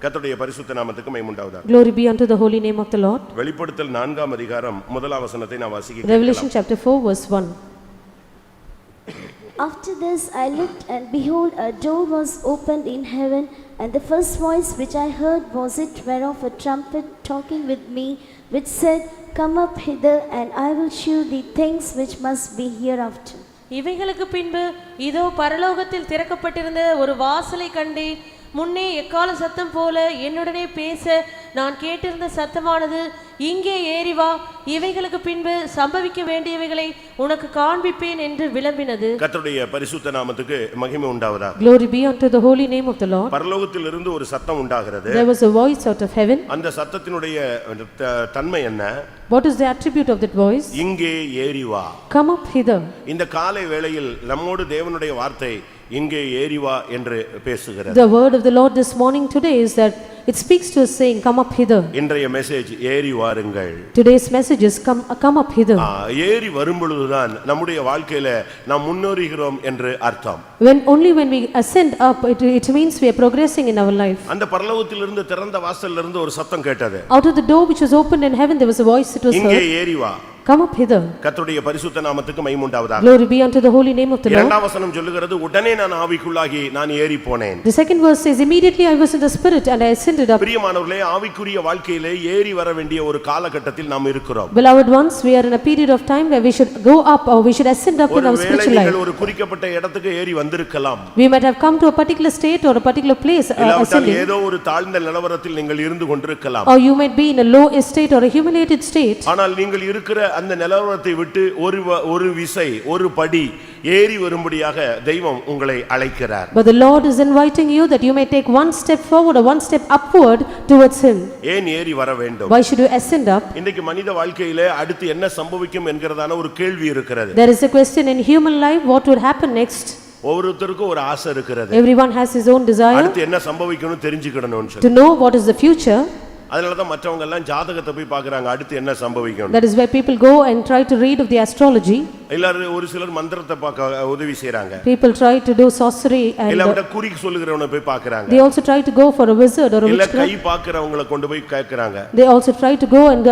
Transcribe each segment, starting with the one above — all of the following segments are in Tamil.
கர்த்தருடைய பரிசுத்த நாமத்துக்கு மகிமை உண்டாவதாக. Glory be unto the holy name of the Lord. வெளிப்படுத்தல் 4ஆம் அதிகாரம் முதலாம் வசனத்தை நான் வாசிக்கிறேன். Revelation chapter 4 verse 1. After this I looked, and behold, a door was opened in heaven, and the first voice which I heard was it whereof a trumpet talking with me, which said, Come up hither, and I will shew thee things which must be hereafter. இவைகளுக்கு பின்பு இதோ பரலோகத்தில் திறக்கப்பட்டிருந்த ஒரு வாசலை கண்டேன். முன்னே எக்கால சத்தம் போல என்னுடனே பேச நான் கேட்டிருந்த சத்தமானது, இங்கே ஏறி வா, இவைகளுக்கு பின்பு சம்பவிக்க வேண்டியவைகளை உனக்கு காண்பிப்பேன் என்று விளம்பினது. கர்த்தருடைய பரிசுத்த நாமத்துக்கு மகிமை உண்டாவதாக. Glory be unto the holy name of the Lord. பரலோகத்திலிருந்து ஒரு சத்தம் உண்டாகிறது. There was a voice out of heaven. அந்த சத்தத்தினுடைய தன்மை என்ன? What is the attribute of that voice? இங்கே ஏறி வா. Come up hither. இந்த காலை வேளையில் நம்மோடு தேவனுடைய வார்த்தை இங்கே ஏறி வா என்று பேசுகிறது. The word of the Lord this morning today is that it speaks to us saying, Come up hither. இன்றைய மெசேஜ் ஏறி வாருங்கள். Today's message is come up hither. ஏறி வரும்பொழுதுதான் நம்முடைய வாழ்க்கையில நாம் முன்னேறுகிறோம் என்று அர்த்தம். When we ascend up, it means we are progressing in our life. அந்த பரலோகத்திலிருந்து திறந்த வாசல்ல இருந்து ஒரு சத்தம் கேட்டது. Out of the door which was opened in heaven there was a voice that was heard. இங்கே ஏறி வா. Come up hither. கர்த்தருடைய பரிசுத்த நாமத்துக்கு மகிமை உண்டாவதாக. Glory be unto the holy name of the Lord. இரண்டாம் வசனம் சொல்லுகிறது, உடனே நான் ஆவிக்குள்ளாகி நான் ஏறி போனேன். The second verse says, Immediately I was in the spirit and I ascended up. பிரியமானவர்களே, ஆவிக்குரிய வாழ்க்கையிலே ஏறி வர வேண்டிய ஒரு காலகட்டத்தில் நாம் இருக்கிறோம். Beloved ones, we are in a period of time where we should go up or we should ascend up in our spiritual life. ஒரு குறிக்கப்பட்ட இடத்துக்கு ஏறி வந்திருக்கலாம். We might have come to a particular state or a particular place ascending. ஏதோ ஒரு தாழ்ந்த நிலவரத்தில் நீங்கள் இருந்து கொண்டிருக்கலாம். Or you might be in a low estate or a humiliated state. ஆனால் நீங்கள் இருக்கிற அந்த நிலவரத்தை விட்டு ஒரு விசை ஒரு படி ஏறி வரும்படியாக தெய்வம் உங்களை அழைக்கிறார். But the Lord is inviting you that you may take one step forward or one step upward towards him. ஏன் ஏறி வர வேண்டும்? Why should you ascend up? இன்னைக்கு மனித வாழ்க்கையிலே அடுத்து என்ன சம்பவிக்கும் என்கிறதான ஒரு கேள்வி இருக்கிறது. There is a question in human life, what would happen next? ஒவ்வொருத்தருக்கும் ஒரு ஆசை இருக்கிறது. Everyone has his own desire. அடுத்து என்ன சம்பவிக்கும்னு தெரிஞ்சுக்கணும்னு சொல்லி. To know what is the future. அதனால தான் மற்றவங்க எல்லாம் ஜாதகத்தை போய் பார்க்கறாங்க, அடுத்து என்ன சம்பவிக்கும். That is why people go and try to read of the astrology. எல்லாரும் ஒரு சிலர் மந்திரத்தை பார்க்க உதவி செய்றாங்க. People try to do sorcery and இல்ல குறி சொல்லுகிறவனை போய் பார்க்கறாங்க. They also try to go for a wizard or a witchcraft. இல்ல கை பார்க்கறவங்கள கொண்டு போய் கேக்குறாங்க. They also try to go and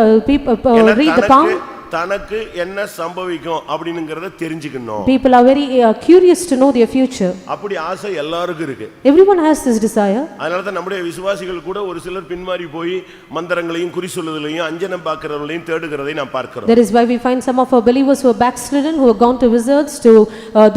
read the palm. தனக்கு என்ன சம்பவிக்கும் அப்படிங்கறத தெரிஞ்சுக்கணும். People are very curious to know their future. அப்படி ஆசை எல்லாருக்கும் இருக்கு. Everyone has this desire. அதனால தான் நம்முடைய விசுவாசிகள் கூட ஒரு சிலர் பின்மாறி போய் மந்திரங்களையும் குறி சொல்லுதலையும் அஞ்சனம் பார்க்கறவங்களையும் தேடுகிறதை நாம் பார்க்கிறோம். That is why we find some of our believers who are backslidden, who have gone to wizards, to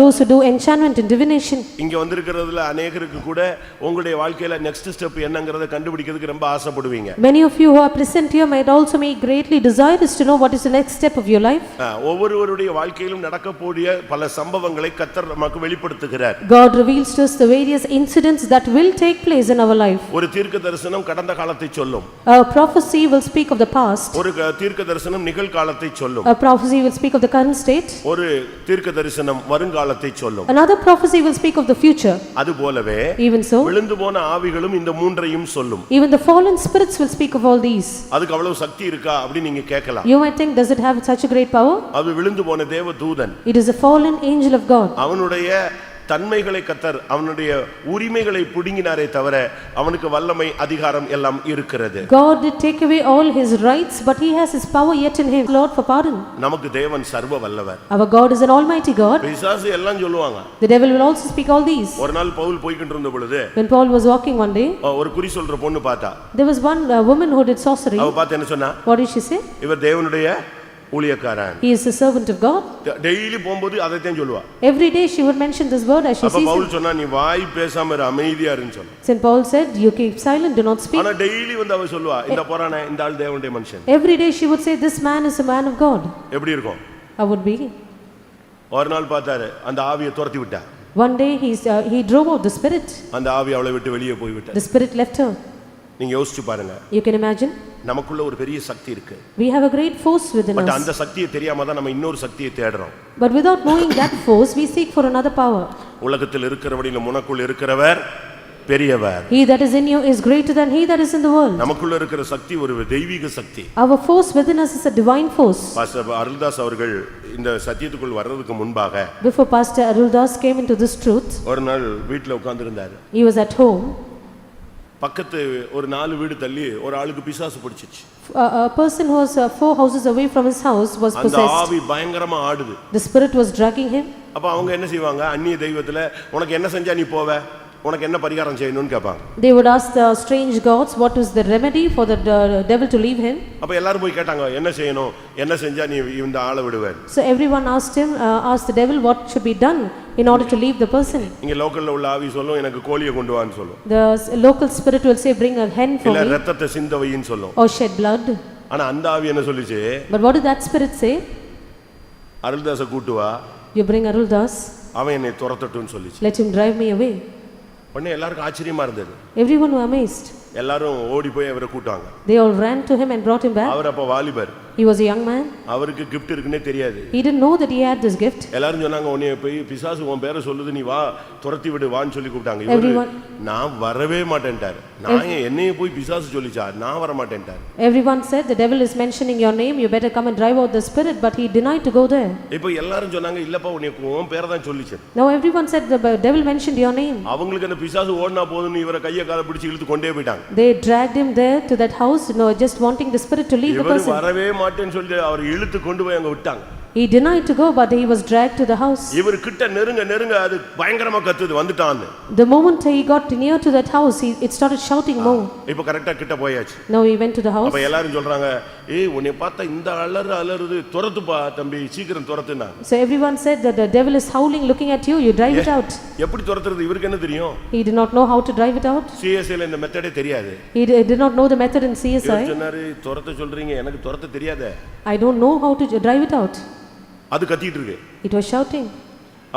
those who do enchantment and divination. இங்க வந்திருக்கிறதுல अनेகருக்கு கூட உங்களுடைய வாழ்க்கையில நெக்ஸ்ட் ஸ்டெப் என்னங்கறத கண்டுபிடிக்கிறதுக்கு ரொம்ப ஆசைப்படுவீங்க. Many of you who are present here might also be greatly desirous to know what is the next step of your life. ஒவ்வொருவருடைய வாழ்க்கையிலும் நடக்கக்கூடிய பல சம்பவங்களை கர்த்தர் நமக்கு வெளிப்படுத்துகிறார். God reveals to us the various incidents that will take place in our life. ஒரு தீர்க்கதரிசனம் கடந்த காலத்தை சொல்லும். A prophecy will speak of the past. ஒரு தீர்க்கதரிசனம் நிகழ்காலத்தை சொல்லும். A prophecy will speak of the current state. ஒரு தீர்க்கதரிசனம் வருங்காலத்தை சொல்லும். Another prophecy will speak of the future. அதுபோலவே Even so, விழுந்து போன ஆவிகளும் இந்த மூன்றையும் சொல்லும். even the fallen spirits will speak of all these. அதுக்கு அவ்வளவு சக்தி இருக்கா அப்படி நீங்க கேட்கலாம். You might think, does it have such a great power? அது விழுந்து போன தேவதூதன். It is a fallen angel of God. அவனுடைய தன்மைகளை கர்த்தர் அவனுடைய உரிமைகளை புடுங்கினாரே தவிர அவனுக்கு வல்லமை அதிகாரம் எல்லாம் இருக்கிறது. God did take away all his rights, but he has his power yet in him. Lord for pardon. நமக்கு தேவன் சர்வ வல்லவர். Our God is an almighty God. பிசாசு எல்லாம் சொல்லுவாங்க. The devil will also speak all these. ஒரு நாள் பவுல் போயிட்டு இருந்த பொழுது when Paul was walking one day, ஒரு குறி சொல்ற பொண்ணு பார்த்தா. There was one woman who did sorcery. அவ பார்த்து என்ன சொன்னா? What did she say? இவர் தேவனுடைய ஊழியக்காரன். He is a servant of God. Daily போயும்போது அதை தான் சொல்லுவா. Every day she would mention this word as she sees. அப்ப பவுல் சொன்னா நீ வாய் பேசாம இரு, அமைதியா இருன்னு சொன்னா. Saint Paul said, you keep silent, do not speak. ஆனா டெய்லி வந்து அவ சொல்லுவா, இந்த போறானே இந்த ஆள் தேவனுடைய மனுஷன். Every day she would say, this man is a man of God. எப்படி இருக்கும்? How would be? ஒரு நாள் பார்த்தாரு, அந்த ஆவியை துரத்தி விட்டா. One day he drove out the spirit. அந்த ஆவி அவளை விட்டு வெளியே போய் விட்டது. The spirit left her. நீங்க யோசிச்சு பாருங்க. You can imagine. நமக்குள்ள ஒரு பெரிய சக்தி இருக்கு. We have a great force within us. But அந்த சக்தியை தெரியாம தான் நம்ம இன்னொரு சக்தியை தேடுறோம். But without knowing that force, we seek for another power. உலகத்தில் இருக்கிறவரிலும் உனக்குள் இருக்கிறவர் பெரியவர். He that is in you is greater than he that is in the world. நமக்குள்ள இருக்கிற சக்தி ஒரு தெய்வீக சக்தி. Our force within us is a divine force. Pastor Aruldas அவர்கள் இந்த சத்தியத்துக்குள் வர்றதுக்கு முன்பாக Before Pastor Aruldas came into this truth, ஒரு நாள் வீட்ல உட்கார்ந்திருந்தார். he was at home. பக்கத்து ஒரு 4 வீடு தள்ளி ஒரு ஆளுக்கு பிசாசு பிடிச்சிச்சு. A person who was 4 houses away from his house was அந்த possessed. ஆவி பயங்கரமா ஆடுது. The spirit was dragging him. அப்ப அவங்க என்ன செய்வாங்க, அந்நிய தெய்வத்துல உனக்கு என்ன செஞ்சா நீ போவ, உனக்கு என்ன பரிகாரம் செய்யணும்னு கேட்பாங்க. They would ask the strange gods what is the remedy for the devil to leave him. அப்ப எல்லாரும் போய் கேட்டாங்க, என்ன செய்யணும், என்ன செஞ்சா நீ இந்த ஆளை விடுவே. So everyone asked the devil what should be done in order to leave the person. இங்க லோக்கல்ல உள்ள ஆவி சொல்லும், எனக்கு கோழியை கொண்டு வான்னு சொல்லும். The local spirit will say bring a hen for இல்ல me ரத்தத்தை சிந்த வைன்னு சொல்லும். or shed blood. ஆனா அந்த ஆவி என்ன சொல்லுச்சு, But what did that spirit say? அருள்தாச கூட்டு வா, You bring Aruldas, அவன் என்னை துரத்தட்டும்னு சொல்லிச்சு. let him drive me away. உடனே எல்லாருக்கும் ஆச்சரியமா இருந்தது. Everyone were amazed. எல்லாரும் ஓடி போய் அவரை கூட்டாங்க. They all ran to him and brought him back. அவர் அப்ப வாலிபர். He was a young man. அவருக்கு gift இருக்குன்னே தெரியாது. He didn't know that he had this gift. எல்லாரும் சொன்னாங்க, உன்னை போய் பிசாசு உன் பேரை சொல்லுது, நீ வா துரத்தி விடு வான்னு சொல்லி கூப்பிட்டாங்க. இவரு நான் வரவே மாட்டேன்ட்டார். நான் என்னைய போய் பிசாசு சொல்லிச்சா, நான் வர மாட்டேன்ட்டார். Everyone said the devil is mentioning your name, you better come and drive out the spirit, but he denied to go there. இப்போ எல்லாரும் சொன்னாங்க, இல்லப்பா உன்னை உன் பேரை தான் சொல்லிச்சு. Now everyone said the devil mentioned your name. அவங்களுக்கு அந்த பிசாசு ஓடுனா போதும்னு இவரை கையை காலை பிடிச்சு இழுத்து கொண்டே போயிட்டாங்க. They dragged him there to that house, just wanting the spirit to leave the person. இவர் வரவே மாட்டேன்னு சொல்லி அவர் இழுத்து கொண்டு போய் அங்க விட்டாங்க. He denied to go, but he was dragged to the house. இவர் கிட்ட நெருங்க அது பயங்கரமா கத்துது, வந்துட்டான்னு. The moment he got near to that house, it started shouting more. இப்போ கரெக்ட்டா கிட்ட போயாச்சு. Now he went to the house. அப்ப எல்லாரும் சொல்றாங்க, ஏய் உன்னை பார்த்தா இந்த அலறுது, துரத்துப்பா தம்பி, சீக்கிரம் துரத்துனா. So everyone said that the devil is howling looking at you, you drive it out. எப்படி துரத்துறது இவருக்கு என்ன தெரியும்? He did not know how to drive it out. CSI ல இந்த மெத்தடே தெரியாது. He did not know the method in CSI. இவர் சொன்னாரு, துரத்த சொல்றீங்க, எனக்கு துரத்த தெரியாதே. I don't know how to drive it out. அது கத்திட்டு இருக்கு. It was shouting.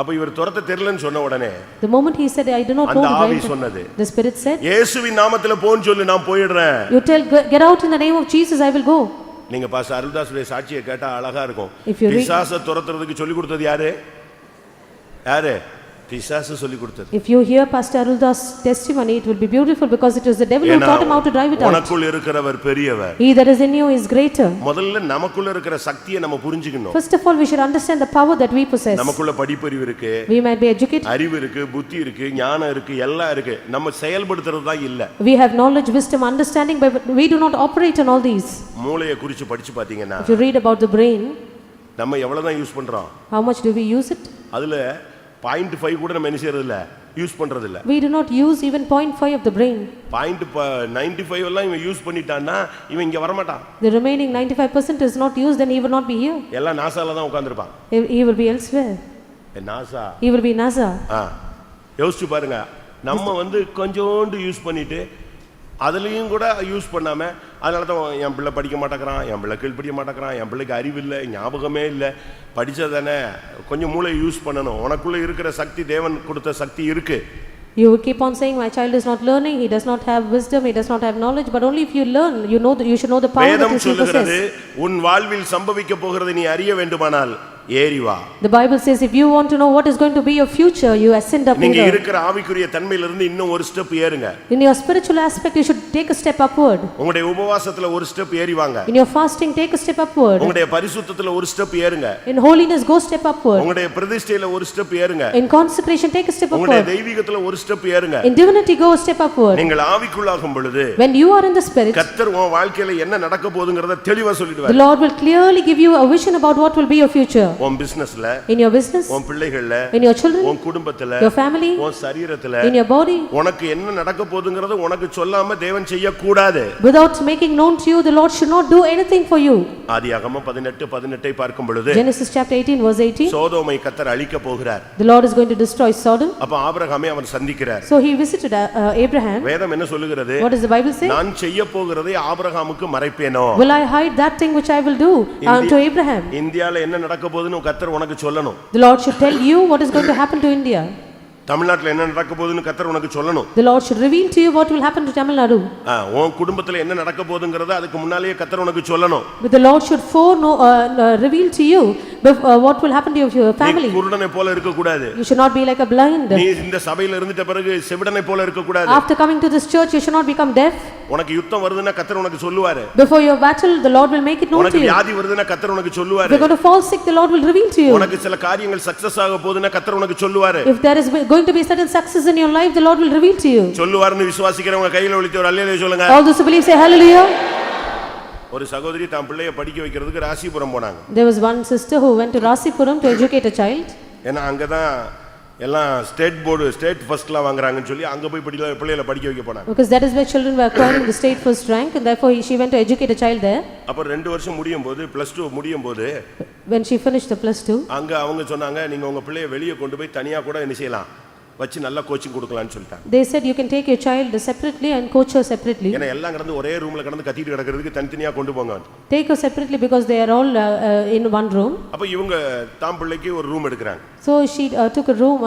அப்ப இவர் துரத்த தெரியலன்னு சொன்ன உடனே The moment he said I do not know அந்த to ஆவி drive it, சொன்னது, the spirit said, இயேசுவின் நாமத்திலே போன்னு சொல்லு, நான் போயிடுறேன். you tell get out in the name of Jesus, I will go. நீங்க பாஸ்டர் அருள்தாஸுடைய சாட்சியை கேட்டா அழகா இருக்கும். If you read- பிசாசை துரத்துறதுக்கு சொல்லி கொடுத்தது யாரு? பிசாசு சொல்லி கொடுத்தது. If you hear Pastor Arulda's testimony, it will be beautiful because it was the devil who taught him how to drive it out. உனக்குள்ள இருக்கிறவர் பெரியவர். He that is in you is greater. முதல்ல நமக்குள்ள இருக்கிற சக்தியை நம்ம புரிஞ்சுக்கணும். First of all, we should understand the power that we possess. நமக்குள்ள படிப்பறிவு இருக்கு, We might be educated, அறிவு இருக்கு, புத்தி இருக்கு, ஞானம் இருக்கு, எல்லாம் இருக்கு. நம்ம செயல்படுத்துறது தான் இல்ல. we have knowledge, wisdom, understanding, but we do not operate on all these. மூளையை குறித்து படிச்சு பாத்தீங்கன்னா, If you read about the brain, நம்ம எவ்வளவுதான் யூஸ் பண்றோம்? how much do we use it? அதுல 0.5 கூட நம்ம என்ன செய்யறது இல்ல, யூஸ் பண்றது இல்ல. We do not use even 0.5 of the brain. 95 எல்லாம் இவன் யூஸ் பண்ணிட்டான்னா இவன் இங்க வர மாட்டான். The remaining 95% is not used, then he will not be here. எல்லாம் நாசால தான் உட்கார்ந்திருப்பான். He will be elsewhere. NASA. He will be NASA. யோசிச்சு பாருங்க, நம்ம கொஞ்சோண்டு யூஸ் பண்ணிட்டு அதுலயும் கூட யூஸ் பண்ணாம, அதனால தான் என் பிள்ளை படிக்க மாட்டேங்கிறான், என் பிள்ளை கீழ்ப்படிய மாட்டேங்கிறான், என் பிள்ளைக்கு அறிவு இல்லை, ஞாபகமே இல்லை. படிச்சதானே, கொஞ்சம் மூளை யூஸ் பண்ணணும். உனக்குள்ள இருக்கிற சக்தி, தேவன் கொடுத்த சக்தி இருக்கு. You will keep on saying my child is not learning, he does not have wisdom, he does not have knowledge, but only if you learn, you know that you should know the power that you possess. உன் வாழ்வில் சம்பவிக்க போகிறது நீ அறிய வேண்டுமானால் ஏறி வா. The Bible says if you want to know what is going to be your future, you ascend up. நீங்க இருக்கிற ஆவிக்குரிய தன்மையிலிருந்து இன்னும் ஒரு ஸ்டெப் ஏறுங்க. In your spiritual aspect, you should take a step upward. உங்களுடைய உபவாசத்துல ஒரு ஸ்டெப் ஏறி வாங்க. In your fasting, take a step upward. உங்களுடைய பரிசுத்தத்துல ஒரு ஸ்டெப் ஏறுங்க. In holiness, go step upward. உங்களுடைய பிரதிஷ்டையில ஒரு ஸ்டெப் ஏறுங்க. In consecration, take a step உங்களுடைய upward. தெய்வீகத்துல ஒரு ஸ்டெப் ஏறுங்க. In divinity, go a step upward. நீங்கள் ஆவிக்குள்ளாகும் பொழுது, when you are in the spirit, கர்த்தர் உன் வாழ்க்கையில என்ன நடக்க போகுதுங்கறத தெளிவா சொல்லிடுவார். The Lord will clearly give you a vision about what will be your future. உன் பிசினஸ்ல, in your business, உன் பிள்ளைகள்ல, in your children, உன் குடும்பத்துல, your family, உன் சரீரத்துல, in your body, உனக்கு என்ன நடக்க போகுதுங்கறத உனக்கு சொல்லாம தேவன் செய்ய கூடாது. without making known to you, the Lord should not do anything for you. ஆதியாகமம் 18:18 பார்க்கும் பொழுது, Genesis chapter 18 verse 18, சோதோமை கர்த்தர் அழிக்க போகிறார். The Lord is going to destroy Sodom. அப்ப ஆபிரகாமை அவர் சந்திக்கிறார். So he visited Abraham. வேதம் என்ன சொல்லுகிறது? What does the Bible say? நான் செய்ய போகிறதை ஆபிரகாமுக்கு மறைப்பேனோ? Will I hide that thing which I will do unto Abraham? இந்தியால என்ன நடக்க போகுதுன்னு கர்த்தர் உனக்கு சொல்லணும். The Lord should tell you what is going to happen to India. தமிழ்நாட்டுல என்ன நடக்க போகுதுன்னு கர்த்தர் உனக்கு சொல்லணும். The Lord should reveal to you what will happen to Tamil Nadu. உன் குடும்பத்துல என்ன நடக்க போகுதுங்கறத அதுக்கு முன்னாலேயே கர்த்தர் உனக்கு சொல்லணும். But the Lord should reveal to you what will happen to your family. நீ குருடனை போல இருக்க கூடாது. You should not be like a blind. நீ இந்த சபையில இருந்துட்ட பிறகு செவிடனை போல இருக்க கூடாது. After coming to this church, you should not become deaf. உனக்கு யுத்தம் வருதுன்னா கர்த்தர் உனக்கு சொல்லுவாரு. Before your battle, the Lord will make it known to உனக்கு you. வியாதி வருதுன்னா கர்த்தர் உனக்கு If சொல்லுவாரு. you're going to fall sick, the Lord will reveal to you. உனக்கு சில காரியங்கள் சக்சஸ் ஆக போகுதுன்னா கர்த்தர் உனக்கு சொல்லுவாரு. If there is going to be certain success in your life, the Lord will reveal to you. சொல்லுவாருன்னு விசுவாசிக்கிறவங்க கையில ஒலித்து ஒரு அல்லேலூயா சொல்லுங்க. All those who believe say hallelujah. ஒரு சகோதரி தான் பிள்ளைய படிக்க வைக்கிறதுக்கு ராசிபுரம் போனாங்க. There was one sister who went to Rasipuram to educate a child. ஏன்னா அங்கதான் எல்லாம் ஸ்டேட் போர்டு ஸ்டேட் ஃபர்ஸ்ட்லாம் வாங்குறாங்கன்னு சொல்லி அங்க போய் பிள்ளைகளை படிக்க வைக்க போனாங்க. Because that is where children were acquiring the state first rank, and therefore she went to educate a child there. அப்ப 2 வருஷம் முடியும் போது +2 முடியும் போது When she finished the +2, அங்க அவங்க சொன்னாங்க நீங்க உங்க பிள்ளைய வெளிய கொண்டு போய் தனியா கூட என்ன செய்யலாம் வச்சு நல்ல கோச்சிங் கொடுக்கலாம்னு சொல்லிட்டாங்க. they said you can take your child separately and coach her separately. ஏன்னா எல்லாம் கடந்து ஒரே ரூம்ல கடந்து கத்திட்டு கிடக்கிறதுக்கு தனித்தனியா கொண்டு போங்க. Take her separately because they are all in one room. அப்ப இவங்க தாம் பிள்ளைக்கு ஒரு ரூம் எடுக்கறாங்க. So she took a room,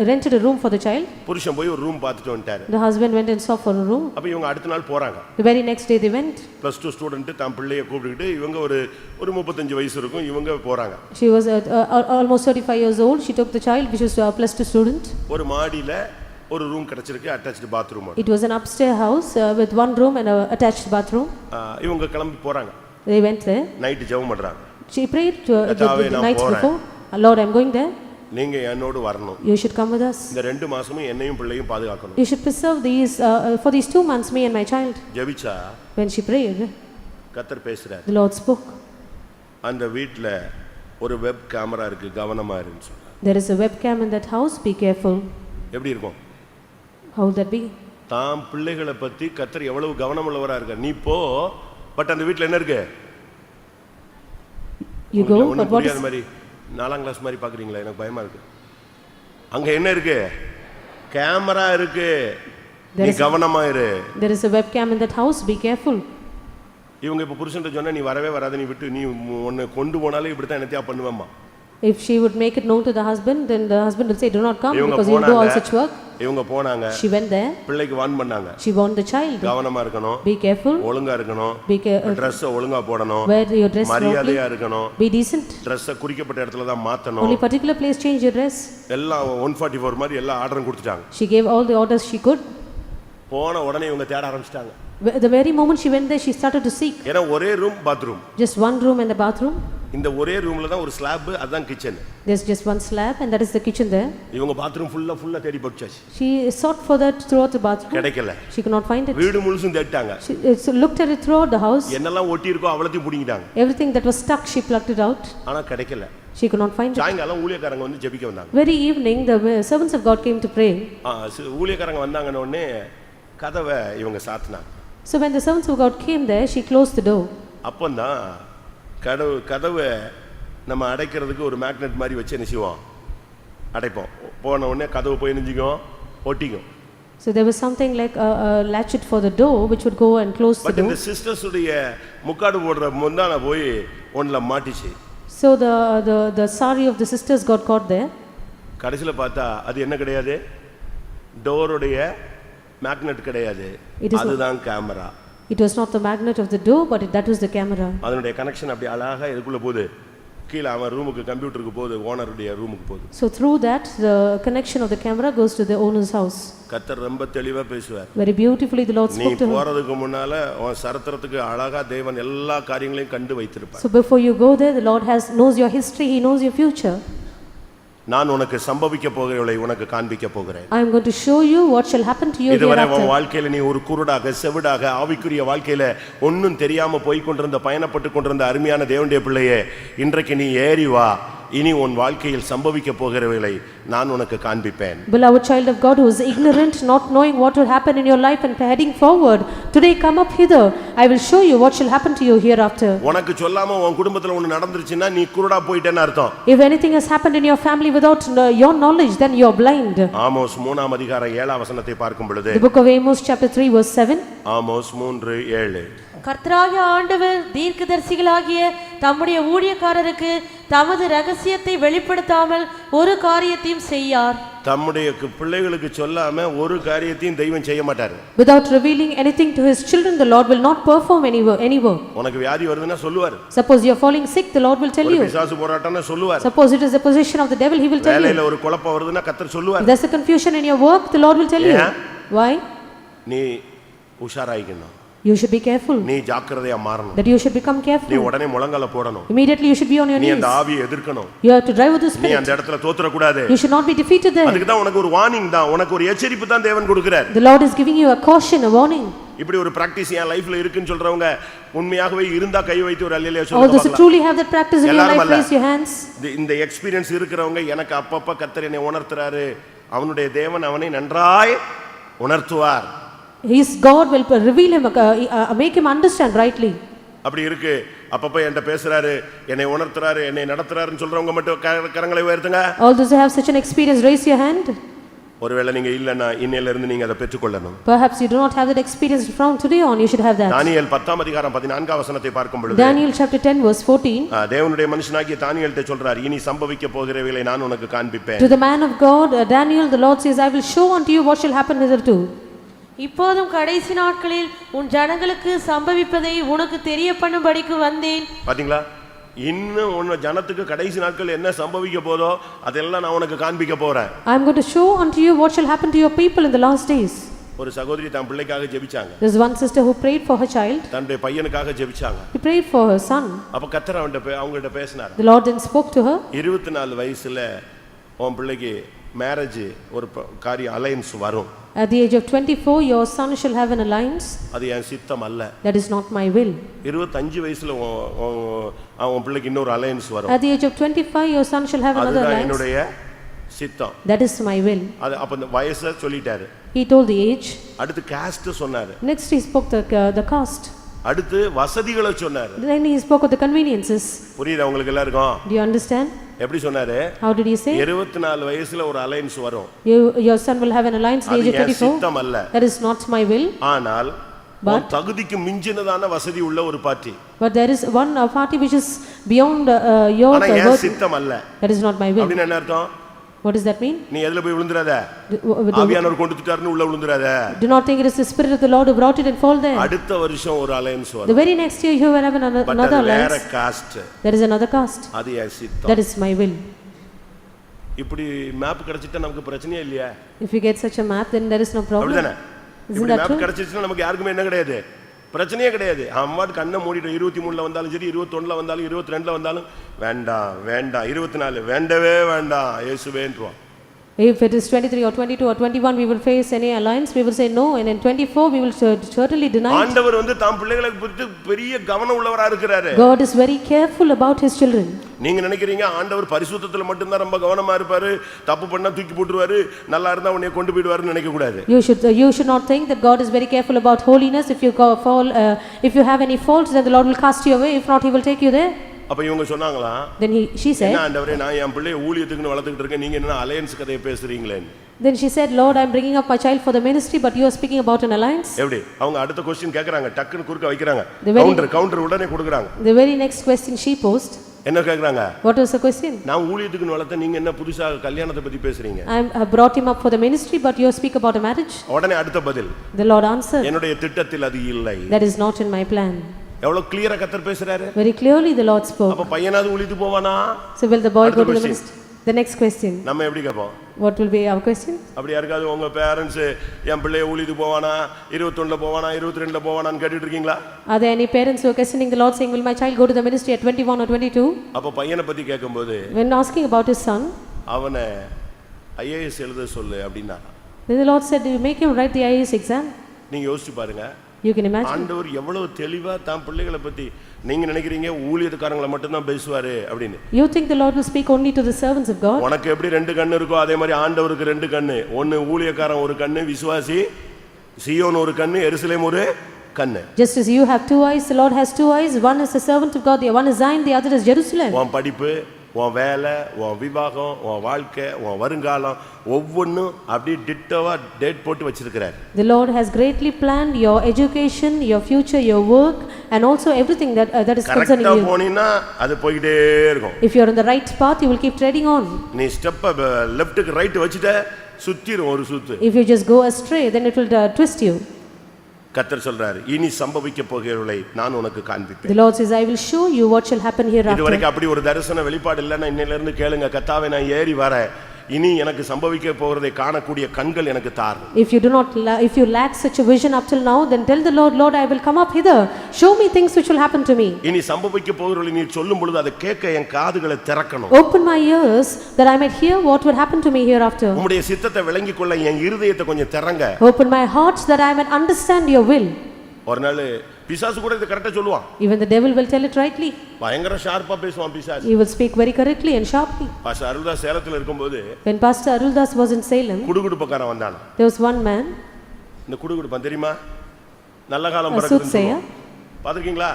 rented a room for the child. புருஷன் போய் ஒரு ரூம் பார்த்துட்டு வந்துட்டாரு. The husband went and saw for a room. அப்ப இவங்க அடுத்த நாள் போறாங்க. The very next day they went. +2 student தாம் பிள்ளைய கூப்பிட்டுக்கிட்டு இவங்க ஒரு 35 வயசு இருக்கும் இவங்க போறாங்க. She was almost 35 years old. She took the child, which was a +2 student. ஒரு மாடியில ஒரு ரூம் கிடைச்சிருக்கு, attached bathroom. It was an upstairs house with one room and a attached bathroom. இவங்க கிளம்பி போறாங்க. They went there. நைட் ஜெபம் பண்றாங்க. She prayed the night போறேன். before, Lord, I'm going there. நீங்க என்னோடு வரணும். You should come with us. இந்த 2 மாசமும் என்னையும் பிள்ளையும் பாதுகாக்கணும். You should preserve these for these 2 months, me and my child. ஜெபிச்சா When she prayed, கர்த்தர் பேசுறார். the Lord spoke. அந்த வீட்ல ஒரு வெப் கேமரா இருக்கு, கவனமா இருன்னு சொல்றார். There is a webcam in that house, be careful. எப்படி இருக்கும்? How would that be? தாம் பிள்ளைகளை பத்தி கர்த்தர் எவ்வளவு கவனமுள்ளவரா இருக்கார். நீ போ, பட் அந்த வீட்ல என்ன இருக்கு? You go, but what is மாதிரி 4ஆம் கிளாஸ் மாதிரி பாக்குறீங்களா? எனக்கு பயமா இருக்கு. அங்க என்ன இருக்கு? கேமரா இருக்கு. நீ கவனமா இரு. There is a webcam in that house, be careful. இவங்க இப்ப புருஷன்ட்ட சொன்னா நீ வரவே வராத, நீ விட்டு நீ உன்னை கொண்டு போனாலே இப்படி தான் என்னத்தையா பண்ணுவேம்மா. If she would make it known to the husband, then the husband will say, do not come because you do all such work. இவங்க போனாங்க. She went there. பிள்ளைக்கு வார்ன் பண்ணாங்க. She warned the child. கவனமா இருக்கணும். Be careful. ஒழுங்கா இருக்கணும். Be careful. Dress ஒழுங்கா போடணும். Wear your dress properly. மரியாதையா இருக்கணும். Be decent. Dress குறிக்கப்பட்ட இடத்துல தான் மாத்தணும். Only particular place change your dress. எல்லாம் 144 மாதிரி எல்லா ஆர்டரும் கொடுத்துட்டாங்க. She gave all the orders she could. போன உடனே இவங்க தேட ஆரம்பிச்சிட்டாங்க. The very moment she went there, she started to seek. ஏன்னா ஒரே room bathroom. Just one room and the bathroom. இந்த ஒரே ரூம்ல தான் ஒரு ஸ்லாப், அதான் kitchen. There's just one slab and that is the kitchen there. இவங்க பாத்ரூம் ஃபுல்லா தேடி போச்சாச்சு. She sought for that throughout the bathroom. கிடைக்கல. She could not find it. வீடு முழுசும் தேடிட்டாங்க. She looked at it throughout the house. என்னெல்லாம் ஒட்டி இருக்கோ அவ்வளத்தையும் புடிங்கிட்டாங்க. Everything that was stuck, she plucked it out. ஆனா கிடைக்கல. She could not find it. சாயங்காலம் ஊழியக்காரங்க வந்து ஜெபிக்க வந்தாங்க. Very evening, the servants of God came to pray. ஊழியக்காரங்க வந்தாங்கன உடனே கதவை இவங்க சாத்தினாங்க. So when the servants of God came there, she closed the door. அப்பந்தான் கதவை நம்ம அடைக்கிறதுக்கு ஒரு மேக்னெட் மாதிரி வச்சு என்ன செய்வோம், அடைப்போம். போன உடனே கதவு போய் நெஞ்சிக்கும் ஒட்டிக்கும். So there was something like a latchet for the door which would go and close the door. But இந்த சிஸ்டர்ஸ் உடைய முக்காடு போடுற முந்தான போய் ஒண்ணுல மாட்டிச்சு. So the sari of the sisters got caught there. கடைசில பார்த்தா அது என்ன கிடையாது, டோருடைய மேக்னெட் கிடையாது, அதுதான் camera. It was not the magnet of the door, but that was the camera. அதனுடைய கனெக்ஷன் அப்படி அழகா இதுக்குள்ள போகுது, கீழ அவன் ரூமுக்கு கம்ப்யூட்டருக்கு போகுது, ஓனருடைய ரூமுக்கு போகுது. So through that the connection of the camera goes to the owner's house. கர்த்தர் ரொம்ப தெளிவா பேசுவார். Very beautifully the Lord spoke to her. நீ போறதுக்கு முன்னால உன் சரித்திரத்துக்கு அழகா தேவன் எல்லா காரியங்களையும் கண்டு வைத்திருப்பார். So before you go there, the Lord knows your history, he knows your future. நான் உனக்கு சம்பவிக்க போகிறவளை உனக்கு காண்பிக்க போகிறேன். I am going to show you what shall happen to you hereafter. இதுவரை உன் வாழ்க்கையில நீ ஒரு குருடாக செவிடாக ஆவிக்குரிய வாழ்க்கையில ஒண்ணும் தெரியாம போய் கொண்டிருந்த பயணப்பட்டு கொண்டிருந்த அருமையான தேவனுடைய பிள்ளையே, இன்றைக்கு நீ ஏறி வா. இனி உன் வாழ்க்கையில் சம்பவிக்க போகிறவளை நான் உனக்கு காண்பிப்பேன். Beloved child of God who is ignorant, not knowing what will happen in your life and heading forward, today come up hither. I will show you what shall happen to you hereafter. உனக்கு சொல்லாம உன் குடும்பத்துல ஒன்னு நடந்துருச்சுன்னா நீ குருடா போயிட்டேன்னு அர்த்தம். If anything has happened in your family without your knowledge, then you are blind. Amos 3ஆம் அதிகாரம் 7ஆம் வசனத்தை பார்க்கும் பொழுது, The book of Amos chapter 3 verse 7. Amos 3:7. கர்த்தராகிய ஆண்டவர் தீர்க்கதரிசிகளாகிய தம்முடைய ஊழியக்காரருக்கு தமது ரகசியத்தை வெளிப்படுத்தாமல் ஒரு காரியத்தையும் செய்யார். தம்முடைய பிள்ளைகளுக்கு சொல்லாம ஒரு காரியத்தையும் தெய்வம் செய்ய மாட்டாரு. Without revealing anything to his children, the Lord will not perform any work. உனக்கு வியாதி வருதுன்னா சொல்லுவார். Suppose you are falling sick, the Lord will tell you. பிசாசு போராட்டம்னா சொல்லுவார். Suppose it is the possession of the devil, he will tell you. வேலையில ஒரு குழப்பம் வருதுன்னா கர்த்தர் சொல்லுவார். If there's a confusion in your work, the Lord will tell you. Why? நீ உஷாராயிக்கணும். You should be careful. நீ ஜாக்கிரதையா மாறணும். That you should become நீ careful. உடனே முழங்கால போடணும். Immediately you should be on your நீ knees. அந்த ஆவியை எதிர்க்கணும். You have to drive with the நீ Spirit. அந்த இடத்துல தோத்துற கூடாது. You should not be defeated there. அதுக்கு தான் உனக்கு ஒரு வார்னிங் தான், உனக்கு ஒரு எச்சரிப்பு தான் தேவன் கொடுக்கிறார். The Lord is giving you a caution, a warning. இப்படி ஒரு பிராக்டிஸ் என் லைஃப்ல இருக்குன்னு சொல்றவங்க உண்மையாகவே இருந்தா கை வைத்து ஒரு அல்லேலூயா All those who சொல்லுங்க. truly have that practice in your எல்லாரும் life, அல்ல. raise your hands. இந்த எக்ஸ்பீரியன்ஸ் இருக்கிறவங்க எனக்கு அப்பப்ப கர்த்தர் என்னை உணர்த்துறாரு, அவனுடைய தேவன் அவனை நன்றாய் உணர்த்துவார். His God will reveal him, make him understand rightly. அப்படி இருக்கு. அப்பப்ப என்கிட்ட பேசுறாரு, என்னை உணர்த்துறாரு, என்னை நடத்துறாருன்னு சொல்றவங்க மட்டும் கரங்களை உயர்த்துங்க. All those who have such an experience, raise your hand. ஒருவேளை நீங்க இல்லன்னா இன்னையில இருந்து நீங்க அதை பெற்றுக்கொள்ளணும். Perhaps you do not have that experience from today on, you should have that. தானியேல் 10 அதிகாரம் 14 வசனத்தை பார்க்கும் பொழுது Daniel chapter 10 verse 14. தேவனுடைய மனுஷனாகிய தானியேல்கிட்ட சொல்றார், இனி சம்பவிக்க போகிறவைகளை நான் உனக்கு காண்பிப்பேன். To the man of God, Daniel, the Lord says, I will show unto you what shall happen hitherto. இப்போதும் கடைசி நாட்களில் உன் ஜனங்களுக்கு சம்பவிப்பதை உனக்கு தெரிய பண்ணும்படிக்கு வந்தேன். பாத்தீங்களா, இன்னும் உன் ஜனத்துக்கு கடைசி நாட்கள் என்ன சம்பவிக்க போதோ அதெல்லாம் நான் உனக்கு காண்பிக்க போறேன். I am going to show unto you what shall happen to your people in the last days. ஒரு சகோதரி தன் பிள்ளைக்காக ஜெபிச்சாங்க. There's one sister who prayed for her child. தன்னுடைய பையனுக்காக ஜெபிச்சாங்க. She prayed for her son. அப்ப கர்த்தர் அவங்ககிட்ட பேசினார். The Lord then spoke to her. 24 வயசுல உன் பிள்ளைக்கு மேரேஜ் ஒரு காரியம் அலைன்ஸ் வரும். At the age of 24, your son shall have an alliance. அது என் சித்தம் அல்ல. That is not my will. 25 வயசுல உன் பிள்ளைக்கு இன்னொரு அலைன்ஸ் வரும். At the age of 25, your son shall have another அதுதான் alliance. என்னுடைய சித்தம். That is my will. அது அப்ப அந்த வயசை சொல்லிட்டாரு. He told the age. அடுத்து காஸ்ட் சொன்னாரு. Next he spoke the caste. அடுத்து வசதிகளை சொன்னாரு. Then he spoke of the conveniences. புரியுதா உங்களுக்கு எல்லாருக்கும்? Do you understand? எப்படி சொன்னாரு? How did he say? 24 வயசுல ஒரு அலைன்ஸ் வரும். Your son will have an alliance at the age of 24. சித்தம் அல்ல. That is not my will. ஆனால் தகுதிக்கு மிஞ்சினதான வசதி உள்ள ஒரு party. But there is one party which is beyond your worth. சித்தம் அல்ல. That is not my will. அப்படினா என்ன அர்த்தம்? What does that mean? நீ எதுல போய் விழுந்துறாத. ஆவியானவர் கொண்டு வந்துட்டாருன்னு உள்ள விழுந்துறாத. Do not think it is the spirit of the Lord who brought it and fall there. அடுத்த வருஷம் ஒரு அலைன்ஸ் வரும். The very next year you will have another alliance. வேற cost. There is another caste. அது என் சித்தம். That is my will. இப்படி மேப் கிடைச்சிட்டா நமக்கு பிரச்சனையே இல்லையா? If you get such a map, then there is no problem. அப்படிதானே? Isn't that true? மேப் கிடைச்சிச்சுனா நமக்கு யாருக்குமே என்ன கிடையாது, பிரச்சனையே கிடையாது. அம்மாட் கண்ணை மூடிட்டு 23ல வந்தாலும் சரி, 21ல வந்தாலும், 22ல வந்தாலும் வேண்டாம் வேண்டாம், 24 வேண்டவே வேண்டாம் இயேசுவேன்றோம். If it is 23 or 22 or 21, we will face any alliance, we will say no, and in 24 we will certainly deny it. ஆண்டவர் வந்து தாம் பிள்ளைகளை குறித்து பெரிய கவனம் உள்ளவரா இருக்கிறாரு. God is very careful about his children. நீங்க நினைக்கிறீங்க ஆண்டவர் பரிசுத்தத்துல மட்டும் தான் ரொம்ப கவனமா இருப்பாரு, தப்பு பண்ணா தூக்கி போட்டுருவாரு, நல்லா இருந்தா உன்னை கொண்டு போய்டுவாருன்னு நினைக்க கூடாது. You should not think that God is very careful about holiness. If you fall, if you have any faults, then the Lord will cast you away. If not, he will take you there. அப்ப இவங்க சொன்னாங்களா, Then she said, என்ன ஆண்டவரே, நான் என் பிள்ளையை ஊழியத்துக்குன்னு வளர்த்துக்கிட்டு இருக்கேன், நீங்க என்ன அலையன்ஸ் கதையை பேசுறீங்களே? Then she said, Lord, I am bringing up my child for the ministry, but you are speaking about an alliance. எப்படி அவங்க அடுத்த क्वेश्चन கேக்குறாங்க, டக்குன்னு குறுக்க வைக்கறாங்க, The very- கவுண்டர் உடனே கொடுக்கறாங்க. The very next question she posed. என்ன கேக்குறாங்க? What was the question? நான் ஊழியத்துக்குன்னு வளர்த்த, நீங்க என்ன புதுசா கல்யாணத்தை பத்தி பேசுறீங்க? I brought him up for the ministry, but you speak about a marriage. உடனே அடுத்த பதில், The Lord answered, என்னுடைய திட்டத்தில் அது இல்லை. that is not in my plan. எவ்வளவு கிளியரா கர்த்தர் பேசுறாரு. Very clearly the Lord spoke. அப்ப பையனாவது ஊழியத்துக்கு போவானா? So will the boy அடுத்த go to the question. ministry? The next question. நம்ம எப்படி கேட்போம்? What will be our question? அப்படி யாருக்காவது உங்க பேரண்ட்ஸ் என் பிள்ளைய ஊழியத்துக்கு போவானா, 21ல போவானா, 22ல போவானான்னு கேட்டுட்டு இருக்கீங்களா? Are there any parents who are questioning the Lord, saying, will my child go to the ministry at 21 or 22? அப்ப பையனை பத்தி கேட்கும்போது, When asking about his son, அவனை ஐஏஎஸ் எழுத சொல்லு அப்படின்னா, then the Lord said, make him write the IAS exam. நீங்க யோசிச்சு பாருங்க. You can imagine. ஆண்டவர் எவ்வளவு தெளிவா தான் பிள்ளைகளை பத்தி. நீங்க நினைக்கிறீங்க ஊழியத்துக்காரங்களை மட்டும் தான் பேசுவாரு அப்படின்னு. You think the Lord will speak only to the servants of God? உனக்கு எப்படி 2 கண்ணு இருக்கோ அதே மாதிரி ஆண்டவருக்கு 2 கண்ணு. ஒன்னு ஊழியக்காரன் ஒரு கண்ணு, விசுவாசி சீயோன் ஒரு கண்ணு, எருசலேம் ஒரு கண்ணு. Just as you have 2 eyes, the Lord has 2 eyes. One is the servant of God, the one is Zion, the other is Jerusalem. உன் படிப்பு, உன் வேலை, உன் விவாகம், உன் வாழ்க்கை, உன் வருங்காலம் ஒவ்வொன்றும் அப்படியே டிட்டோவா டேட் போட்டு வச்சிருக்கிறார். The Lord has greatly planned your education, your future, your work, and also everything that is concerning கரெக்ட்டா you. போனீனா அது போயிட்டே இருக்கும். If you are on the right path, you will keep treading on. நீ ஸ்டெப் லெஃப்ட்க்கு ரைட் வச்சிட்ட சுத்திரும் ஒரு சுத்து. If you just go astray, then it will twist you. கர்த்தர் சொல்றாரு, இனி சம்பவிக்க போகிறவளை நான் உனக்கு காண்பிப்பேன். The Lord says, I will show you what shall happen hereafter. இதுவரைக்கும் அப்படி ஒரு தரிசன வெளிப்பாடு இல்லன்னா இன்னையில இருந்து கேளுங்க, கர்த்தாவே நான் ஏறி வரேன், இனி எனக்கு சம்பவிக்க போகிறதை காணக்கூடிய கண்கள் எனக்கு தார். If you lack such a vision up till now, then tell the Lord, Lord, I will come up hither. Show me things which will happen to me. இனி சம்பவிக்க போகிறதை நீ சொல்லும் பொழுது அதை கேட்க என் காதுகளை திறக்கணும். Open my ears that I might hear what will happen to me hereafter. உம்முடைய சித்தத்தை விளங்கிக் கொள்ள என் இருதயத்தை கொஞ்சம் திறங்க. Open my heart that I might understand your will. ஒரு நாள் பிசாசு கூட இத கரெக்ட்டா சொல்லுவான். Even the devil will tell it rightly. பயங்கர ஷார்ப்பா பேசுவான் பிசாசு. He will speak very correctly and sharply. Pastor Aruldas சேலத்துல இருக்கும்போது When Pastor Aruldas was in Salem, குடுகுடுப்பக்காரன் வந்தான். there was one man, இந்த குடுகுடுப்பன் தெரியுமா? நல்ல காலம் a பிறக்குதுன்னு soothsayer. பாத்துக்கீங்களா?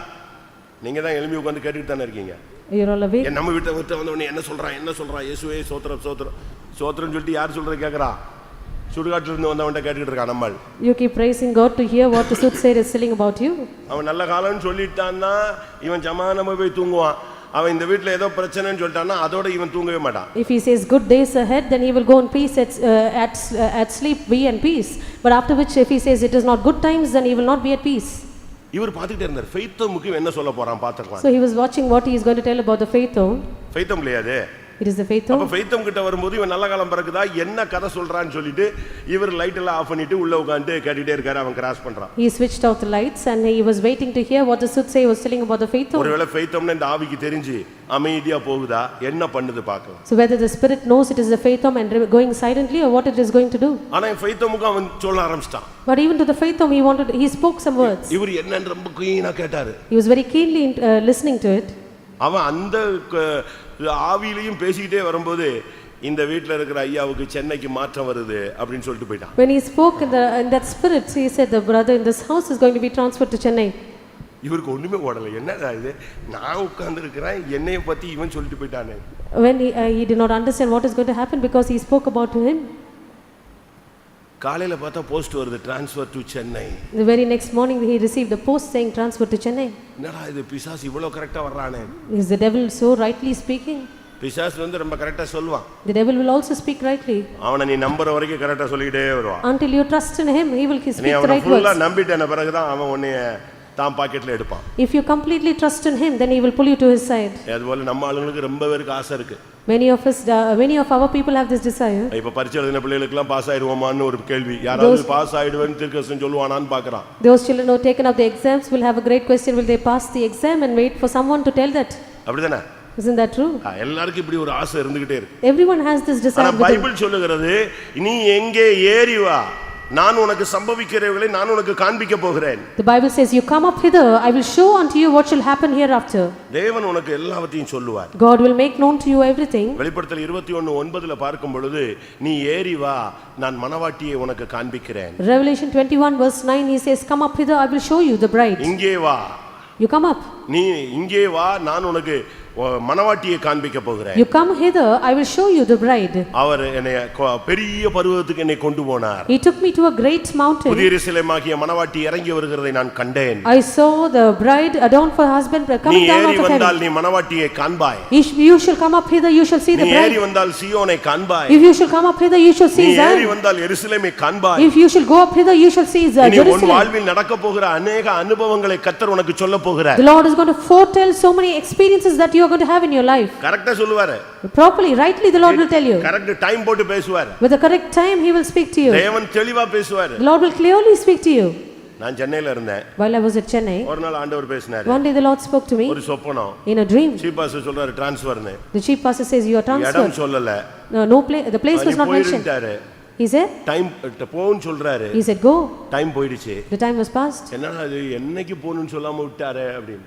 நீங்க தான் எழும்பி உட்கார்ந்து கேட்டுட்டு தானே இருக்கீங்க. You're all awake. நம்ம வீட்டை விட்டு வந்த உடனே என்ன சொல்றான் இயேசுவே ஸ்தோத்திரம் ஸ்தோத்திரம் சொல்லிட்டு யார் சொல்றத கேக்குறான்? சுடுகாட்டுல இருந்து வந்தவன்ட்ட கேட்டுட்டு இருக்கான் நம்மால். You keep praising God to hear what the soothsayer is telling about you. அவன் நல்ல காலம்னு சொல்லிட்டான்னா இவன் சமாதானமா போய் தூங்குவான். அவன் இந்த வீட்ல ஏதோ பிரச்சனைன்னு சொல்லிட்டான்னா அதோட இவன் தூங்கவே மாட்டான். If he says good days ahead, then he will go in peace at sleep, be in peace. But after which, if he says it is not good times, then he will not be at peace. இவர் பாத்துக்கிட்டே இருந்தார். ஃபெய்த்தோமுக்கு என்ன சொல்ல போறான் பாத்துக்கலாம். So he was watching what he is going to tell about the faithom. ஃபெய்த்தோம் இல்லையாது. It is the faithom. அப்ப ஃபெய்த்தோம் கிட்ட வரும்போது இவன் நல்ல காலம் பிறக்குதா என்ன கதை சொல்றான்னு சொல்லிட்டு இவர் லைட் எல்லாம் ஆஃப் பண்ணிட்டு உள்ள உட்கார்ந்து கேட்டிட்டே இருக்காரு. அவன் கிராஸ் பண்றான். He switched out the lights and he was waiting to hear what the soothsayer was telling about the faithom. ஒருவேளை ஃபெய்த்தோம்னா இந்த ஆவிக்கு தெரிஞ்சு அமைதியா போகுதா என்ன பண்ணுது பார்க்கலாம். So whether the spirit knows it is the faithom and going silently or what it is going to do. ஆனா ஃபெய்த்தோமுக்கு அவன் சொல்ல ஆரம்பிச்சிட்டான். But even to the faithom he spoke some words. இவர் என்னன்னு ரொம்ப கீனா கேட்டாரு. He was very keenly listening to it. அவன் அந்த ஆவியிலையும் பேசிக்கிட்டே வரும்போது இந்த வீட்ல இருக்கிற ஐயாவுக்கு சென்னைக்கு மாற்றம் வருது அப்படினு சொல்லிட்டு போய்ட்டான். When he spoke in that spirit, he said the brother in this house is going to be transferred to Chennai. இவருக்கு ஒண்ணுமே ஓடல. என்னடா இது, நான் உட்கார்ந்து இருக்கறேன், என்னைய பத்தி இவன் சொல்லிட்டு போய்ட்டானே. When he did not understand what is going to happen because he spoke about to him. காலையில பார்த்தா போஸ்ட் வருது transfer to Chennai. The very next morning he received the post saying transfer to Chennai. என்னடா இது, பிசாசு இவ்வளவு கரெக்ட்டா வர்றானே. Is the devil so rightly speaking? பிசாசு வந்து ரொம்ப கரெக்ட்டா சொல்வான். The devil will also speak rightly. அவனை நீ நம்பற வரைக்கும் கரெக்ட்டா சொல்லிட்டே வருவான். Until you trust in him, he will speak the right words. நீ அவனை ஃபுல்லா நம்பிட்டேன பிறகு தான் அவன் உன்னை தான் பாக்கெட்ல எடுப்பான். If you completely trust in him, then he will pull you to his side. அதுபோல நம்ம ஆளுங்களுக்கு ரொம்ப பேருக்கு ஆசை இருக்கு. Many of our people have this desire. இப்ப பரீட்சை எழுதின பிள்ளைகளுக்கு எல்லாம் பாஸ் ஆயிடுவோமான்னு ஒரு கேள்வி. யாராவது பாஸ் ஆயிடுவேன்னு தீர்க்கதரிசனம் சொல்லுவானான்னு பார்க்கறான். Those children who have taken up the exams will have a great question, will they pass the exam, and wait for someone to tell that. அப்படிதானே? Isn't that true? எல்லாருக்கும் இப்படி ஒரு ஆசை இருந்துகிட்டே இருக்கு. Everyone has this desire. ஆனா பைபிள் சொல்லுகிறது நீ எங்கே ஏறி வா, நான் உனக்கு சம்பவிக்கிறவைகளை நான் உனக்கு காண்பிக்க போகிறேன். The Bible says you come up hither, I will show unto you what shall happen hereafter. தேவன் உனக்கு எல்லாவற்றையும் சொல்லுவார். God will make known to you everything. வெளிப்படுத்தல் 21:9ல பார்க்கும் பொழுது நீ ஏறி வா, நான் மணவாட்டியை உனக்கு காண்பிக்கிறேன். Revelation 21:9 he says come up hither, I will show you the bride. இங்கே வா, you come up. நீ இங்கே வா, நான் உனக்கு மணவாட்டியை காண்பிக்க போகிறேன். You come hither, I will show you the bride. அவர் என்னை பெரிய பர்வதத்துக்கு என்னை கொண்டு போனார். He took me to a great mountain. புதிய எருசலேமாகிய மணவாட்டி இறங்கி வருகிறதை நான் கண்டேன். I saw the bride adorned for her husband coming down out of heaven. நீ ஏறி வந்தால் நீ மணவாட்டியை காண்பாய். You shall come up hither, you shall see the bride. நீ ஏறி வந்தால் சீயோனை காண்பாய். If you shall come up hither, you shall see Zion. நீ ஏறி வந்தால் எருசலேமை காண்பாய். If you shall go up hither, you shall see Jerusalem. நீ உன் வாழ்வில் நடக்க போகிற अनेक அனுபவங்களை கர்த்தர் உனக்கு சொல்லப் போகிறார். The Lord is going to foretell so many experiences that you are going to have in your life. கரெக்ட்டா சொல்லுவாரு. Properly, rightly the Lord will tell you. Correct time போட்டு பேசுவார். With the correct time he will speak to you. தேவன் தெளிவா பேசுவார். The Lord will clearly speak to you. நான் சென்னையில இருந்தேன். While I was at Chennai, ஒரு நாள் ஆண்டவர் பேசினார். one day the Lord spoke to me ஒரு சொப்பனம். in a dream. Chief pastor சொல்றாரு ட்ரான்ஸ்ஃபர்னு. The chief pastor says you are transferred. இடம் சொல்லல. No place, the place was not mentioned. He said time போன்னு சொல்றாரு. He said go. டைம் போயிடுச்சு. The time was past. என்னடா இது என்னைக்கு போணும்னு சொல்லாம விட்டாரே அப்படினு.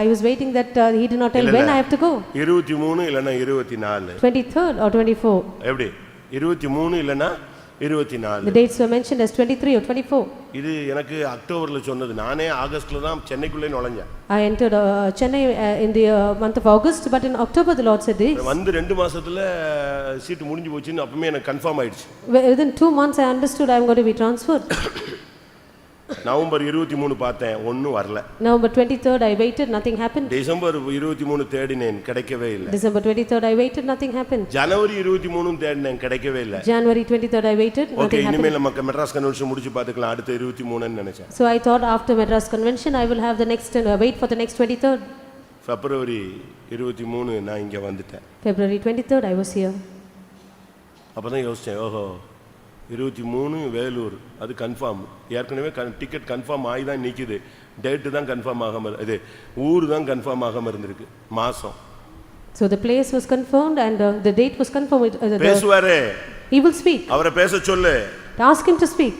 I was waiting that he did not tell when I have to go. 23 இல்லனா 24. 23rd or 24. எப்படி? 23 இல்லனா 24. The dates were mentioned as 23 or 24. இது எனக்கு அக்டோபர்ல சொன்னது. நானே ஆகஸ்ட்ல தான் சென்னைக்குள்ளே நுழைஞ்சேன். I entered Chennai in the month of August, but in October the Lord said this. வந்து 2 மாசத்துல சீட் முடிஞ்சு போச்சுன்னு அப்பவே எனக்கு கன்ஃபார்ம் ஆயிடுச்சு. Within 2 months I understood I am going to be transferred. November 23 பார்த்தேன், ஒண்ணும் வரல. November 23rd I waited, nothing happened. December 23 தேடினேன், கிடைக்கவே இல்ல. December 23rd I waited, nothing happened. ஜனவரி 23 தேடினேன், கிடைக்கவே இல்ல. January 23rd I waited, nothing happened. இனிமே நம்ம மெட்ராஸ் கன்வென்ஷன் முடிச்சு பார்த்துக்கலாம், அடுத்த 23 ன்னு நினைச்சேன். So I thought after Madras convention I will have the next wait for the next 23rd. பிப்ரவரி 23 நான் இங்க வந்துட்டேன். February 23rd I was here. அப்பதான் யோசிச்சேன், ஓஹோ 23 வேலூர், அது கன்ஃபார்ம். ஏற்கனவே டிக்கெட் கன்ஃபார்ம் ஆகி தான் நிற்குது. டேட்டு தான் கன்ஃபார்ம் ஆகாம, இது ஊர் தான் கன்ஃபார்ம் ஆகாம இருந்திருக்கு, மாசம். So the place was confirmed and the date was confirmed. பேசுவாரு, He will speak. அவரை பேச சொல்லு, Ask him to speak.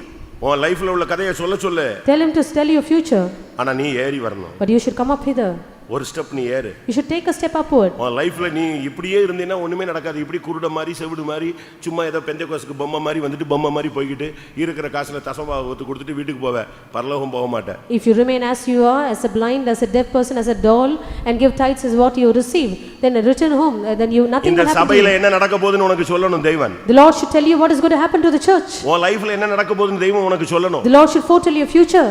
உன் லைஃப்ல உள்ள கதையை சொல்ல சொல்லு. Tell him to tell your future. ஆனா நீ ஏறி வரணும். But you should come up hither. ஒரு ஸ்டெப் நீ ஏறு. You should take a step upward. உன் லைஃப்ல நீ இப்படியே இருந்தீன்னா ஒண்ணுமே நடக்காது. இப்படி குருட மாதிரி செவிடு மாதிரி சும்மா ஏதோ பெந்தேகோஸ்துக்கு பொம்மை மாதிரி வந்துட்டு பொம்மை மாதிரி போய்கிட்டு இருக்கிற காசுல தசமபாகத்தை கொடுத்துட்டு வீட்டுக்கு போவ, பரலோகம் போக மாட்டேன். If you remain as you are, as a blind, as a deaf person, as a doll, and give tithes as what you receive, then return home, then you nothing will இந்த happen to சபையில you. என்ன நடக்க போகுதுன்னு உனக்கு சொல்லணும் தெய்வன். The Lord should tell you what is going to happen to the church. உன் லைஃப்ல என்ன நடக்க போகுதுன்னு தெய்வம் உனக்கு சொல்லணும். The Lord should foretell your future.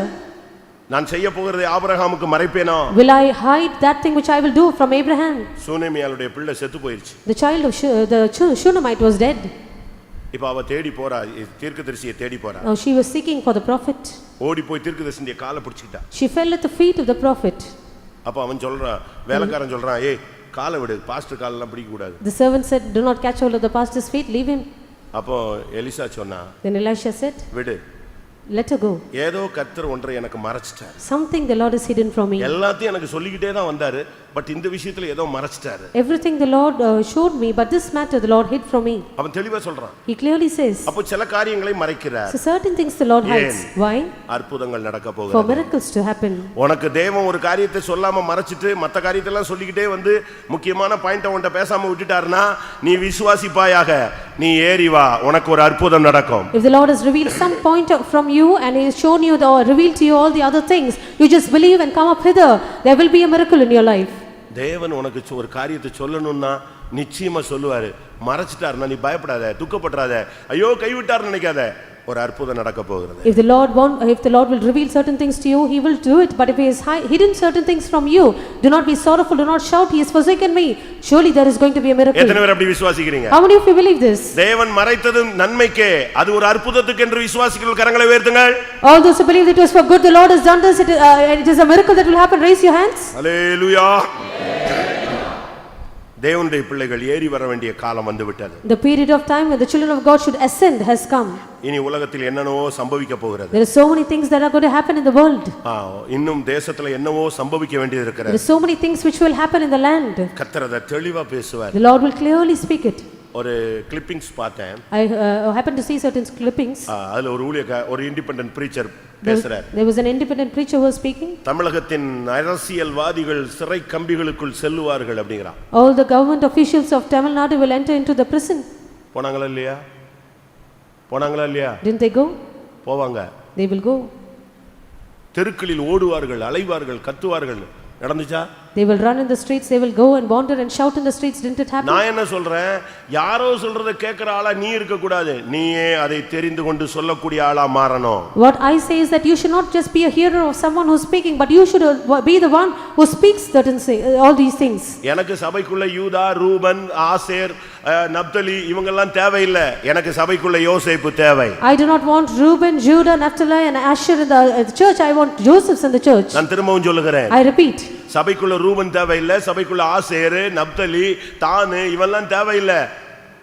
நான் செய்ய போகிறதை ஆபிரகாமுக்கு மறைப்பேனா? Will I hide that thing which I will do from Abraham? சூனேமியாளுடைய பிள்ளை செத்து போயிருச்சு. The child of Shunammite was dead. இப்ப அவ தேடி போறா, தீர்க்கதரிசியை தேடி போறா. Now she was seeking for the prophet. ஓடி போய் தீர்க்கதரிசியை காலை பிடிச்சிட்டா. She fell at the feet of the prophet. அப்ப அவன் சொல்றான், வேலைக்காரன் சொல்றான், ஏய் காலை விடு, பாஸ்டர் காலெல்லாம் பிடிக்க கூடாது. The servant said, do not catch hold of the pastor's feet, leave him. அப்போ எலிசா சொன்னா, Then Elisha said, விடு, let her go. ஏதோ கர்த்தர் ஒன்றை எனக்கு மறைச்சிட்டார். Something the Lord has hidden from me. எல்லாத்தையும் எனக்கு சொல்லிக்கிட்டே தான் வந்தாரு, பட் இந்த விஷயத்துல ஏதோ மறைச்சிட்டாரு. Everything the Lord showed me, but this matter the Lord hid from me. அவன் தெளிவா சொல்றான். He clearly says, அப்போ சில காரியங்களை மறைக்கிறார். so certain things the Lord hides. Why? அற்புதங்கள் நடக்க For போகிறது. miracles to happen. உனக்கு தேவன் ஒரு காரியத்தை சொல்லாம மறைச்சிட்டு மத்த காரியத்தை எல்லாம் சொல்லிக்கிட்டே வந்து முக்கியமான பாயிண்ட உன்கிட்ட பேசாம விட்டுட்டாருன்னா நீ விசுவாசிப்பாயாக, நீ ஏறி வா, உனக்கு ஒரு அற்புதம் நடக்கும். If the Lord has revealed some point from you and He has shown you or revealed to you all the other things, you just believe and come up hither, there will be a miracle in your life. தேவன் உனக்கு ஒரு காரியத்தை சொல்லணும்னா நிச்சயமா சொல்லுவாரு. மறைச்சிட்டாருன்னா நீ பயப்படாத, துக்கப்படாத, ஐயோ கைவிட்டாருன்னு நினைக்காத, ஒரு அற்புதம் நடக்க போகிறது. If the Lord will reveal certain things to you, He will do it. But if He has hidden certain things from you, do not be sorrowful, do not shout, He has forsaken me. Surely there is going to be a miracle. எத்தனை பேர் அப்படி விசுவாசிக்கிறீங்க? How many of you believe this? தேவன் மறைத்தது நன்மைக்கே, அது ஒரு அற்புதத்துக்கு என்று விசுவாசிகள் கரங்களை உயர்த்துங்கள். All those who believe it was for good, the Lord has done this, it is a miracle that will happen. Raise your hands. அல்லேலூயா. தேவனுடைய பிள்ளைகள் ஏறி வர வேண்டிய காலம் வந்து விட்டது. The period of time when the children of God should ascend has come. இனி உலகத்தில் என்னென்னவோ சம்பவிக்க போகிறது. There are so many things that are going to happen in the world. இன்னும் தேசத்துல என்னவோ சம்பவிக்க வேண்டியது இருக்கிறது. There are so many things which will happen in the land. கர்த்தர் அதை தெளிவா பேசுவார். The Lord will clearly speak it. ஒரு கிளிப்பிங்ஸ் பார்த்தேன். I happened to see certain clippings. அதுல ஒரு இண்டிபெண்டன்ட் பிரீச்சர் பேசுறார். There was an independent preacher who was speaking. தமிழகத்தின் அரசியல்வாதிகள் சிறை கம்பிகளுக்குள் செல்லுவார்கள் அப்படிங்கறான். All the government officials of Tamil Nadu will enter into the prison. போனாங்களா இல்லையா? போனாங்களா இல்லையா? Didn't they go? போவாங்க. They will go. தெருக்களில் ஓடுவார்கள், அலைவார்கள், கத்துவார்கள். நடந்துச்சா? They will run in the streets, they will go and wander and shout in the streets. Didn't it happen? நான் என்ன சொல்றேன், யாரோ சொல்றத கேக்குற ஆளா நீ இருக்க கூடாது, நீயே அதை தெரிந்து கொண்டு சொல்லக்கூடிய ஆளா மாறணும். What I say is that you should not just be a hearer of someone who is speaking, but you should be the one who speaks certain all these things. எனக்கு சபைக்குள்ள யூதா, ரூபன், ஆசேர், நப்தலி இவங்கெல்லாம் தேவையில்லை. எனக்கு சபைக்குள்ள யோசேப்பு தேவை. I do not want Reuben, Judah, Naphtali and Asher in the church. I want Joseph's in the church. நான் திரும்பவும் சொல்லுகிறேன். I repeat. சபைக்குள்ள ரூபன் தேவையில்லை, சபைக்குள்ள ஆசேர், நப்தலி, தானு இவெல்லாம் தேவையில்லை.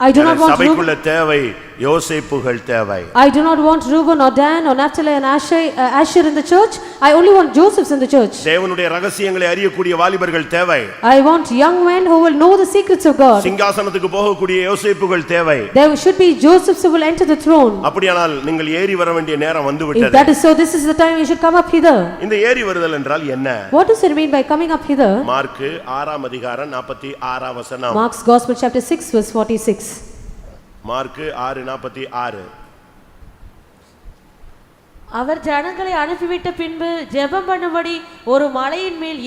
I do not want சபைக்குள்ள தேவை யோசேப்புகள் தேவை. I do not want Reuben or Dan or Naphtali and Asher in the church. I only want Joseph's in the church. தேவனுடைய ரகசியங்களை அறியக்கூடிய வாலிபர்கள் தேவை. I want young men who will know the secrets of God. சிங்காசனத்துக்கு போகக்கூடிய யோசேப்புகள் தேவை. There should be Josephs who will enter the throne. அப்படியானால் நீங்கள் ஏறி வர வேண்டிய நேரம் வந்து If விட்டது. that is so, this is the time you should come up hither. இந்த ஏறி வருதல் என்றால் என்ன? What does it mean by coming up hither? Mark 6 அதிகாரம் 46 வசனம். Mark's Gospel chapter 6 verse 46. Mark 6:46. அவர் ஜனங்களை அனுப்பிவிட்ட பின்பு ஜெபம் பண்ணும்படி ஒரு மலையின் மேல்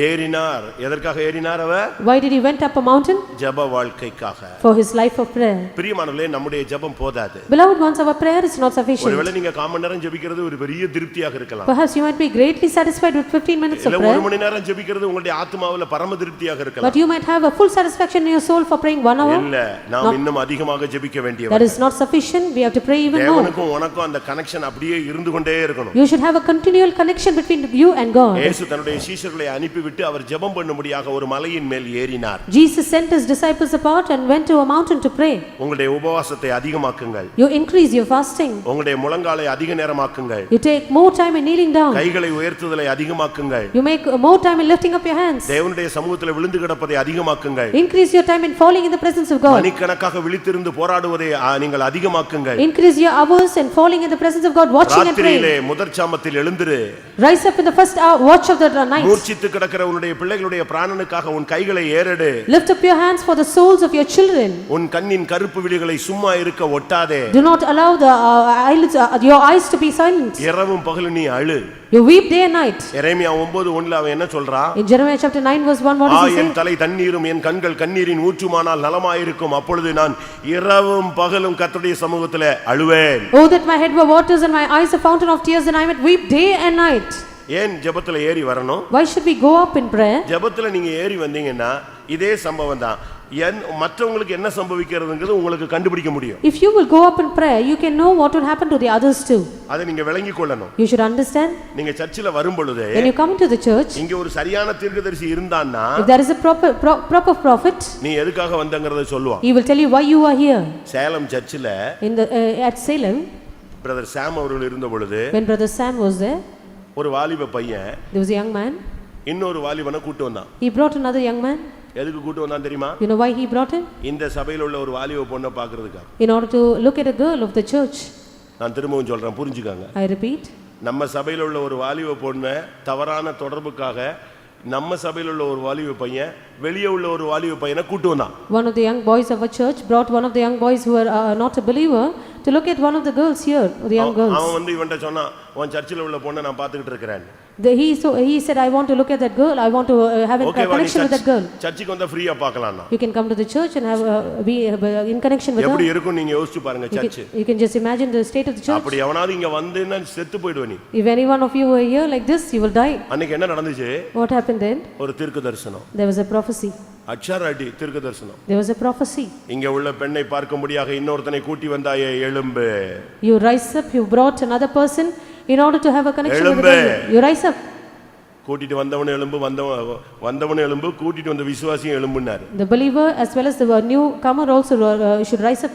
ஏறினார். எதற்காக ஏறினார் அவர்? Why did he went up a mountain? ஜெப வாழ்க்கைக்காக. For his life of prayer. பிரியமானவர்களே, நம்முடைய ஜெபம் போதாது. Beloved ones, our prayer is not sufficient. ஒருவேளை நீங்க காமன் நேரம் ஜெபிக்கிறது ஒரு பெரிய திருப்தியாக இருக்கலாம். Perhaps you might be greatly satisfied with 15 minutes of இல்ல prayer. ஒரு மணி நேரம் ஜெபிக்கிறது உங்களுடைய ஆத்மாவுல பரம திருப்தியாக இருக்கலாம். But you might have a full satisfaction in your soul for praying 1 hour. இல்ல, நாம் இன்னும் அதிகமாக ஜெபிக்க வேண்டியது. That is not sufficient. We have to pray even more. தேவனுக்கும் உனக்கும் அந்த கனெக்ஷன் அப்படியே இருந்து கொண்டே இருக்கணும். You should have a continual connection between you and God. இயேசு தன்னுடைய சீஷர்களை அனுப்பிவிட்டு அவர் ஜெபம் பண்ணும்படியாக ஒரு மலையின் மேல் ஏறினார். Jesus sent his disciples apart and went to a mountain to pray. உங்களுடைய உபவாசத்தை அதிகமாக்குங்கள். You increase your fasting. உங்களுடைய முழங்காலை அதிக நேரமாக்குங்கள். You take more time in kneeling down. கைகளை உயர்த்துதலை அதிகமாக்குங்கள். You make more time in lifting up your hands. தேவனுடைய சமூகத்தில் விழுந்து கிடப்பதை அதிகமாக்குங்கள். Increase your time in falling in the presence of God. மணிக்கணக்காக விழித்திருந்து போராடுவதை நீங்கள் அதிகமாக்குங்கள். Increase your hours in falling in the presence of God, watching and praying. ராத்திரியிலே முதற் ஜாமத்தில் எழுந்திரு. Rise up in the first hour, watch of the night. மூர்ச்சித்து கிடக்கிற உன்னுடைய பிள்ளைகளுடைய பிராணனுக்காக உன் கைகளை ஏறெடு. Lift up your hands for the souls of your children. உன் கண்ணின் கருப்பு விழிகளை சும்மா இருக்க ஒட்டாதே. Do not allow the eyelids, your eyes to be silent. இரவும் பகலும் நீ அழு. You weep day and night. எரேமியா 9:1 அவன் என்ன சொல்றான்? In Jeremiah chapter 9 verse 1, what does he say? என் தலை தண்ணீரும் என் கண்கள் கண்ணீரின் ஊற்றுமானால் நலமாயிருக்கும், அப்பொழுது நான் இரவும் பகலும் கர்த்தருடைய சமூகத்திலே அழுவேன். Oh, that my head were waters and my eyes a fountain of tears, and I might weep day and night. ஏன் ஜெபத்துல ஏறி வரணும்? Why should we go up in prayer? ஜெபத்துல நீங்க ஏறி வந்தீங்கன்னா இதே சம்பவம் தான். மற்றவங்களுக்கு என்ன சம்பவிக்கிறதுங்கிறது உங்களுக்கு கண்டுபிடிக்க முடியும். If you will go up in prayer, you can know what will happen to the others too. அதை நீங்க விளங்கிக் கொள்ளணும். You should understand. நீங்க சர்ச்சில வரும் பொழுது when you come into the church, இங்க ஒரு சரியான தீர்க்கதரிசி இருந்தான்னா, if there is a proper prophet, நீ எதுக்காக வந்தங்கறதை சொல்லுவான். he will tell you why you are here. Salem சர்ச்சில in the at Salem, brother Sam அவர்கள் இருந்த பொழுது, when brother Sam was there, ஒரு வாலிப பையன், there was a young man, இன்னொரு வாலிபனை கூட்டி வந்தான். he brought another young man. எதுக்கு கூட்டி வந்தான் தெரியுமா? You know why he brought him? இந்த சபையில உள்ள ஒரு வாலிப பொண்ணை பார்க்கிறதுக்காக. In order to look at a girl of the church. நான் திரும்பவும் சொல்றேன், புரிஞ்சுக்கங்க. I repeat, நம்ம சபையில உள்ள ஒரு வாலிப பொண்ணை தவறான தொடர்புக்காக நம்ம சபையில உள்ள ஒரு வாலிப பையன் வெளியே உள்ள ஒரு வாலிப பையனை கூட்டி வந்தான். one of the young boys of a church brought one of the young boys who were not a believer to look at one of the girls here, the young girls. அவன் வந்து இவன்ட்ட சொன்னான், உன் சர்ச்சில உள்ள பொண்ணை நான் பார்த்துக்கிட்டு இருக்கிறேன். He said, I want to look at that girl, I want to have a connection with that girl. சர்ச்சுக்கு வந்தா ஃப்ரீயா பார்க்கலாம்னா. You can come to the church and have be in connection with her. எப்படி இருக்கும் நீங்க யோசிச்சு பாருங்க search. You can just imagine the state of the church. அப்படி எவனாவது இங்க வந்தேன்னா செத்து போய்டுவ நீ. If any one of you were here like this, you will die. அன்னைக்கு என்ன நடந்துச்சு? What happened then? ஒரு தீர்க்க தரிசனம். There was a prophecy. அட்சாராடி தீர்க்க தரிசனம். There was a prophecy. இங்க உள்ள பெண்ணை பார்க்கும்படியாக இன்னொருத்தனை கூட்டி வந்தாயே, எழும்பு. You rise up, you brought another person in order to have a connection with the girl. You rise up. கூட்டிட்டு வந்தவனே எழும்பு, வந்தவனே எழும்பு, கூட்டிட்டு வந்த விசுவாசியும் எழும்புனார். The believer as well as the newcomer also should rise up.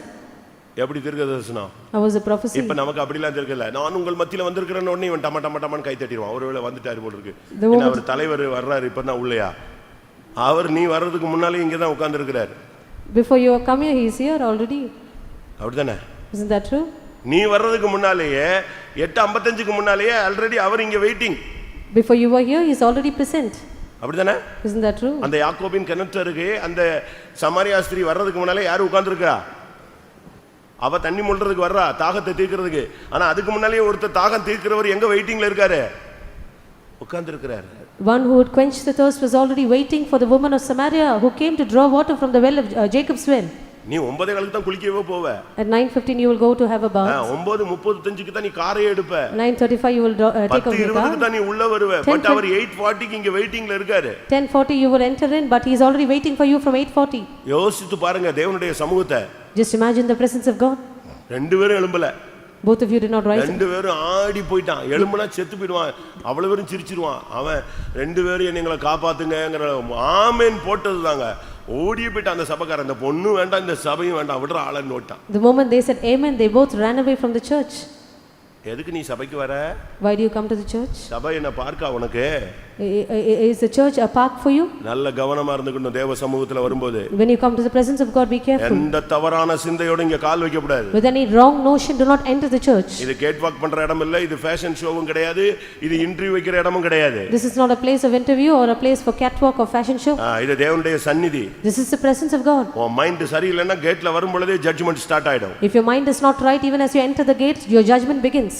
எப்படி தீர்க்க தரிசனம்? That was a prophecy. இப்ப நமக்கு அப்படிலாம் தெரியல. நான் உங்கள் மத்தியில வந்திருக்கிறேன் உடனே இவன் டம டம டமன்னு கை தட்டிடுவான். ஒருவேளை வந்துட்டாரு போல இருக்கு. அவர் தலைவர் வர்றாரு இப்பதான் உள்ளயா. அவர் நீ வர்றதுக்கு முன்னாலே இங்க தான் உட்கார்ந்து இருக்கிறார். Before you come here, he is here already. அப்படிதானே? Isn't that true? நீ வர்றதுக்கு முன்னாலேயே 8:55க்கு முன்னாலேயே ஆல்ரெடி அவர் இங்க waiting. Before you were here, he is already present. அப்படிதானே? Isn't that true? அந்த யாக்கோபின் கிணற்றுக்கு அந்த சமாரியா ஸ்திரீ வர்றதுக்கு முன்னாலே யார் உட்கார்ந்திருக்கா? அவ தண்ணி மொள்றதுக்கு வர்றா, தாகத்தை தீர்க்கிறதுக்கு. ஆனா அதுக்கு முன்னாலே ஒருத்தர் தாகம் தீர்க்கிறவர் எங்க வெயிட்டிங்ல இருக்காரு? உட்கார்ந்திருக்கிறார். One who would quench the thirst was already waiting for the woman of Samaria who came to draw water from the well of Jacob's well. நீ 9:00 தான் குளிக்கவே போவ. At 9:15 you will go to have a bath. 9:35க்கு தான் நீ காரை எடுப்ப. 9:35 you will take off your car. 10:20க்கு தான் நீ உள்ள வருவ. பட் அவர் 8:40க்கு இங்க வெயிட்டிங்ல இருக்காரு. 10:40 you will enter in, but he is already waiting for you from 8:40. யோசித்து பாருங்க தேவனுடைய சமூகத்தை. Just imagine the presence of God. ரெண்டு பேரும் எழும்பல. Both of you did not rise. ரெண்டு பேரும் ஆடி போய்ட்டான். எழும்புனா செத்து போய்டுவான். அவ்வளவு பேரும் சிரிச்சிடுவான். அவன் ரெண்டு பேரும் என்னங்களை காப்பாத்துங்கங்கற ஆமென் போட்டதுதாங்க. ஓடியே போய்ட்டான் அந்த சபைக்காரன். அந்த பொண்ணு வேண்டாம், இந்த சபையும் வேண்டாம், விடுற ஆளன்னு ஓட்டான். The moment they said amen, they both ran away from the church. எதுக்கு நீ சபைக்கு வர? Why do you come to the church? சபை என்ன பார்க்கா உனக்கு? Is the church a park for you? நல்ல கவனமா இருந்துக்கணும் தேவ சமூகத்துல வரும்போது. When you come to the presence of God, be careful. எந்த தவறான சிந்தையோட இங்க கால் வைக்க கூடாது. With any wrong notion, do not enter the church. இது கேட் வாக் பண்ற இடம் இல்ல, இது ஃபேஷன் ஷோவும் கிடையாது, இது இன்டர்வியூ வைக்கிற இடமும் கிடையாது. This is not a place of interview or a place for catwalk or fashion show. இது தேவனுடைய சந்நிதி. This is the presence of God. உன் மைண்ட் சரியில்லைன்னா கேட்ல வரும் பொழுதே ஜட்ஜ்மென்ட் ஸ்டார்ட் ஆயிடும். If your mind is not right, even as you enter the gate, your judgment begins.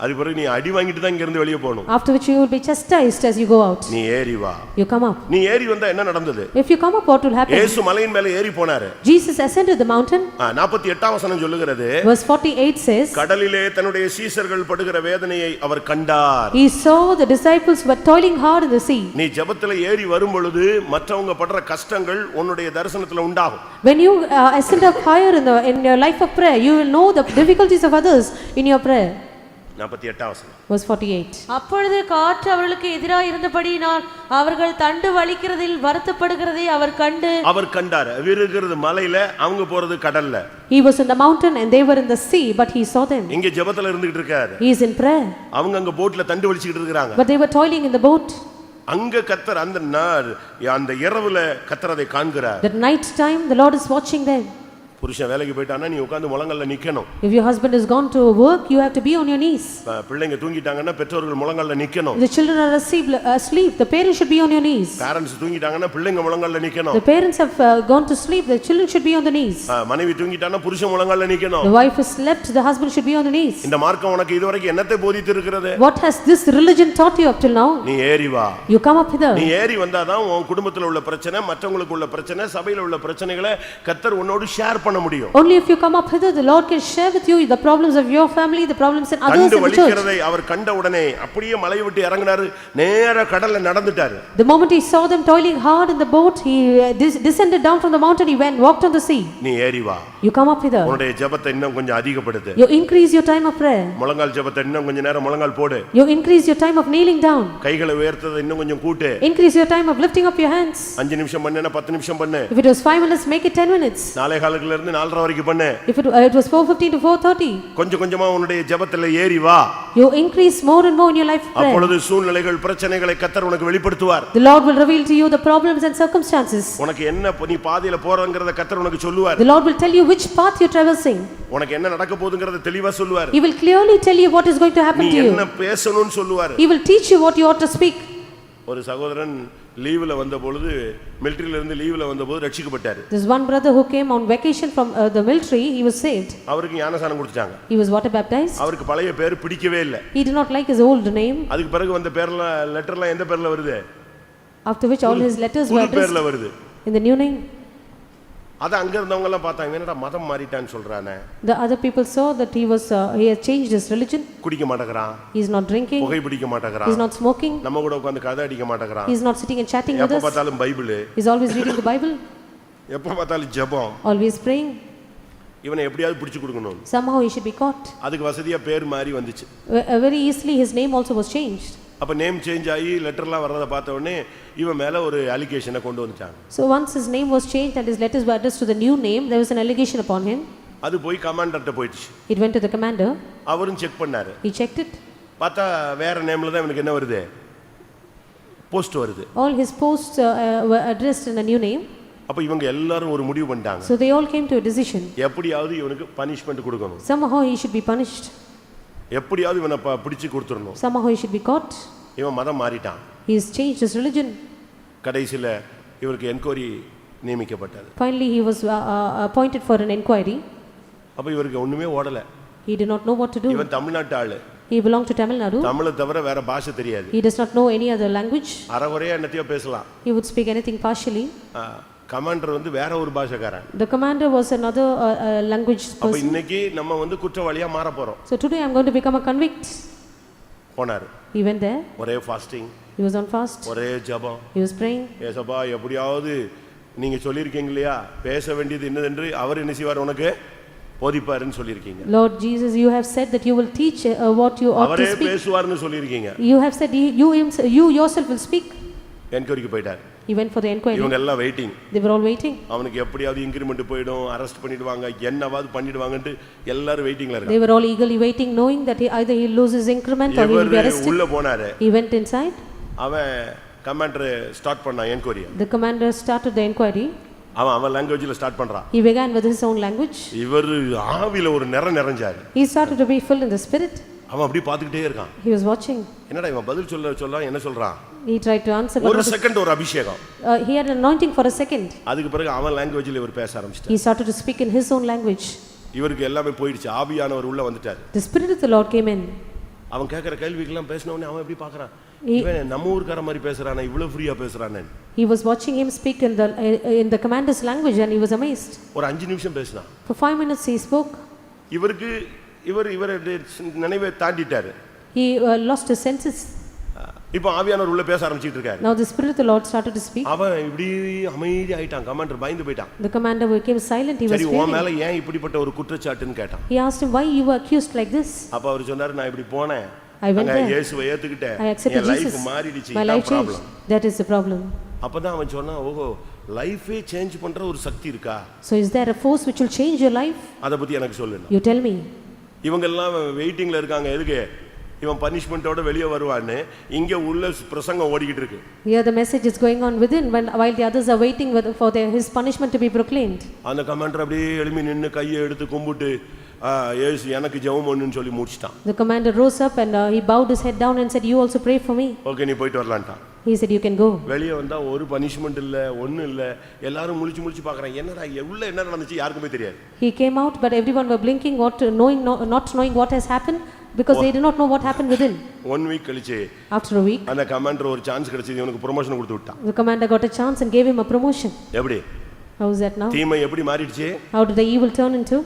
அது பிறகு நீ அடி வாங்கிட்டு தான் இங்க இருந்து வெளிய போணும். After which you will be chastised as you go out. நீ ஏறி வா. You come up. நீ ஏறி வந்தா என்ன நடந்தது? If you come up, what will happen? இயேசு மலையின் மேலே ஏறி போனாரு. Jesus ascended the mountain. 48ஆம் வசனம் சொல்லுகிறது. Verse 48 says, கடலிலே தன்னுடைய சீஷர்கள் படுகிற வேதனையை அவர் கண்டார். He saw the disciples were toiling hard in the sea. நீ ஜெபத்துல ஏறி வரும் பொழுது மற்றவங்க படுற கஷ்டங்கள் உன்னுடைய தரிசனத்துல உண்டாகும். When you ascend up higher in your life of prayer, you will know the difficulties of others in your prayer. 48 வசனம். Verse 48. அப்பொழுது காற்று அவர்களுக்கு எதிராக இருந்தபடியினால் அவர்கள் தண்டு வலிக்கிறதில் வருத்தப்படுகிறதை அவர் கண்டார். இருக்கிறது மலையில, அவங்க போறது கடல்ல. He was in the mountain and they were in the sea, but he saw them. இங்க ஜெபத்துல இருந்துகிட்டு இருக்காரு. He is in prayer. அவங்க அங்க போட்ல தண்டு வலிச்சிட்டு இருக்காங்க. But they were toiling in the boat. அங்க கர்த்தர் அந்த இரவுல கர்த்தர் அதை காண்கிறார். That night time the Lord is watching them. புருஷன் வேலைக்கு போயிட்டானா நீ உட்கார்ந்து முழங்கால்ல நிக்கணும். If your husband has gone to work, you have to be on your knees. பிள்ளைங்க தூங்கிட்டாங்கன்னா பெற்றோர்கள் முழங்கால்ல நிக்கணும். The children are asleep, the parents should be on your knees. parents தூங்கிட்டாங்கன்னா பிள்ளைங்க முழங்கால்ல நிக்கணும். The parents have gone to sleep, the children should be on the knees. மனைவி தூங்கிட்டானா புருஷன் முழங்கால்ல நிக்கணும். The wife has slept, the husband should be on the knees. இந்த மார்க்கம் உனக்கு இதுவரைக்கும் என்னத்தை போதித்து இருக்கிறது? What has this religion taught you up till now? நீ ஏறி வா. You come up hither. நீ ஏறி வந்தாதான் உன் குடும்பத்துல உள்ள பிரச்சனை, மற்றவங்களுக்கு உள்ள பிரச்சனை, சபையில உள்ள பிரச்சனைகளை கர்த்தர் உன்னோடு ஷேர் பண்ண முடியும். Only if you come up hither, the Lord can share with you the problems of your family, the problems in others in the church. வலிக்கிறதை அவர் கண்ட உடனே அப்படியே மலையை விட்டு இறங்கினாரு, நேரா கடல்ல நடந்துட்டாரு. The moment he saw them toiling hard in the boat, he descended down from the mountain, he walked on the sea. நீ ஏறி வா. You come up hither. உன்னுடைய ஜெபத்தை இன்னும் கொஞ்சம் அதிகப்படுத்து. You increase your time of prayer. முழங்கால் ஜெபத்தை இன்னும் கொஞ்ச நேரம் முழங்கால் போடு. You increase your time of kneeling down. கைகளை உயர்த்ததை இன்னும் கொஞ்சம் கூட்டு. Increase your time of lifting up your hands. 5 நிமிஷம் பண்ணேனா 10 நிமிஷம் பண்ணு. If it was 5 minutes, make it 10 minutes. 4 காலத்துல இருந்து 4:30 வரைக்கும் பண்ணு. If it was 4:15 to 4:30. கொஞ்சம் கொஞ்சமா உன்னுடைய ஜெபத்துல ஏறி வா. You increase more and more in your life prayer. அப்பொழுது சூழ்நிலைகள் பிரச்சனைகளை கர்த்தர் உனக்கு வெளிப்படுத்துவார். The Lord will reveal to you the problems and circumstances. உனக்கு என்ன நீ பாதையில போறங்கறத கர்த்தர் உனக்கு சொல்லுவார். The Lord will tell you which path you're traversing. உனக்கு என்ன நடக்க போகுதுங்கறத தெளிவா சொல்லுவார். He will clearly tell you what is going to happen to you. நீ என்ன பேசணும்னு சொல்லுவார். He will teach you what you ought to speak. ஒரு சகோதரன் லீவ்ல வந்த பொழுது, மிலிட்டரியில இருந்து லீவ்ல வந்த போது ரட்சிக்கப்பட்டார். There's one brother who came on vacation from the military, he was saved. அவருக்கு ஞானஸ்நானம் கொடுத்தாங்க. He was water baptized. அவருக்கு பழைய பேர் பிடிக்கவே இல்ல. He did not like his old name. அதுக்கு பிறகு வந்த பேர்லாம் லெட்டர்லாம் எந்த பேர்ல வருது? After which all his letters were பேர்ல வருது. in the new name. அத அங்க இருந்தவங்க எல்லாம் பார்த்தாங்க, என்னடா மதம் மாறிட்டான்னு சொல்றானே. The other people saw that he had changed his religion. குடிக்க மாட்டேங்கறான். He is not drinking. புகை பிடிக்க மாட்டேங்கறான். He is not smoking. நம்ம கூட உட்கார்ந்து கதை அடிக்க மாட்டேங்கறான். He is not sitting and chatting with us. எப்ப பார்த்தாலும் Bible. He is always reading the Bible. எப்ப பார்த்தாலும் ஜெபம். Always praying. இவனை எப்படியாவது பிடிச்சு கொடுக்கணும். Somehow he should be caught. அதுக்கு வசதியா பேர் மாறி வந்துச்சு. Very easily his name also was changed. அப்ப நேம் சேஞ்ச் ஆகி லெட்டர்லாம் வரத பார்த்த உடனே இவன் மேல ஒரு அலிகேஷனை கொண்டு வந்துட்டாங்க. So once his name was changed and his letters were addressed to the new name, there was an allegation upon him. அது போய் கமாண்டர்ட்ட போயிடுச்சு. It went to the commander. அவரும் செக் பண்ணாரு. He checked it. பார்த்தா வேற நேம்ல தான் இவனுக்கு என்ன வருது? போஸ்ட் வருது. All his posts were addressed in a new name. அப்ப இவங்க எல்லாரும் ஒரு முடிவு பண்ணிட்டாங்க. So they all came to a decision. எப்படியாவது இவனுக்கு பனிஷ்மென்ட் கொடுக்கணும். Somehow he should be punished. எப்படியாவது இவனை பிடிச்சு கொடுத்துறணும். Somehow he should be caught. இவன் மதம் மாறிட்டான். He has changed his religion. கடைசில இவருக்கு என்கொயரி நியமிக்கப்பட்டது. Finally he was appointed for an inquiry. அப்ப இவருக்கு ஒண்ணுமே ஓடல. He did not know what to do. இவன் தமிழ்நாட்டு ஆளு. He belonged to Tamil Nadu. தமிழை தவிர வேற பாஷை தெரியாது. He does not know any other language. அரைகுறையா என்னத்தையோ பேசலாம். He would speak anything partially. Commander வந்து வேற ஒரு பாஷைக்காரன். The commander was another language person. அப்ப இன்னைக்கு நம்ம வந்து குற்றவாளியா மாற போறோம். So today I am going to become a convict. போனார். He went there. ஒரே fasting. He was on fast. ஒரே ஜெபம். He was praying. ஏசப்பா எப்படியாவது நீங்க சொல்லிருக்கீங்க இல்லையா, பேச வேண்டியது என்னதென்று அவர் என்ன செய்வார் உனக்கு போதிப்பாருன்னு சொல்லிருக்கீங்க. Lord Jesus, you have said that you will teach what you ought to speak. அவரே பேசுவார்னு சொல்லிருக்கீங்க. You have said you yourself will speak. என்கொயரிக்கு போய்ட்டார். He went for the inquiry. இவங்க எல்லாம் waiting. They were all waiting. அவனுக்கு எப்படியாவது இன்கிரிமென்ட் போய்டும், அரெஸ்ட் பண்ணிடுவாங்க, என்னவாது பண்ணிடுவாங்கன்னு எல்லாரும் வெயிட்டிங்ல இருக்காங்க. They were all eagerly waiting, knowing that either he loses increment or he will be arrested. உள்ள போனாரு. He went inside. அவன் கமாண்டர் ஸ்டார்ட் பண்ணான் enquiry. The commander started the inquiry. அவன் லாங்குவேஜ்ல ஸ்டார்ட் பண்றான். He began with his own language. இவர் ஆவில ஒரு நிறைஞ்சாரு. He started to be filled in the spirit. அவன் அப்படியே பார்த்துக்கிட்டே இருக்கான். He was watching. என்னடா இவன் பதில் சொல்ல என்ன சொல்றான்? He tried to answer. ஒரு செகண்ட் ஒரு அபிஷேகம். He had an anointing for a second. அதுக்கு பிறகு அவன் லாங்குவேஜ்ல இவர் பேச ஆரம்பிச்சிட்டார். He started to speak in his own language. இவருக்கு எல்லாமே போயிடுச்சு. ஆவியானவர் உள்ள வந்துட்டார். The spirit of the Lord came in. அவன் கேக்குற கேள்விக்கெல்லாம் பேசனவனே அவன் எப்படி பார்க்கறான்? இவன் நம்ம ஊர்க்கார மாதிரி பேசுறானே, இவ்வளவு ஃப்ரீயா பேசுறானே. He was watching him speak in the commander's language and he was amazed. ஒரு 5 நிமிஷம் பேசினான். For 5 minutes he spoke. இவர் நினைவை தாண்டிட்டாரு. He lost his senses. இப்போ ஆவியானவர் உள்ள பேச ஆரம்பிச்சிட்டு இருக்காரு. Now the Spirit of the Lord started to speak. அவன் இப்படி அமைதி ஆயிட்டான். கமாண்டர் பயந்து போயிட்டான். The commander became silent. He was சரி உன் fearing. மேல ஏன் இப்படிப்பட்ட ஒரு குற்றச்சாட்டுன்னு கேட்டான். He asked him, why you were accused like this? அப்ப அவர் சொன்னாரு, நான் இப்படி போனேன், I went there. இயேசுவை ஏத்துக்கிட்டேன், I accepted N life Jesus. மாறிடுச்சு, My இதான் life changed. Problem. That is the problem. அப்பதான் அவன் சொன்னான், ஓஹோ லைஃபே சேஞ்ச் பண்ற ஒரு சக்தி இருக்கா, So is there a force which will change your life? அத பத்தி எனக்கு சொல்லுங்க. You tell me. இவங்க எல்லாம் வெயிட்டிங்ல இருக்காங்க. எதுக்கு? இவன் பனிஷ்மென்ட்டோட வெளியே வருவான்னு. இங்க உள்ள பிரசங்கம் ஓடிக்கிட்டு இருக்கு. Here the message is going on within while the others are waiting for his punishment to be proclaimed. அந்த கமாண்டர் அப்படியே எழும்பி நின்னு கையை எடுத்து கும்பிட்டு இயேசு எனக்கு ஜெபம் பண்ணுன்னு சொல்லி முடிச்சிட்டான். The commander rose up and he bowed his head down and said, you also pray for me. Okay நீ போயிட்டு வரலாம்ட்டான். He said, you can go. வெளியே வந்தா ஒரு பனிஷ்மென்ட் இல்ல, ஒண்ணு இல்ல. எல்லாரும் முழிச்சு பார்க்கறாங்க. என்னடா உள்ள என்ன நடந்துச்சு யாருக்குமே தெரியாது. He came out but everyone were blinking, not knowing what has happened because they did not know what happened within. 1 week கழிச்சு After a week அந்த கமாண்டர் ஒரு சான்ஸ் கிடைச்சது, இவனுக்கு ப்ரமோஷன் கொடுத்து விட்டான். the commander got a chance and gave him a promotion. எப்படி? How is that now? தீமை எப்படி மாறிடுச்சு? How did the evil turn into?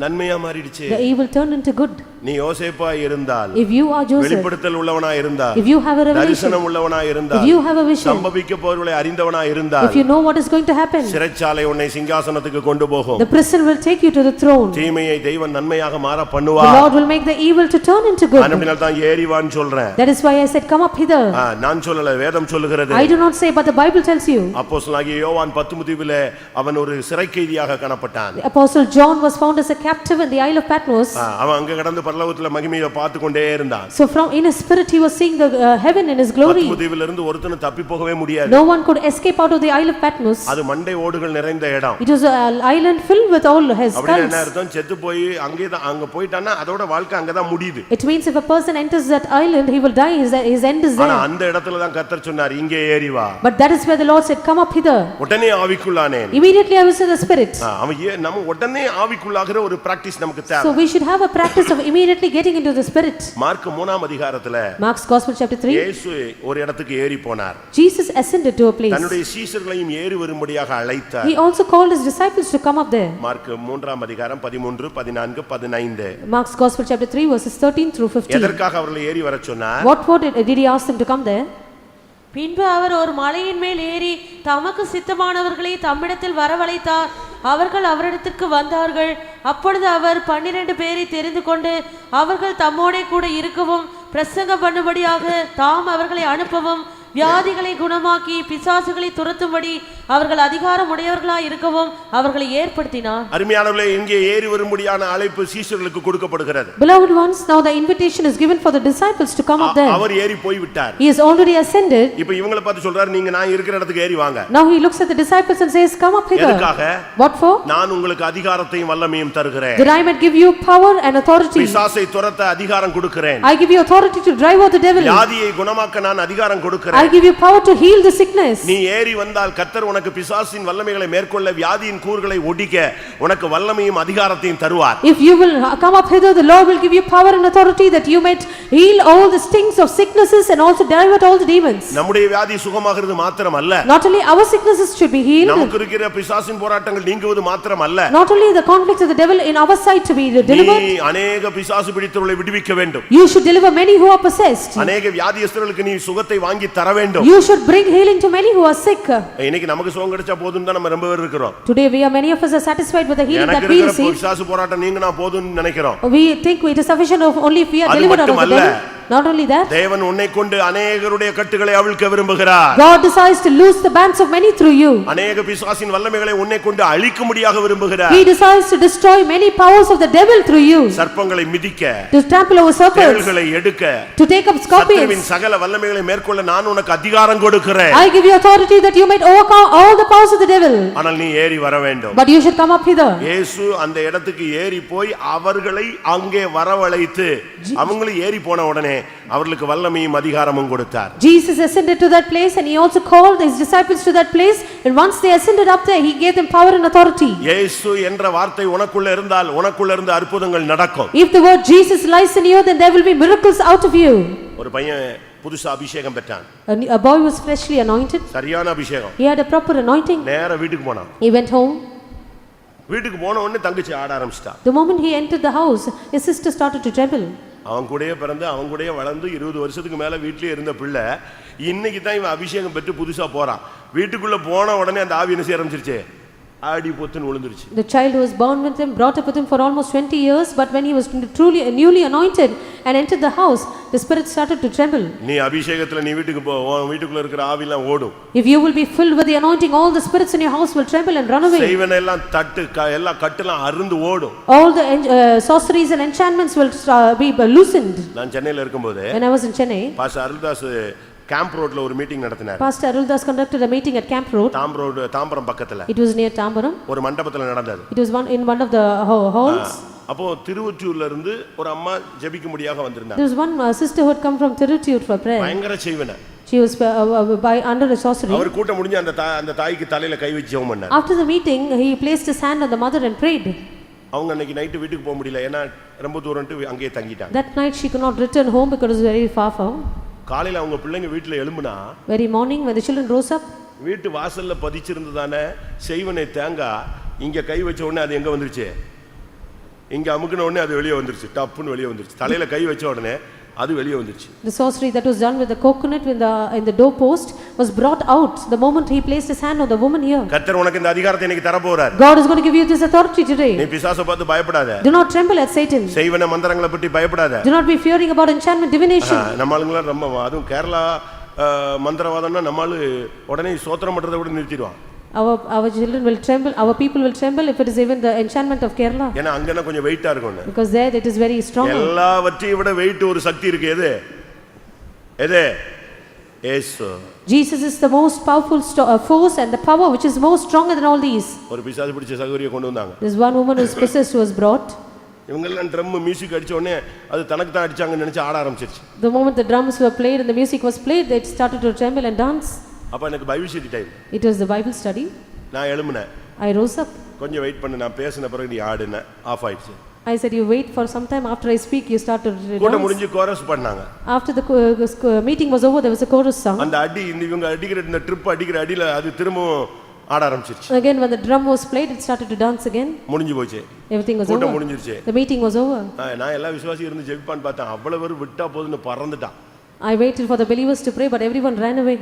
நன்மையா மாறிடுச்சு. The evil turned into good. நீ யோசேப்பா இருந்தால், If you are Joseph, வெளிப்படுத்தல் உள்ளவனா இருந்தால், if you have a revelation, தரிசனம் உள்ளவனா இருந்தால், if you have a vision, சம்பவிக்க போறவளை அறிந்தவனா இருந்தால், if you know what is going to happen, சிறைச்சாலை உன்னை சிங்காசனத்துக்கு கொண்டு போகும். the prison will take you to the throne. தீமையை தெய்வம் நன்மையாக மாற The பண்ணுவார். Lord will make the evil to turn into good. அதனால தான் ஏறிவான்னு சொல்றேன். That is why I said come up hither. நான் சொல்லல, வேதம் சொல்லுகிறது. I do not say but the Bible tells you. அப்போஸ்தலனாகிய யோவான் 10:10 அவன் ஒரு சிறைக்கைதியாக காணப்பட்டான். The apostle John was found as a captive in the Isle of Patmos. அவன் அங்க கடந்து பரலோகத்துல மகிமையை பார்த்து கொண்டே இருந்தான். So from in his spirit he was seeing the heaven in his glory. பத்மதீவுல இருந்து ஒருத்தனும் தப்பி போகவே முடியாது. No one could escape out of the Isle of Patmos. அது மண்டை ஓடுகள் நிறைந்த இடம். It was an island filled with all his அப்படியே skulls. என்ன அர்த்தம்? செத்து போய் அங்க போயிட்டானா அதோட வாழ்க்கை அங்க தான் முடியுது. It means if a person enters that island he will die, his end is ஆனா there. அந்த இடத்துல தான் கர்த்தர் சொன்னார், இங்கே ஏறி வா. But that is where the Lord said come up hither. உடனே ஆவிக்குள்ளானேன். Immediately I was in the spirit. அவன் நம்ம உடனே ஆவிக்குள்ளாகிற ஒரு பிராக்டீஸ் நமக்கு தேவை. So we should have a practice of immediately getting into the spirit. Mark 3ஆம் அதிகாரத்துல Mark's Gospel chapter 3. இயேசு ஒரு இடத்துக்கு ஏறி போனார். Jesus ascended to a place. தன்னுடைய சீஷர்களையும் ஏறி வரும்படியாக அழைத்தார். He also called his disciples to come up there. Mark 3ஆம் அதிகாரம் 13, 14, 15. Mark's Gospel chapter 3 verses 13 through 15. எதற்காக அவர்களை ஏறி வரச் சொன்னார்? What did he ask them to come there? பின்பு அவர் ஒரு மலையின் மேல் ஏறி தமக்கு சித்தமானவர்களை தம்மிடத்தில் வரவழைத்தார். அவர்கள் அவரிடத்திற்கு வந்தார்கள். அப்பொழுது அவர் 12 பேரை தெரிந்து கொண்டு அவர்கள் தம்மோடே கூட இருக்கவும் பிரசங்கம் பண்ணும்படியாக தாம் அவர்களை அனுப்பவும் வியாதிகளை குணமாக்கி பிசாசுகளை துரத்தும்படி அவர்கள் அதிகாரம் உடையவர்களாய் இருக்கவும் அவர்களை ஏற்படுத்தினார். அருமையானவர்களே, இங்கே ஏறி வரும்படியான அழைப்பு சீஷர்களுக்கு கொடுக்கப்படுகிறது. Beloved ones, now the invitation is given for the disciples to come up there. அவர் ஏறி போய் விட்டார். He has already ascended. இப்போ இவங்களை பார்த்து சொல்றாரு, நீங்க நான் இருக்கிற இடத்துக்கு ஏறி வாங்க. Now he looks at the disciples and says come up hither. எதுக்காக? What for? நான் உங்களுக்கு அதிகாரத்தையும் வல்லமையும் தருகிறேன். That I might give you power and authority. பிசாசை துரத்த அதிகாரம் கொடுக்கிறேன். I give you authority to drive out the devil. வியாதியை குணமாக்க நான் அதிகாரம் கொடுக்கிறேன். I give you power to heal the sickness. நீ ஏறி வந்தால் கர்த்தர் உனக்கு பிசாசின் வல்லமைகளை மேற்கொள்ள வியாதியின் கூறுகளை ஒடிக்க உனக்கு வல்லமையும் அதிகாரத்தையும் தருவார். If you will come up hither, the Lord will give you power and authority that you might heal all the stings of sicknesses and also drive out all the demons. நம்முடைய வியாதி சுகமாகிறது மாத்திரமல்ல, Not only our sicknesses should be healed, நமக்கு இருக்கிற பிசாசின் போராட்டங்கள் நீங்குவது மாத்திரமல்ல, not only the conflicts of the devil in our side to be delivered, நீ அநேக பிசாசு பிடித்தவர்களை விடுவிக்க வேண்டும். you should deliver many who are possessed. அநேக வியாதியஸ்தர்களுக்கு நீ சுகத்தை வாங்கி தர வேண்டும். You should bring healing to many who are sick. இன்னைக்கு நமக்கு சுகம் கிடைச்சா போதும்னு தான் நம்ம ரொம்ப பேர் இருக்கிறோம். Today many of us are satisfied with the healing that எனக்கு we இருக்கிற receive. பிசாசு போராட்டம் நீங்கனா போதும்னு நினைக்கிறோம். We think it is sufficient only if we are அது delivered out of the மட்டுமல்ல. devil. Not only that, தேவன் உன்னை கொண்டு அநேகருடைய கட்டுகளை அவிழ்க்க விரும்புகிறார். God desires to loose the bands of many through you. அநேக பிசாசின் வல்லமைகளை உன்னை கொண்டு அழிக்கும்படியாக விரும்புகிறார். He desires to destroy many powers of the devil through you. சர்ப்பங்களை மிதிக்க, To trample over serpents, தேள்களை எடுக்க, to take up scorpions. சத்துருவின் சகல வல்லமைகளை மேற்கொள்ள நான் உனக்கு அதிகாரம் கொடுக்கிறேன். I give you authority that you might overcome all the powers of the devil. ஆனால் நீ ஏறி வர வேண்டும். But you should come up hither. இயேசு அந்த இடத்துக்கு ஏறி போய் அவர்களை அங்கே வரவழைத்து அவங்களும் ஏறி போன உடனே அவர்களுக்கு வல்லமையும் அதிகாரமும் கொடுத்தார். Jesus ascended to that place and he also called his disciples to that place, and once they ascended up there he gave them power and authority. இயேசு என்ற வார்த்தை உனக்குள்ள இருந்தால் உனக்குள்ள இருந்து அற்புதங்கள் நடக்கும். If the word Jesus lies in you, then there will be miracles out of you. ஒரு பையன் புதுசா அபிஷேகம் பெற்றான். A boy was freshly anointed. சரியான அபிஷேகம். He had a proper anointing. நேரா வீட்டுக்கு போனான். He went home. வீட்டுக்கு போன உடனே தங்கச்சி ஆட ஆரம்பிச்சிட்டா. The moment he entered the house, his sister started to tremble. அவன் கூடயே பிறந்து அவன் கூடயே வளர்ந்து 20 வருஷத்துக்கு மேல வீட்டிலே இருந்த பிள்ளை இன்னைக்கு தான் இவன் அபிஷேகம் பெற்று புதுசா போறான். வீட்டுக்குள்ள போன உடனே அந்த ஆவி என்ன செய்ய ஆரம்பிச்சிருச்சு, ஆடி பொத்துன்னு விழுந்துருச்சு. The child who was born with him, brought up with him for almost 20 years, but when he was truly newly anointed and entered the house, the spirit started to tremble. நீ அபிஷேகத்துல நீ வீட்டுக்கு போ, உன் வீட்டுக்குள்ள இருக்கிற ஆவிலாம் ஓடும். If you will be filled with the anointing, all the spirits in your house will tremble and run away. செய்வன எல்லாம் தட்டு எல்லா கட்டெல்லாம் அறுந்து ஓடும். All the sorceries and enchantments will be loosened. நான் சென்னையில இருக்கும்போது When I was in Chennai, pastor Aruldas camp ரோட்ல ஒரு மீட்டிங் நடத்தினார். Pastor Aruldas conducted a meeting at Camp Road. Tambaram பக்கத்துல. It was near Tambaram. ஒரு மண்டபத்துல நடந்தது. It was in one of the halls. அப்போ திருவொற்றியூர்ல இருந்து ஒரு அம்மா ஜெபிக்க முடியாக வந்திருந்தாங்க. There was one sister who had come from Tirutiyur for prayer. பயங்கர செய்வன. She was under a sorcery. அவர் கூட்டம் முடிஞ்சு அந்த தாய்க்கு தலையில கை வச்சு ஜெபம் பண்ணார். After the meeting, he placed his hand on the mother and prayed. அவங்க அன்னைக்கு நைட் வீட்டுக்கு போக முடியல, ஏன்னா ரொம்ப தூரம்ட்டு அங்கேயே தங்கிட்டாங்க. That night she could not return home because it was very far from. காலையில அவங்க பிள்ளைங்க வீட்டுல எழும்புனா Very morning when the children rose up, வீட்டு வாசல்ல பதிச்சிருந்ததானே செய்வனை தேங்காய் இங்க கை வச்ச உடனே அது எங்க வந்துருச்சு, இங்க அமுக்குன உடனே அது வெளியே வந்துருச்சு, டப்புன்னு வெளியே வந்துருச்சு. தலையில கை வச்ச உடனே அது வெளியே வந்துருச்சு. the sorcery that was done with the coconut in the doorpost was brought out the moment he placed his hand on the woman here. கர்த்தர் உனக்கு இந்த அதிகாரத்தை இன்னைக்கு தர போறார். God is going to give you this authority today. நீ பிசாசை பார்த்து பயப்படாத. Do not tremble at Satan. செய்வன மந்திரங்களை பற்றி பயப்படாத. Do not be fearing about enchantment, divination. நம்ம ஆளுங்களா ரொம்ப, அதுவும் கேரளா மந்திரவாதம்னா நம்மால உடனே சோத்திரம் பண்றதை விட நிறுத்திடுவான். Our children will tremble, our people will tremble if it is even the enchantment of Kerala. ஏன்னா அங்கனா கொஞ்சம் வெயிட்டா இருக்கும். Because there it is very strong. எல்லாவற்றையும் விட வெயிட் ஒரு சக்தி இருக்கு. எது? இயேசு. Jesus is the most powerful force and the power which is more stronger than all these. ஒரு பிசாசு பிடிச்ச சகோதரியை கொண்டு வந்தாங்க. This one woman who was possessed was brought. இவங்க எல்லாம் ட்ரம் மியூசிக் அடிச்ச உடனே அது தனக்கு தான் அடிச்சாங்கன்னு நினைச்சு ஆட ஆரம்பிச்சிருச்சு. The moment the drums were played and the music was played, they started to tremble and dance. அப்ப எனக்கு Bible study time. It was the Bible study. நான் எழும்பினேன். I rose up. கொஞ்சம் வெயிட் பண்ணு, நான் பேசின பிறகு நீ ஆடுன. ஆஃப் ஆயிடுச்சு. I said you wait for some time, after I speak you start to dance. கூட்டம் முடிஞ்சு கோரஸ் பண்ணாங்க. After the meeting was over, there was a chorus song. அந்த அடி இவங்க அடிக்கிற இந்த ட்ரிப் அடிக்கிற அடியில அது திரும்பவும் ஆட ஆரம்பிச்சிருச்சு. Again when the drum was played, it started to dance again. முடிஞ்சு போச்சு. Everything was கூட்டம் over. முடிஞ்சிருச்சு. The meeting was over. நான் எல்லா விசுவாசியும் இருந்து ஜெபிப்பான்னு பார்த்தேன். அவ்வளவு பேர் விட்டா போதுன்னு பறந்துட்டான். I waited for the believers to pray, but everyone ran away.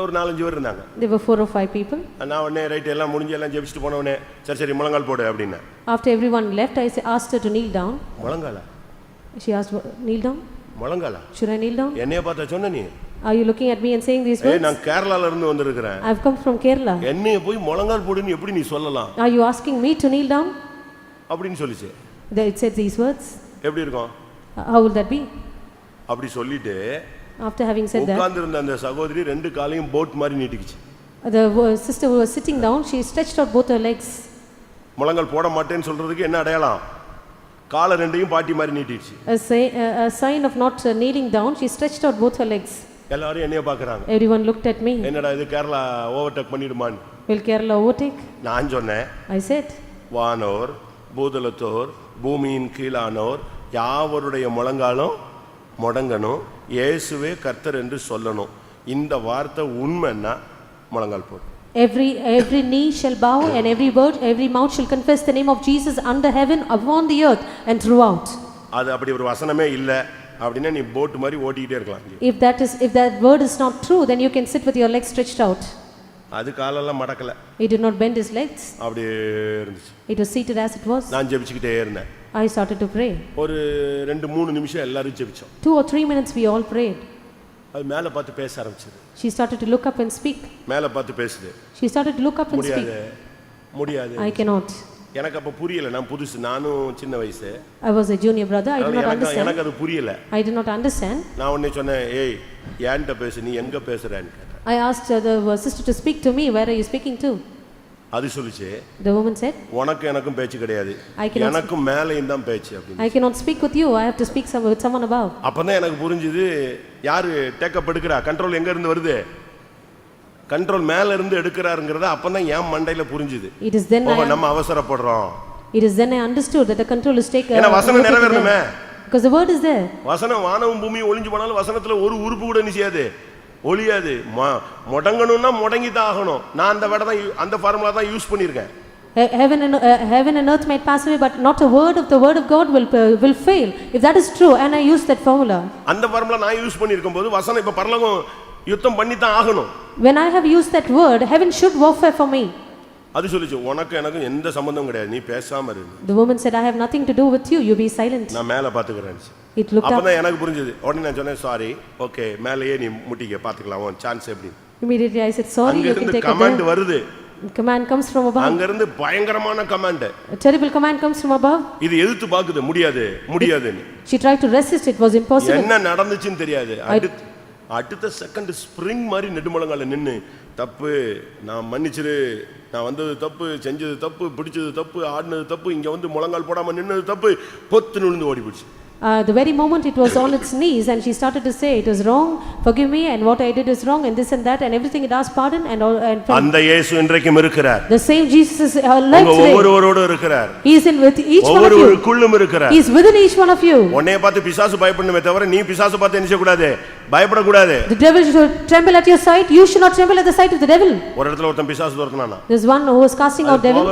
ஒரு 4-5 பேர் இருந்தாங்க. There were 4 or 5 people. நான் உடனே ரைட் எல்லாம் முடிஞ்சு எல்லாம் ஜெபிச்சிட்டு போன உடனே சரி முழங்கால் போடு அப்படின்னா. After everyone left, I asked her to kneel down. முழங்காலா? She asked, kneel down? முழங்காலா? Should I kneel down? என்னைய பார்த்தா சொன்ன நீ? Are you looking at me and saying these words? நான் கேரளால இருந்து வந்திருக்கேன். I have come from Kerala. என்னைய போய் முழங்கால் போடுன்னு எப்படி நீ சொல்லலாம்? Are you asking me to kneel down? அப்படின்னு சொல்லிச்சு. It said these words. எப்படி இருக்கும்? How will that be? அப்படி சொல்லிட்டு After having said that, உட்கார்ந்திருந்த அந்த சகோதரி ரெண்டு காலையும் போட் மாதிரி நீட்டிக்கிச்சு. the sister who was sitting down, she stretched out both her legs. முழங்கால் போட மாட்டேன்னு சொல்றதுக்கு என்ன அடையாளம்? காலை ரெண்டையும் பாட்டி மாதிரி நீட்டிடுச்சு. A sign of not kneeling down, she stretched out both her legs. எல்லாரும் என்னைய பார்க்கறாங்க. Everyone looked at me. என்னடா இது கேரளா ஓவர்டேக் பண்ணிடுமான்னு. Will Kerala overtake? நான் சொன்னேன். I said, வானோர் பூதலத்தோர் பூமியின் கீழானோர் யாவருடைய முழங்காலும் முடங்கணும், இயேசுவே கர்த்தர் என்று சொல்லணும். இந்த வார்த்தை உண்மைன்னா முழங்கால் போடு. Every knee shall bow and every mouth shall confess the name of Jesus under heaven, upon the earth and throughout. அது அப்படி ஒரு வசனமே இல்ல அப்படினா நீ போட் மாதிரி ஓடிட்டே இருக்கலாம். If that word is not true, then you can sit with your legs stretched out. அது காலெல்லாம் மடக்கல. He did not bend his legs. அப்படியே இருந்துச்சு. It was seated as it was. நான் ஜெபிச்சிட்டே இருந்தேன். I started to pray. ஒரு 2-3 நிமிஷம் எல்லாரும் ஜெபிச்சோம். 2 or 3 minutes we all prayed. அது மேல பார்த்து பேச ஆரம்பிச்சது. She started to look up and speak. மேல பார்த்து பேசுது. She started to look up and speak. முடியாது. I cannot. எனக்கு அப்ப புரியல, நான் புதுசு, நானும் சின்ன வயசு. I was a junior brother. I did not understand. எனக்கு அது புரியல. I did not understand. நான் உடனே சொன்னேன், ஏய் ஏன்ட்ட பேசு, நீ எங்க பேசுறேன்னு கேட்டேன். I asked the sister to speak to me. Where are you speaking to? அது சொல்லுச்சு. The woman said, உனக்கு எனக்கும் பேச்சு கிடையாது, எனக்கு மேலேயும் தான் பேச்சு அப்படின்னு. I cannot speak with you. I have to speak with someone above. அப்பதான் எனக்கு புரிஞ்சுது யாரு டேக் அப் எடுக்கறா, கண்ட்ரோல் எங்க இருந்து வருது, கண்ட்ரோல் மேல இருந்து எடுக்கறாருங்கறத அப்பதான் என் மண்டையில புரிஞ்சுது. It is then நம்ம அவசரப்படுறோம். It is then I understood that the control is taken. ஏன்னா வசனம் நிறைவேறணுமே. Because the word is there. வசனம் வானமும் பூமியும் ஒளிஞ்சு போனாலும் வசனத்துல ஒரு உறுப்பு கூட நிச்சயாது ஒளியாது. முடங்கணும்னா முடங்கி தான் ஆகணும். நான் அந்த ஃபார்முலா தான் யூஸ் பண்ணியிருக்கேன். Heaven and earth might pass away, but not a word of the word of God will fail. If that is true, and I use that formula. அந்த ஃபார்முலா நான் யூஸ் பண்ணிருக்கும் போது வசனம் இப்ப பரலோகம் யுத்தம் பண்ணி தான் ஆகணும். When I have used that word, heaven should warfare for me. அது சொல்லுச்சு உனக்கு எனக்கு எந்த சம்பந்தமும் கிடையாது, நீ பேசாம இரு. The woman said, I have nothing to do with you, you be silent. நான் மேல பாத்துக்கறேன். It looked up. அப்பதான் எனக்கு புரிஞ்சது. உடனே நான் சொன்னேன் சாரி, ஓகே மேலயே நீ முட்டிக்க பாத்துக்கலாம், உன் சான்ஸ் எப்படி. Immediately I said sorry, you can take it. Command வருது. Command comes from above. அங்க இருந்து பயங்கரமான command. A terrible command comes from above. இது எதிர்த்து பாக்குது, முடியாது முடியாதுன்னு. She tried to resist, it was impossible. என்ன நடந்துச்சுன்னு தெரியாது. அடுத்த செகண்ட் ஸ்ப்ரிங் மாதிரி நெடுமுழங்கால நின்னு தப்பு, நான் மன்னிச்சிரு, நான் வந்தது தப்பு, செஞ்சது தப்பு, பிடிச்சது தப்பு, ஆடினது தப்பு, இங்க வந்து முழங்கால் போடாம நின்னது தப்பு, பொத்து விழுந்து ஓடி போச்சு. The very moment it was on its knees and she started to say it was wrong, forgive me, and what I did is wrong, and this and that, and everything, it asked pardon and all. அந்த இயேசு இன்றைக்கும் இருக்கிறார். The same Jesus is alive today. ஒவ்வொருவரோடு இருக்கிறார். He is in with each one of you. ஒவ்வொருவருக்குள்ளும் இருக்கிறார். He is within each one of you. உன்னைய பார்த்து பிசாசு பயப்படணுமே தவிர நீ பிசாசு பார்த்து என்ன செய்ய கூடாது, பயப்பட கூடாது. The devil should tremble at your sight, you should not tremble at the sight of the devil. ஒரு இடத்துல ஒருத்தன் பிசாசு துரத்துனானா, there's one who was casting out devil,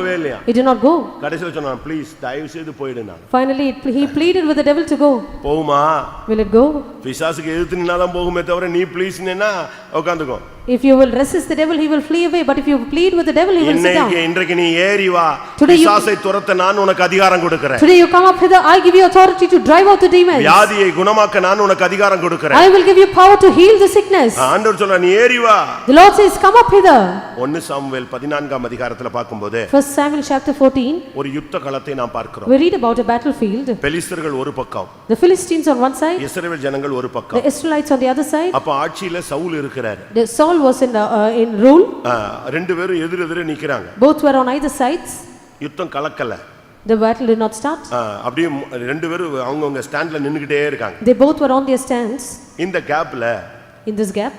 he did not go. கடைசில சொன்னான் ப்ளீஸ் தயவு செய்து போய்டுனா. Finally he pleaded with the devil to go. போகுமா? Will it go? பிசாசுக்கு எதிர்த்து நின்னாதான் போகுமே தவிர நீ ப்ளீஸ் நின்னா உட்கார்ந்துக்கோ. If you will resist the devil, he will flee away, but if you plead with the devil, he will sit down. இன்றைக்கு நீ ஏறி வா, பிசாசை துரத்த நான் உனக்கு அதிகாரம் கொடுக்கிறேன். Today you come up hither, I give you authority to drive out the demons. வியாதியை குணமாக்க நான் உனக்கு அதிகாரம் கொடுக்கிறேன். I will give you power to heal the sickness. ஆண்டவர் சொல்றார் நீ ஏறி வா. The Lord says come up hither. 1 Samuel 14ஆம் அதிகாரத்துல பாக்கும்போது 1 Samuel chapter 14 ஒரு யுத்த களத்தை நாம் பார்க்கிறோம். we read about a battlefield. பெலிஸ்தர்கள் ஒரு பக்கம், the Philistines on one side, இஸ்ரவேல் ஜனங்கள் ஒரு பக்கம், the Israelites on the other side. அப்ப ஆட்சியில சவுல் இருக்கிறார். Saul was in rule. ரெண்டு பேரும் எதிரெதிரே நிக்கறாங்க. both were on either sides. யுத்தம் கலக்கல. the battle did not start. அப்படியே ரெண்டு பேரும் அவங்கவங்க ஸ்டாண்ட்ல நின்னுக்கிட்டே இருக்காங்க. they both were on their stands. இந்த கேப்ல, in this gap,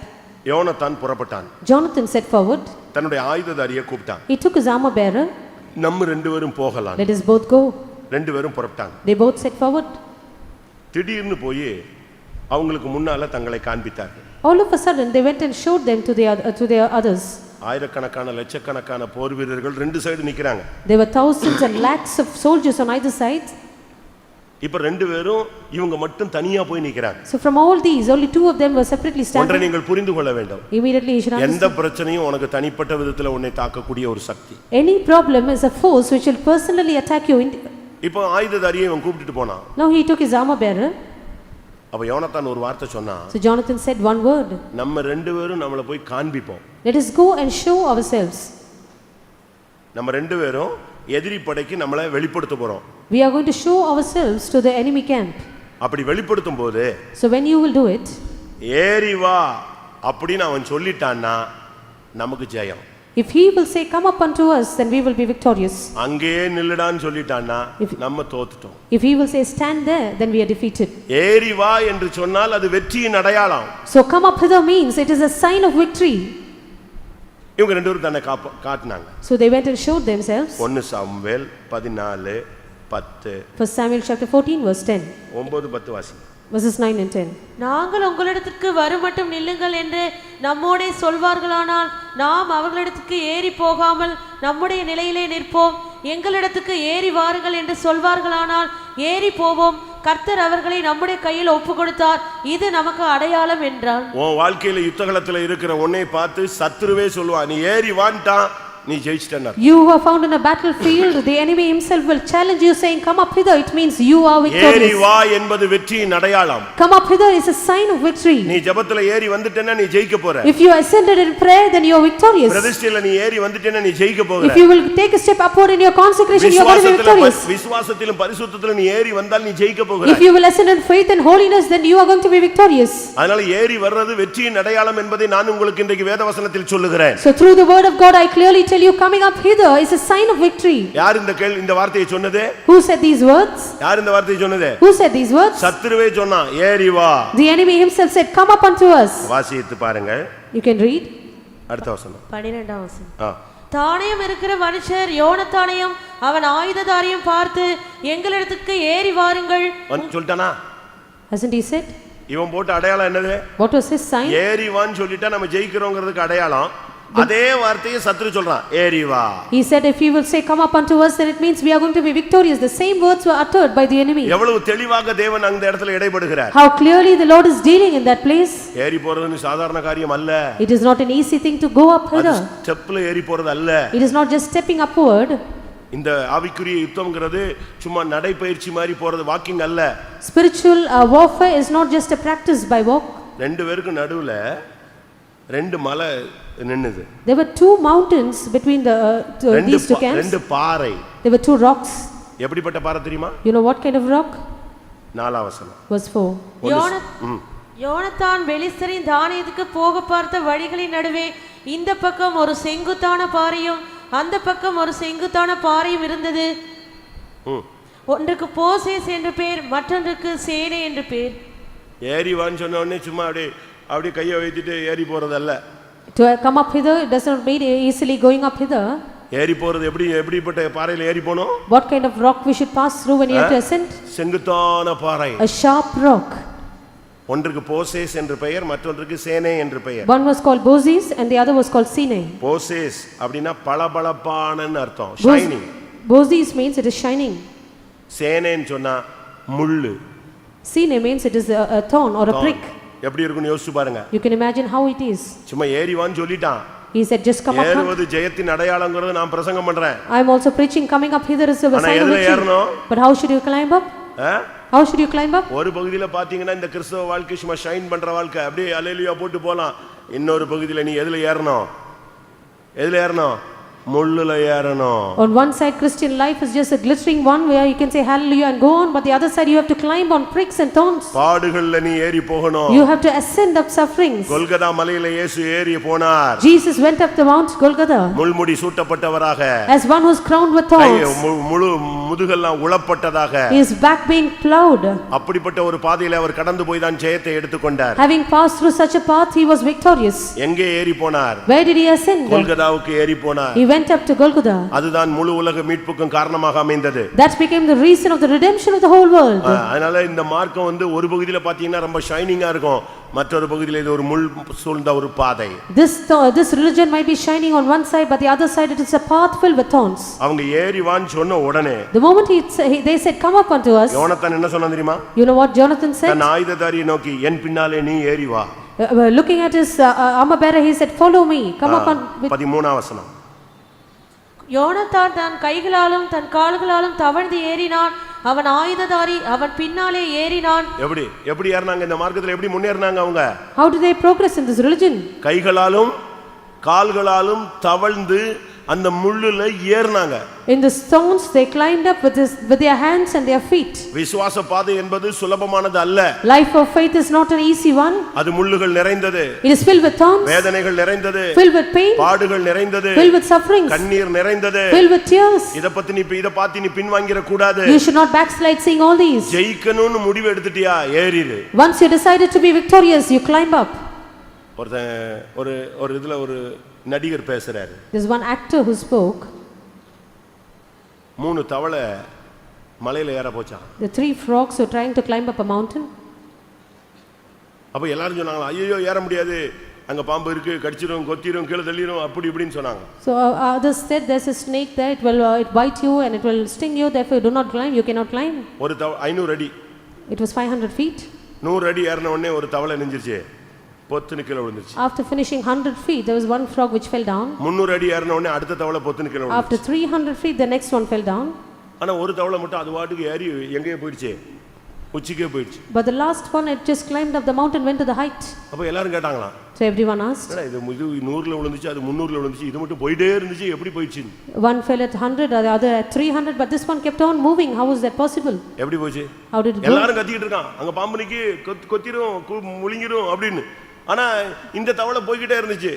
யோனத்தான் புறப்பட்டான். Jonathan set forward. தன்னுடைய ஆயுததாரியை கூப்பிட்டான். he took his armor bearer. நம்ம ரெண்டு பேரும் போகலாம். let us both go. ரெண்டு பேரும் புறப்பட்டாங்க. they both set forward. திடீர்னு போய் அவங்களுக்கு முன்னால தங்களை காண்பித்தார்கள். all of a sudden they went and showed them to their others. ஆயிரக்கணக்கான லட்சக்கணக்கான போர் வீரர்கள் ரெண்டு சைடு நிக்கறாங்க. there were thousands and lakhs of soldiers on either side. இப்ப ரெண்டு பேரும் இவங்க மட்டும் தனியா போய் நிக்கறாங்க. so from all these only two of them were separately standing. ஒன்றை நீங்கள் புரிந்து கொள்ள வேண்டும். immediately you should understand. எந்த பிரச்சனையும் உனக்கு தனிப்பட்ட விதத்துல உன்னை தாக்கக்கூடிய ஒரு சக்தி. any problem is a force which will personally attack you. இப்போ ஆயுததாரியை அவன் கூப்பிட்டுட்டு போனான். now he took his armor bearer. அப்ப யோனத்தான் ஒரு வார்த்தை சொன்னான். so Jonathan said one word. நம்ம ரெண்டு பேரும் நம்மள போய் காண்பிப்போம். let us go and show ourselves. நம்ம ரெண்டு பேரும் எதிரி படைக்கு நம்மளை வெளிப்படுத்த போறோம். we are going to show ourselves to the enemy camp. அப்படி வெளிப்படுத்தும் போது, so when you will do it, ஏறி வா அப்படினு அவன் சொல்லிட்டான்னா நமக்கு ஜெயம். if he will say come up unto us, then we will be victorious. அங்கே நில்லுடான்னு சொல்லிட்டான்னா நம்ம தோத்துட்டோம். if he will say stand there, then we are defeated. ஏறி வா என்று சொன்னால் அது வெற்றியின் அடையாளம். so come up hither means it is a sign of victory. இவங்க ரெண்டு பேரும் தன்னை காட்டினாங்க. so they went and showed themselves. 1 Samuel 14:10. 1 Samuel chapter 14 verse 10. 9-10 வாசி. verses 9 and 10. நாங்கள் உங்களிடத்துக்கு வருமட்டும் நில்லுங்கள் என்று நம்மோடே சொல்வார்களானால் நாம் அவர்களிடத்துக்கு ஏறி போகாமல் நம்முடைய நிலையிலே நிற்போம். எங்களிடத்துக்கு ஏறி வாருங்கள் என்று சொல்வார்களானால் ஏறி போவோம். கர்த்தர் அவர்களை நம்முடைய கையில் ஒப்பு கொடுத்தார், இது நமக்கு அடையாளம் என்றான். உன் வாழ்க்கையில யுத்தகலத்துல இருக்கிற உன்னை பார்த்து சத்துருவே சொல்லுவான், நீ ஏறி வான்டா, நீ ஜெயிச்சிட்டேன்னா. you are found in a battlefield, the enemy himself will challenge you saying come up hither, it means you are victorious. ஏறி வா என்பது வெற்றியின் அடையாளம். come up hither is a sign of victory. நீ ஜெபத்துல ஏறி வந்துட்டேன்னா நீ ஜெயிக்க போற. if you ascended in prayer, then you are victorious. பிரதிஷ்டையில நீ ஏறி வந்துட்டேன்னா நீ ஜெயிக்க போற. if you will take a step upward in your consecration, you are going to be victorious. விசுவாசத்திலும் பரிசுத்தத்திலும் நீ ஏறி வந்தால் நீ ஜெயிக்க போகிறாய். if you will ascend in faith and holiness, then you are going to be victorious. அதனால ஏறி வர்றது வெற்றியின் அடையாளம் என்பதை நான் உங்களுக்கு இன்றைக்கு வேதவசனத்தில் சொல்லுகிறேன். so through the word of God I clearly tell you, coming up hither is a sign of victory. யார் இந்த வார்த்தையை சொன்னது? who said these words? யார் இந்த வார்த்தையை சொன்னது? who said these words? சத்துருவே சொன்னான், ஏறி வா. the enemy himself said come up unto us. வாசித்து பாருங்க. you can read அடுத்த வசனம். 12ஆம் வசனம். தானியம் இருக்கிற மனுஷர் யோனத்தானையும் அவன் ஆயுததாரியும் பார்த்து எங்களிடத்துக்கு ஏறி வாருங்கள் சொல்லிட்டானா? hasn't he said? இவன் போட்ட அடையாளம் என்னது? what was his sign? ஏறி வான்னு சொல்லிட்டா நம்ம ஜெயிக்கிறோம்ங்கிறதுக்கு அடையாளம். அதே வார்த்தையை சத்துரு சொல்றான், ஏறி வா. He said, if you will say, come up unto us, then it means we are going to be victorious. The same words were uttered by the enemy. எவ்வளவு தெளிவாக தேவன் அந்த இடத்துல இடைபடுகிறார். How clearly the Lord is dealing in that place. ஏறி போறது சாதாரண காரியம் அல்ல. It is not an easy thing to go up hither. ஸ்டெப்ல ஏறி போறது அல்ல. It is not just stepping upward. இந்த ஆவிக்குரிய யுத்தம்ங்கிறது சும்மா நடைபயிற்சி மாதிரி போறது, வாக்கிங் அல்ல. Spiritual warfare is not just a practice by walk. ரெண்டு பேருக்கு நடுவுல ரெண்டு மலை நின்னுது. There were two mountains between these two camps. ரெண்டு பாறை. There were two rocks. எப்படிப்பட்ட பாறை தெரியுமா? You know what kind of rock? 4 வசனம். Verse 4. யோனத்தான் பெலிஸ்தரின் தானியத்துக்கு போக பார்த்த வழிகளின் நடுவே இந்த பக்கம் ஒரு செங்குத்தான பாறையும் அந்த பக்கம் ஒரு செங்குத்தான பாறையும் இருந்தது. ஒன்றுக்கு போசேஸ் என்று பேர், மற்றொன்றுக்கு சேனே என்று பேர். ஏறி வான்னு சொன்ன உடனே சும்மா அப்படியே கையை வைத்துட்டு ஏறி போறதல்ல. To come up hither, it does not mean easily going up hither. ஏறி போறது எப்படிப்பட்ட பாறையில ஏறி போணும்? What kind of rock we should pass through when you have to ascend? செங்குத்தான பாறை. A sharp rock. ஒன்றுக்கு போசேஸ் என்று பெயர், மற்றொன்றுக்கு சேனே என்று பெயர். One was called Bozis and the other was called Sine. போசேஸ் அப்படினா பளபளப்பானன்னு அர்த்தம், shining. Bozis means it is shining. சேனேன்னு சொன்னா முள்ளு. Sine means it is a thorn or a prick. எப்படி இருக்குன்னு யோசிச்சு பாருங்க. You can imagine how it is. சும்மா ஏறி வான்னு சொல்லிட்டான். He said just come up. ஏறுவது ஜெயத்தின் அடையாளம்ங்கறது நான் பிரசங்கம் பண்றேன். I am also preaching coming up hither is a sign of victory. But how should you climb up? How should you climb up? ஒரு பகுதியில பாத்தீங்கன்னா இந்த கிறிஸ்தவ வாழ்க்கை சும்மா ஷைன் பண்ற வாழ்க்கை, அப்படியே அல்லேலூயா போட்டு போலாம். இன்னொரு பகுதியில நீ எதுல ஏறணும்? முள்ளுல ஏறணும். On one side Christian life is just a glittering one where you can say hallelujah and go on, but the other side you have to climb on pricks and thorns. பாடுகள்ல நீ ஏறி போகணும். You have to ascend up sufferings. Golgotha மலையில இயேசு ஏறி போனார். Jesus went up the Mount Golgotha முள்முடி சூட்டப்பட்டவராக, as one who was crowned with thorns. முழு முதுகெல்லாம் உளப்பட்டதாக, his back being plowed. அப்படிப்பட்ட ஒரு பாதையில அவர் கடந்து போய் தான் ஜெயத்தை எடுத்துக்கொண்டார். Having passed through such a path he was victorious. எங்கே ஏறி போனார்? Where did he ascend? கொல்கதாவுக்கு ஏறி போனார். He went up to Golgotha. அதுதான் முழு உலக மீட்புக்கும் காரணமாக அமைந்தது. That became the reason of the redemption of the whole world. அதனால இந்த மார்க்கம் ஒரு பகுதியில பாத்தீங்கன்னா ரொம்ப ஷைனிங்கா இருக்கும், மற்றொரு பகுதியில இது ஒரு முள் சூழ்ந்த ஒரு பாதை. This religion might be shining on one side, but the other side it is a path filled with thorns. அவங்க ஏறி வான்னு சொன்ன உடனே The moment they said come up unto us, யோனத்தான் என்ன சொன்னான் தெரியுமா? You know what Jonathan said? நான் ஆயுததாரியை நோக்கி என் பின்னாலே நீ ஏறி வா. Looking at his armor bearer, he said follow me, come up on. 13 வசனம். யோனத்தான் தன் கைகளாலும் தன் கால்களாலும் தவழ்ந்து ஏறினான், அவன் ஆயுததாரி, அவன் பின்னாலே ஏறினான். எப்படி ஏறினாங்க இந்த மார்க்கத்துல? எப்படி முன்னேறினாங்க அவங்க? How do they progress in this religion? கைகளாலும் கால்களாலும் தவழ்ந்து அந்த முள்ளுல ஏறினாங்க. In the stones they climbed up with their hands and their feet. விசுவாச பாதை என்பது சுலபமானது அல்ல. Life of faith is not an easy one. அது முள்ளுகள் நிறைந்தது. It is filled with thorns. வேதனைகள் நிறைந்தது. Filled with pain. பாடுகள் நிறைந்தது. Filled with sufferings. கண்ணீர் நிறைந்தது. Filled with tears. இத பார்த்து நீ பின்வாங்கிர கூடாது. You should not backslide seeing all these. ஜெயிக்கணும்னு முடிவு எடுத்துட்டியா, ஏறிரு. Once you decided to be victorious, you climb up. ஒரு இதுல ஒரு நடிகர் பேசுறாரு. There's one actor who spoke. 3 தவளை மலையில ஏற போச்சான். The 3 frogs were trying to climb up a mountain. அப்ப எல்லாரும் சொன்னாங்க, ஐயோ ஏற முடியாது, அங்க பாம்பு இருக்கு, கடிச்சிரும், கொத்திரும், கீழ தள்ளிரும், அப்படி இப்படின்னு சொன்னாங்க. So others said there's a snake there, it will bite you and it will sting you, therefore do not climb, you cannot climb. ஒரு 500 அடி. It was 500 feet. 100 அடி ஏறின உடனே ஒரு தவளை நெஞ்சிருச்சு, பொத்துன்னு கீழ விழுந்துச்சு. After finishing 100 feet there was one frog which fell down. 300 அடி ஏறின உடனே அடுத்த தவளை பொத்துன்னு கீழ விழுந்துச்சு. After 300 feet the next one fell down. ஆனா ஒரு தவளை மட்டும் அது வாட்டுக்கு ஏறி எங்கேயே போயிடுச்சு, உச்சிக்கே போயிடுச்சு. But the last one it just climbed up the mountain, went to the height. அப்ப எல்லாரும் கேட்டாங்களா? So everyone asked, இது 100ல விழுந்துச்சு, அது 300ல விழுந்துச்சு, இது மட்டும் போயிட்டே இருந்துச்சு, எப்படி போயிடுச்சு? One fell at 100, the other at 300, but this one kept on moving. How was that possible? எப்படி போச்சு? How did it go? எல்லாரும் கத்திட்டு இருக்கான், அங்க பாம்பு நிக்கி, கொத்திரும், முழுங்கிரும் அப்படினு. ஆனா இந்த தவளை போயிட்டே இருந்துச்சு.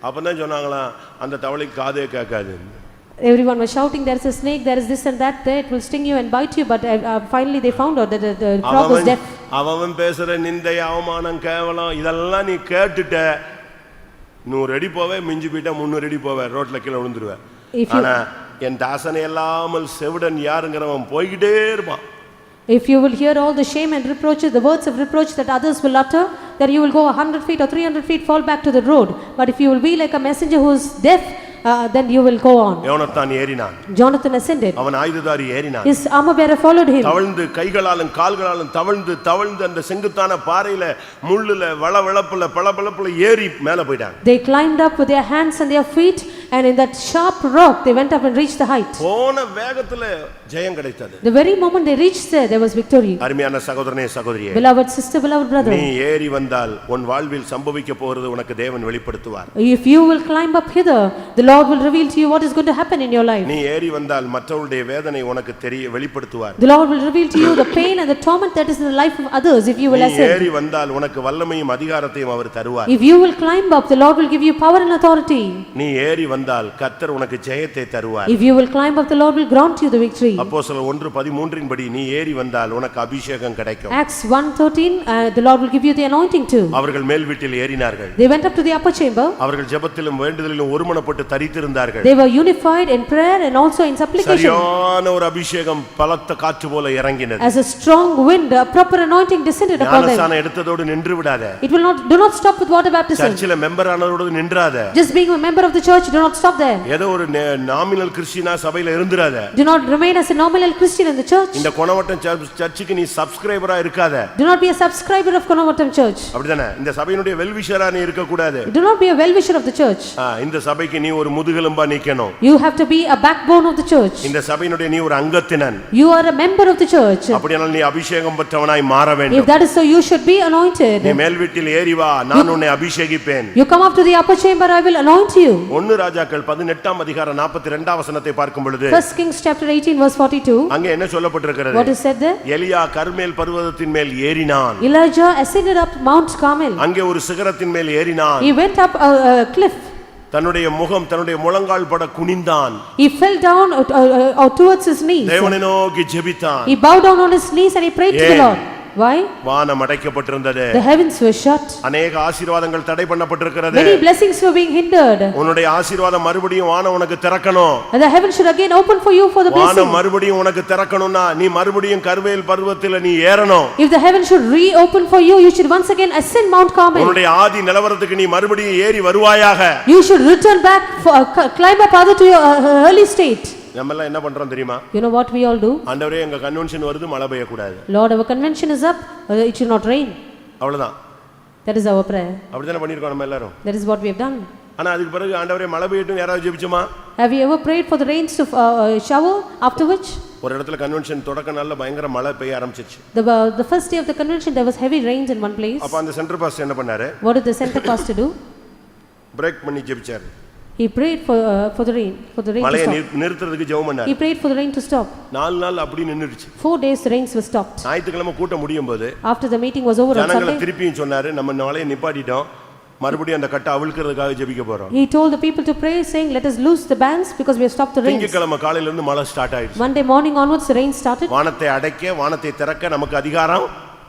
அப்பதான் சொன்னாங்களா, அந்த தவளைக்கு காதே கேட்காது. Everyone was shouting, there is a snake, there is this and that there, it will sting you and bite you, but finally they found out that the frog was deaf. அவன் பேசுற நிந்தை, அவமானம், கேவலம் இதெல்லாம் நீ கேட்டுட்ட, 100 அடி போவே, மிஞ்சி போய்ட்டா 300 அடி போவே, ரோட்ல கீழ விழுந்துருவே. ஆனா என் தாசனை இல்லாமல் செவிடன் யாருங்கறவன் போயிட்டே இருப்பான். If you will hear all the shame and reproaches, the words of reproach that others will utter, then you will go 100 feet or 300 feet, fall back to the road. But if you will be like a messenger who is deaf, then you will go on. யோனத்தான் ஏறினான். Jonathan ascended. அவன் ஆயுததாரி ஏறினான். His armor bearer followed him. தவழ்ந்து கைகளாலும் கால்களாலும் தவழ்ந்து அந்த செங்குத்தான பாறையில முள்ளுல வளவளப்புல பளபளப்புல ஏறி மேல போய்ட்டாங்க. They climbed up with their hands and their feet, and in that sharp rock they went up and reached the height. போன வேகத்துல ஜெயம் கிடைத்தது. The very moment they reached there was victory. அருமையான சகோதரனே சகோதரியே, Beloved sister, beloved brother, நீ ஏறி வந்தால் உன் வாழ்வில் சம்பவிக்க போறது உனக்கு தேவன் வெளிப்படுத்துவார். if you will climb up hither, the Lord will reveal to you what is going to happen in your life. நீ ஏறி வந்தால் மற்றவருடைய வேதனை உனக்கு வெளிப்படுத்துவார். The Lord will reveal to you the pain and the torment that is in the life of others if you will நீ ascend. ஏறி வந்தால் உனக்கு வல்லமையும் அதிகாரத்தையும் அவர் தருவார். If you will climb up, the Lord will give you power and authority. நீ ஏறி வந்தால் கர்த்தர் உனக்கு ஜெயத்தை தருவார். If you will climb up, the Lord will grant you the victory. அப்போஸ்தலர் 1:13 படி நீ ஏறி வந்தால் உனக்கு அபிஷேகம் கிடைக்கும். Acts 1:13, the Lord will give you the anointing too. அவர்கள் மேல் வீட்டில் ஏறினார்கள். They went up to the upper chamber. அவர்கள் ஜெபத்திலும் வேண்டுதலிலும் ஒருமனப்பட்டு தரித்திருந்தார்கள். They were unified in prayer and also in supplication. சரியான ஒரு அபிஷேகம் பலத்த காற்று போல இறங்கினது. As a strong wind, a proper anointing descended upon them. ஞானஸ்நானம் எடுத்ததோடு நின்று விடாத. Do not stop with water baptism. சர்ச்சில மெம்பர் ஆனதோடு நின்றாத. Just being a member of the church, do not stop there. ஏதோ ஒரு நாமினல் கிறிஸ்டியனா சபையில இருந்திராத. Do not remain as a nominal Christian in the church. இந்த கொணவட்டம் சர்ச்சுக்கு நீ சப்ஸ்கிரைபரா இருக்காத. Do not be a subscriber of Konavatam church. அப்படிதானே? இந்த சபையினுடைய வெல்விஷரா நீ இருக்க கூடாது. Do not be a well-wisher of the church. இந்த சபைக்கு நீ ஒரு முதுகெலும்பா நிக்கணும். You have to be a backbone of the church. இந்த சபையினுடைய நீ ஒரு அங்கத்தினன். You are a member of the church. அப்படியானால் நீ அபிஷேகம் பெற்றவனாய் மாற வேண்டும். If that is so, you should be anointed. நீ மேல் வீட்டில் ஏறி வா, நான் உன்னை அபிஷேகிப்பேன். You come up to the upper chamber, I will anoint you. 1 ராஜாக்கள் 18 அதிகாரம் 42 வசனத்தை பார்க்கும் பொழுது 1 Kings chapter 18 verse 42. அங்கே என்ன சொல்லப்பட்டிருக்கிறது? What is said there? எலியா கர்மேல் பர்வதத்தின் மேல் ஏறினான். Elijah ascended up Mount Carmel. அங்கே ஒரு சிகரத்தின் மேல் ஏறினான். He went up a cliff. தன்னுடைய முகம் தன்னுடைய முழங்கால் பட குனிந்தான். He fell down towards his knees. தேவனை நோக்கி ஜெபித்தான். He bowed down on his knees and he prayed to the Lord. Why? வானம் அடைக்கப்பட்டிருந்தது. The heavens were shut. அநேக ஆசீர்வாதங்கள் தடை பண்ணப்பட்டிருக்கிறது. Many blessings were being hindered. உன்னுடைய ஆசீர்வாதம் மறுபடியும் வானம் உனக்கு திறக்கணும். And the heavens should again open for you for the blessing. வானம் மறுபடியும் உனக்கு திறக்கணும்னா நீ மறுபடியும் கர்மேல் பர்வதத்தில நீ ஏறணும். If the heavens should reopen for you, you should once again ascend Mount Carmel. உன்னுடைய ஆதி நிலவரத்துக்கு நீ மறுபடியும் ஏறி வருவாயாக. You should return back, climb up other to your early state. நம்ம எல்லாம் என்ன பண்றோம் தெரியுமா? You know what we all do? ஆண்டவரே எங்க கன்வென்ஷன் வருது, மழை பெய்ய கூடாது. Lord, our convention is up, it should not rain. அவ்வளவுதான். That is our prayer. அப்படிதானே பண்ணிருக்கோம் நம்ம எல்லாரும். That is what we have done. ஆனா அதுக்கு பிறகு ஆண்டவரே மழை பெய்யட்டும் யாராவது ஜெபிச்சோமா? Have you ever prayed for the rains to shower after which? ஒரு இடத்துல கன்வென்ஷன் தொடக்க நாள்ல பயங்கர மழை பெய்ய ஆரம்பிச்சிச்சு. The first day of the convention there was heavy rains in one place. அப்ப அந்த சென்டர் பாஸ்டர் என்ன பண்ணாரு? What did the center pastor do? Break பண்ணி ஜெபிச்சாரு. He prayed for the rain to மழையை stop. நிறுத்துறதுக்கு ஜெபம் பண்ணாரு. He prayed for the rain to stop. 4 நாள் அப்படி நின்னுடுச்சு. 4 days the rains were stopped. ஞாயிற்றுக்கிழமை கூட்டம் முடியும் போது After the meeting was over on ஜனங்களை Sunday, திருப்பியும் சொன்னாரு, நம்ம மழையை நிப்பாட்டிட்டோம், மறுபடியும் அந்த கட்டை அவிழ்க்கிறதுக்காக ஜெபிக்க போறோம். he told the people to pray saying, let us loose the bands because we have stopped the rains. திங்கட்கிழமை காலையில இருந்து மழை ஸ்டார்ட் ஆயிடுச்சு. Monday morning onwards the rain started. வானத்தை அடைக்க வானத்தை திறக்க நமக்கு அதிகாரம்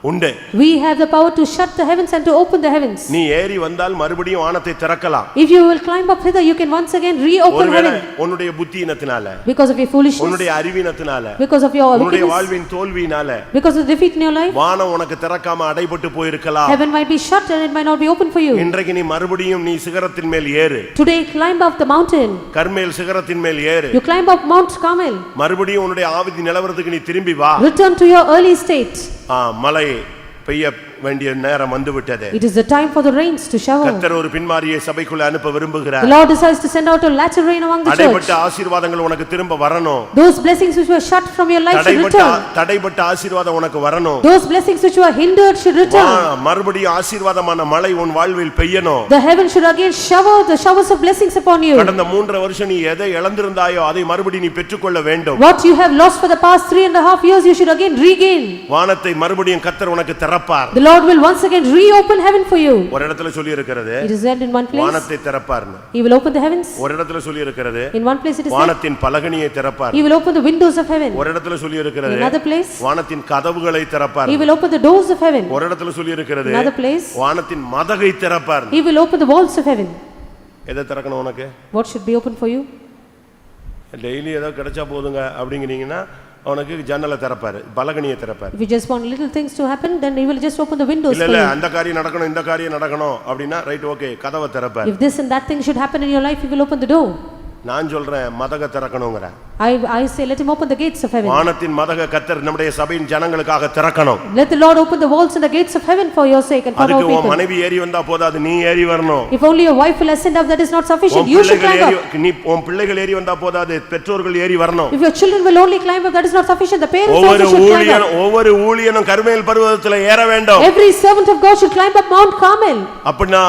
உண்டு. We have the power to shut the heavens and to open the heavens. நீ ஏறி வந்தால் மறுபடியும் வானத்தை திறக்கலாம். If you will climb up hither, you can once again reopen ஒருவேளை heaven. உன்னுடைய புத்தியினத்தினால, Because of your foolishness, உன்னுடைய அறிவினத்தினால, because of your உன்னுடைய wickedness, வாழ்வின் தோல்வியினால because of the defeat in your life, வானம் உனக்கு திறக்காம அடைபட்டு போயிருக்கலாம். heaven might be shut and it might not be open for you. இன்றைக்கு நீ மறுபடியும் நீ சிகரத்தின் மேல் ஏறு. Today climb up the mountain. கர்மேல் சிகரத்தின் மேல் ஏறு. You climb up Mount Carmel. மறுபடியும் உன்னுடைய ஆவிதி நிலவரத்துக்கு நீ திரும்பி வா. Return to your early state. மழை பெய்ய வேண்டிய நேரம் வந்து விட்டது. It is the time for the rains to shower. கர்த்தர் ஒரு பின்மாரியை சபைக்குள்ள அனுப்ப விரும்புகிறார். The Lord decides to send out a latter rain among the church. அடைபட்ட ஆசீர்வாதங்கள் உனக்கு திரும்ப வரணும். Those blessings which were shut from your life should return. தடைபட்ட ஆசீர்வாதம் உனக்கு வரணும். Those blessings which were hindered should return. மறுபடியும் ஆசீர்வாதமான மழை உன் வாழ்வில் பெய்யணும். The heaven should again shower the showers of blessings upon you. கடந்த 3 வருஷம் நீ எதை இழந்திருந்தாயோ அதை மறுபடியும் நீ பெற்றுக்கொள்ள வேண்டும். What you have lost for the past 3.5 years you should again regain. வானத்தை மறுபடியும் கர்த்தர் உனக்கு திறப்பார். The Lord will once again reopen heaven for you. ஒரு இடத்துல சொல்லி இருக்கிறது, It is said in one place, வானத்தை திறப்பார்னு. He will open the heavens. ஒரு இடத்துல சொல்லி இருக்கிறது, In one place it is said, வானத்தின் பலகணியை திறப்பார். He will open the windows of heaven. ஒரு இடத்துல சொல்லி இருக்கிறது, In another place, வானத்தின் கதவுகளை திறப்பார். He will open the doors of heaven. ஒரு இடத்துல சொல்லி இருக்கிறது, Another place, வானத்தின் மதகை திறப்பார். He will open the walls of heaven. எதை திறக்கணும் உனக்கு? What should be open for you? Daily ஏதோ கிடைச்சா போதுங்க அப்படிங்கிறீங்கன்னா அவனுக்கு ஜன்னலை திறப்பாரு, பலகனியை திறப்பாரு. If you just want little things to happen, then he will just open the windows இல்ல for இல்ல you. அந்த காரியம் நடக்கணும் இந்த காரியம் நடக்கணும் அப்படின்னா ரைட் ஓகே கதவை திறப்பாரு. If this and that thing should happen in your life, he will open the door. நான் சொல்றேன் மதக திறக்கணும்ங்கற. I say let him open the gates of heaven. வானத்தின் மதக கர்த்தர் நம்முடைய சபையின் ஜனங்களுக்காக திறக்கணும். Let the Lord open the walls and the gates of heaven for your sake and for our அதுக்கு உன் people. மனைவி ஏறி வந்தா போதாது, நீ ஏறி வரணும். If only your wife will ascend up, that is not sufficient. You should climb up. நீ உன் பிள்ளைகள் ஏறி வந்தா போதாது, பெற்றோர்கள் ஏறி வரணும். If your children will only climb up, that is not sufficient. The parents also should climb up. ஒவ்வொரு ஊழியனும் கர்மேல் பர்வதத்திலே ஏற வேண்டும். Every servant of God should climb up Mount Carmel. அப்படினா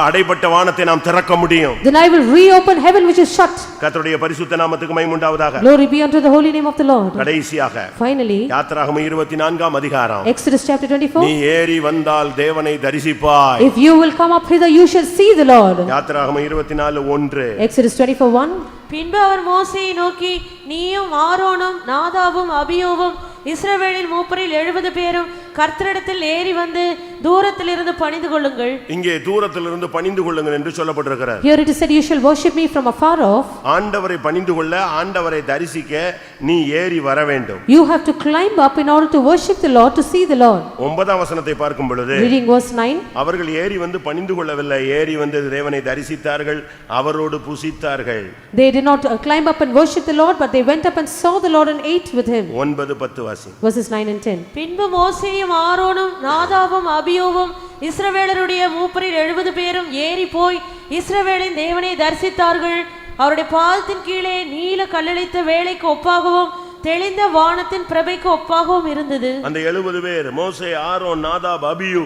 அடைபட்ட வானத்தை நாம் திறக்க முடியும். Then I will reopen heaven which is shut. கர்த்தருடைய பரிசுத்த நாமத்துக்கு மகிமை உண்டாவதாக. Glory be unto the holy name of the Lord. கடைசியாக Finally, யாத்திராகமம் 24ஆம் அதிகாரம். Exodus chapter 24. நீ ஏறி வந்தால் தேவனை தரிசிப்பாய். If you will come up hither, you shall see the Lord. யாத்திராகமம் 24:1. Exodus 24:1. பின்பு அவர் மோசேயை நோக்கி, நீயும் ஆரோனும் நாதாபும் அபியோவும் இஸ்ரவேலின் மூப்பரில் 70 பேரும் கர்த்தரிடத்தில் ஏறி வந்து தூரத்திலிருந்து பணிந்து கொள்ளுங்கள். இங்கே தூரத்திலிருந்து பணிந்து கொள்ளுங்கள் என்று சொல்லப்பட்டிருக்கிறது. Here it is said, you shall worship me from afar off. ஆண்டவரை பணிந்து கொள்ள, ஆண்டவரை தரிசிக்க நீ ஏறி வர வேண்டும். You have to climb up in order to worship the Lord, to see the Lord. 9ஆம் வசனத்தை பார்க்கும் பொழுது Reading verse 9. அவர்கள் ஏறி வந்து பணிந்து கொள்ளவில்லை, ஏறி வந்து தேவனை தரிசித்தார்கள், அவரோடு புசித்தார்கள். They did not climb up and worship the Lord, but they went up and saw the Lord and ate with him. 9:10 வாசி. Verses 9 and 10. பின்பு மோசேயும் ஆரோனும் நாதாபும் அபியோவும் இஸ்ரவேலருடைய மூப்பரில் 70 பேரும் ஏறி போய் இஸ்ரவேலின் தேவனை தரிசித்தார்கள். அவருடைய பாதத்தின் கீழே நீல கல்லளித்த வேளைக்கு ஒப்பாகவும் தெளிந்த வானத்தின் பிரபைக்கு ஒப்பாகவும் இருந்தது. அந்த 70 பேர் மோசே, ஆரோன், நாதாப், அபியூ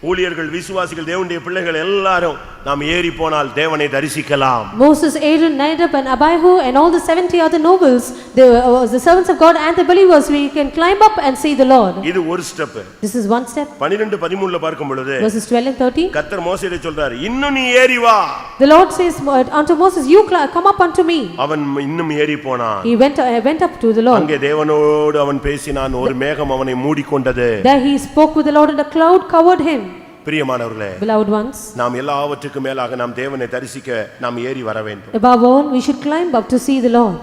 ஊழியர்கள், விசுவாசிகள், தேவனுடைய பிள்ளைகள் எல்லாரும் நாம் ஏறி போனால் தேவனை தரிசிக்கலாம். Moses, Aaron, Nadab and Abihu and all the 70 other nobles, the servants of God and the believers, we can climb up and see the Lord. இது ஒரு step. This is one step. 12:13ல பார்க்கும் பொழுது Verses 12 and 13. கர்த்தர் மோசேயிடம் சொல்றார், இன்னும் நீ ஏறி வா. The Lord says unto Moses, you come up unto me. அவன் இன்னும் ஏறி போனான். He went up to the Lord. அங்கே தேவனோடு அவன் பேசினான், ஒரு மேகம் அவனை மூடிக்கொண்டது. There he spoke with the Lord and a cloud covered him. பிரியமானவர்களே, Beloved ones, நாம் எல்லாவற்றுக்கும் மேலாக நாம் தேவனை தரிசிக்க நாம் ஏறி வர வேண்டும். above all, we should climb up to see the Lord.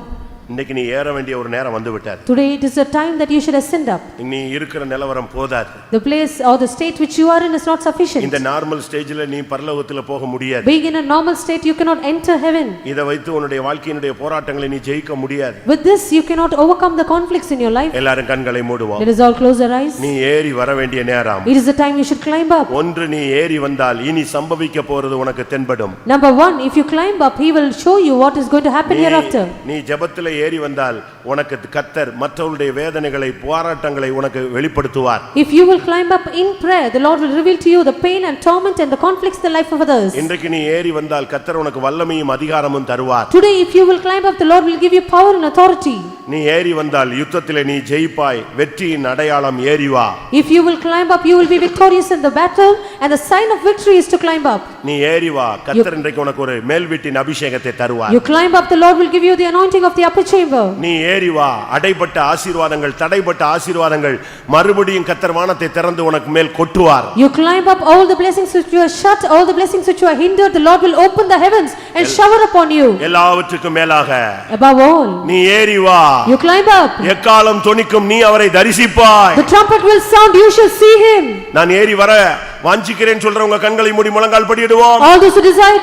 இன்னைக்கு நீ ஏற வேண்டிய ஒரு நேரம் வந்து விட்டது. Today it is a time that you should ascend up. நீ இருக்கிற நிலவரம் போதாது. The place or the state which you are in is not sufficient. இந்த நார்மல் ஸ்டேஜ்ல நீ பரலோகத்துல போக முடியாது. Being in a normal state, you cannot enter heaven. இத வைத்து உன்னுடைய வாழ்க்கையினுடைய போராட்டங்களை நீ ஜெயிக்க முடியாது. With this, you cannot overcome the conflicts in your life. எல்லாரும் கண்களை மூடுவோம். Let us all close our eyes. நீ ஏறி வர வேண்டிய நேரம். It is the time you should climb up. ஒன்று நீ ஏறி வந்தால் இனி சம்பவிக்க போறது உனக்கு தென்படும். Number one, if you climb up, he will show you what is going to happen hereafter. நீ ஜெபத்திலே ஏறி வந்தால் உனக்கு கர்த்தர் மற்றவருடைய வேதனைகளை, போராட்டங்களை உனக்கு வெளிப்படுத்துவார். If you will climb up in prayer, the Lord will reveal to you the pain and torment and the conflicts in the life of others. இன்றைக்கு நீ ஏறி வந்தால் கர்த்தர் உனக்கு வல்லமையும் அதிகாரமும் தருவார். Today, if you will climb up, the Lord will give you power and authority. நீ ஏறி வந்தால் யுத்தத்திலே நீ ஜெயிப்பாய். வெற்றியின் அடையாளம் ஏறி வா. If you will climb up, you will be victorious in the battle, and the sign of victory is to climb up. நீ ஏறி வா. கர்த்தர் இன்றைக்கு உனக்கு ஒரு மேல் வீட்டின் அபிஷேகத்தை தருவார். You climb up, the Lord will give you the anointing of the upper chamber. நீ ஏறி வா. அடைபட்ட ஆசீர்வாதங்கள், தடைபட்ட ஆசீர்வாதங்கள் மறுபடியும் கர்த்தர் வானத்தை திறந்து உனக்கு மேல் கொட்டுவார். You climb up, all the blessings which you are shut, all the blessings which you are hindered, the Lord will open the heavens and shower upon you. எல்லாவற்றுக்கும் மேலாக Above all, நீ ஏறி வா. you climb up. எக்காலம் தொனிக்கும், நீ அவரை தரிசிப்பாய். The trumpet will sound, you shall see him. நான் ஏறி வர வாஞ்சிக்கிறேன் சொல்றவங்க கண்களை மூடி முழங்கால் படியிடுவோம். All those who desire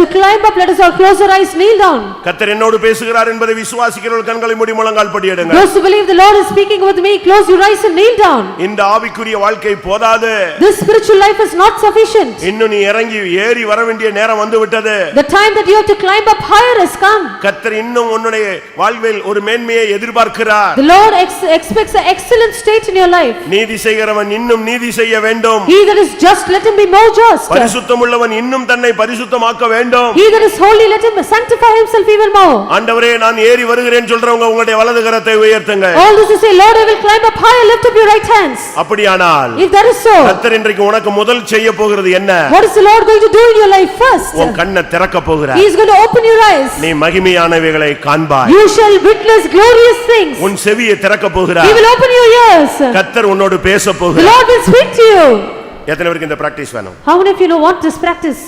to climb up, let us all close our eyes, kneel down. கர்த்தர் என்னோடு பேசுகிறார் என்பதை விசுவாசிக்கிறவர்கள் கண்களை மூடி முழங்கால் படியிடுங்க. Those who believe the Lord is speaking with me, close your eyes and kneel down. இந்த ஆவிக்குரிய வாழ்க்கை போதாது. This spiritual life is not sufficient. இன்னும் நீ இறங்கி ஏறி வர வேண்டிய நேரம் வந்து விட்டது. The time that you have to climb up higher has come. கர்த்தர் இன்னும் உன்னுடைய வாழ்வில் ஒரு மேன்மையை எதிர்பார்க்கிறார். The Lord expects an excellent state in your life. நீதி செய்கிறவன் இன்னும் நீதி செய்ய வேண்டும். He that is just, let him be more just. பரிசுத்தமுள்ளவன் இன்னும் தன்னை பரிசுத்தமாக்க வேண்டும். He that is holy, let him sanctify himself even more. ஆண்டவரே, நான் ஏறி வருகிறேன் சொல்றவங்க உங்களுடைய வலது கரத்தை உயர்த்துங்க. All those who say, Lord, I will climb up higher, lift up your right hands. அப்படியானால் If that is so, கர்த்தர் இன்றைக்கு உனக்கு முதல் செய்ய போகிறது என்ன? what is the Lord going to do in your life first? உன் கண்ணை திறக்க போகிறார். He is going to open your eyes. நீ மகிமையானவைகளை காண்பாய். You shall witness glorious things. உன் செவியை திறக்க போகிறார். He will open your ears. கர்த்தர் உன்னோடு பேச The போகிறார். Lord will speak to you. எத்தனை பேருக்கு இந்த பிராக்டீஸ் வேணும்? How many of you know what this practice?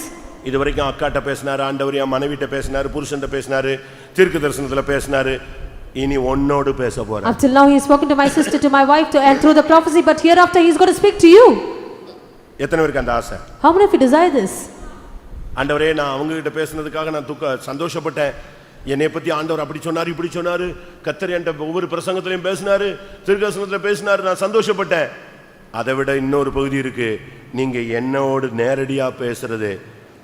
இதுவரைக்கும் அக்காட்ட பேசினாரு, ஆண்டவர் என் மனைவிட்ட பேசினாரு, புருஷன்ட்ட பேசினாரு, தீர்க்க தரிசனத்துல பேசினாரு. இனி உன்னோடு பேச போறேன். Up till now he has spoken to my sister, to my wife, and through the prophecy, but hereafter he is going to speak to you. எத்தனை பேருக்கு அந்த ஆசை? How many of you desire this? ஆண்டவரே, நான் அவங்க கிட்ட பேசுனதுக்காக நான் சந்தோஷப்பட்டேன். என்னை பத்தி ஆண்டவர் அப்படி சொன்னாரு, இப்படி சொன்னாரு, கர்த்தர் என்கிட்ட ஒவ்வொரு பிரசங்கத்திலையும் பேசினாரு, தீர்க்கதரிசனத்துல பேசினாரு, நான் சந்தோஷப்பட்டேன். அதை விட இன்னொரு பகுதி இருக்கு, நீங்க என்னோடு நேரடியா பேசுறது,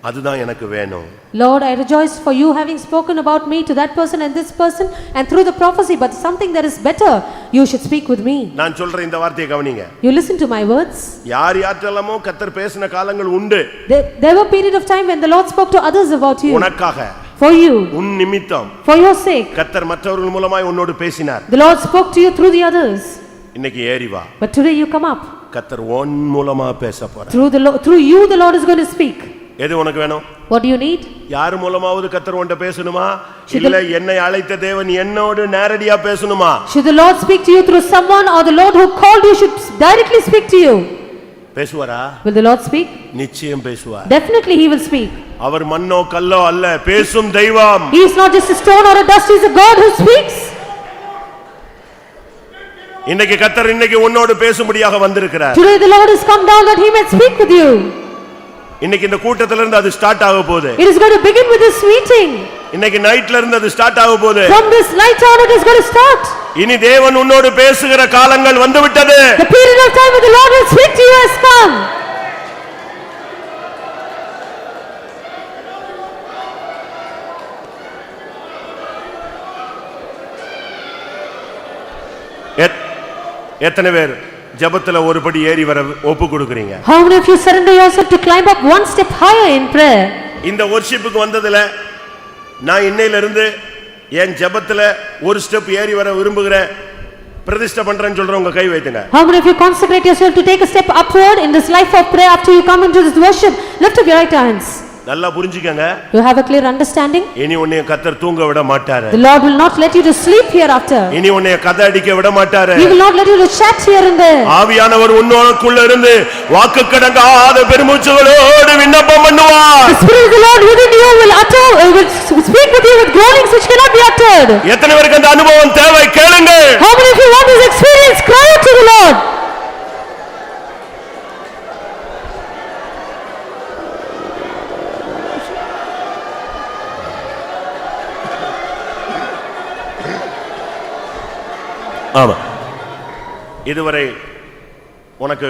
அதுதான் எனக்கு வேணும். Lord, I rejoice for you having spoken about me to that person and this person and through the prophecy, but something that is better, you should speak with me. நான் சொல்ற இந்த வார்த்தையை கவனிங்க. You listen to my words. யார் யார்ட்டெல்லாமோ கர்த்தர் பேசின காலங்கள் உண்டு. There were period of time when the Lord spoke to others about you. உனக்காக, for you, உன் நிமித்தம், for your sake, கர்த்தர் மற்றவர்கள் மூலமாய் உன்னோடு பேசினார். the Lord spoke to you through the others. இன்னைக்கு ஏறி வா. But today you come up. கர்த்தர் உன் மூலமா பேச போறார். Through you the Lord is going to speak. எது உனக்கு வேணும்? What do you need? யார் மூலமாவது கர்த்தர் உன்கிட்ட பேசணுமா, இல்ல என்னை அழைத்த தேவன் என்னோடு நேரடியா பேசணுமா? Should the Lord speak to you through someone, or the Lord who called you should directly speak to you? பேசுவாரா? Will the Lord speak? நிச்சயம் பேசுவார். Definitely he will speak. அவர் மண்ணோ கல்லோ அல்ல, பேசும் தெய்வம். He is not just a stone or a dust, he is a God who speaks. இன்னைக்கு கர்த்தர் இன்னைக்கு உன்னோடு பேசும்படியாக வந்திருக்கிறார். Today the Lord has come down that he may speak with you. இன்னைக்கு இந்த கூட்டத்துல இருந்து அது ஸ்டார்ட் ஆக போகுது. It is going to begin with this meeting. இன்னைக்கு நைட்ல இருந்து அது ஸ்டார்ட் ஆக போகுது. From this night on it is going to start. இனி தேவன் உன்னோடு பேசுகிற காலங்கள் வந்துவிட்டது. The period of time when the Lord will speak to you has come. எத்தனை பேர் ஜெபத்துல ஒரு படி ஏறி வர ஒப்பு கொடுக்கறீங்க? How many of you surrender yourself to climb up one step higher in prayer? இந்த வொர்ஷிப்புக்கு வந்ததுல நான் இன்னையில இருந்து என் ஜெபத்துல ஒரு ஸ்டெப் ஏறி வர விரும்புகிறேன், பிரதிஷ்டை பண்றேன்னு சொல்றவங்க கை வைத்துங்க. How many of you consecrate yourself to take a step upward in this life of prayer after you come into this worship? Lift up your right hands. நல்லா புரிஞ்சுக்கங்க. You have a clear understanding? இனி உன்னை கர்த்தர் தூங்க விட மாட்டாரு. The Lord will not let you to sleep hereafter. இனி உன்னை கதை அடிக்க விட மாட்டாரு. He will not let you to chat here and there. ஆவியானவர் உன்னோடுக்குள்ள இருந்து வாக்குக்கடங்காத பெருமூச்சுகளோடு விண்ணப்பம் பண்ணுவார். The Spirit of the Lord within you will speak with you with groanings which cannot be uttered. எத்தனை பேருக்கு அந்த அனுபவம் தேவை? கேளுங்க. How many of you want this experience? Cry out to the Lord. ஆமா, இதுவரை உனக்கு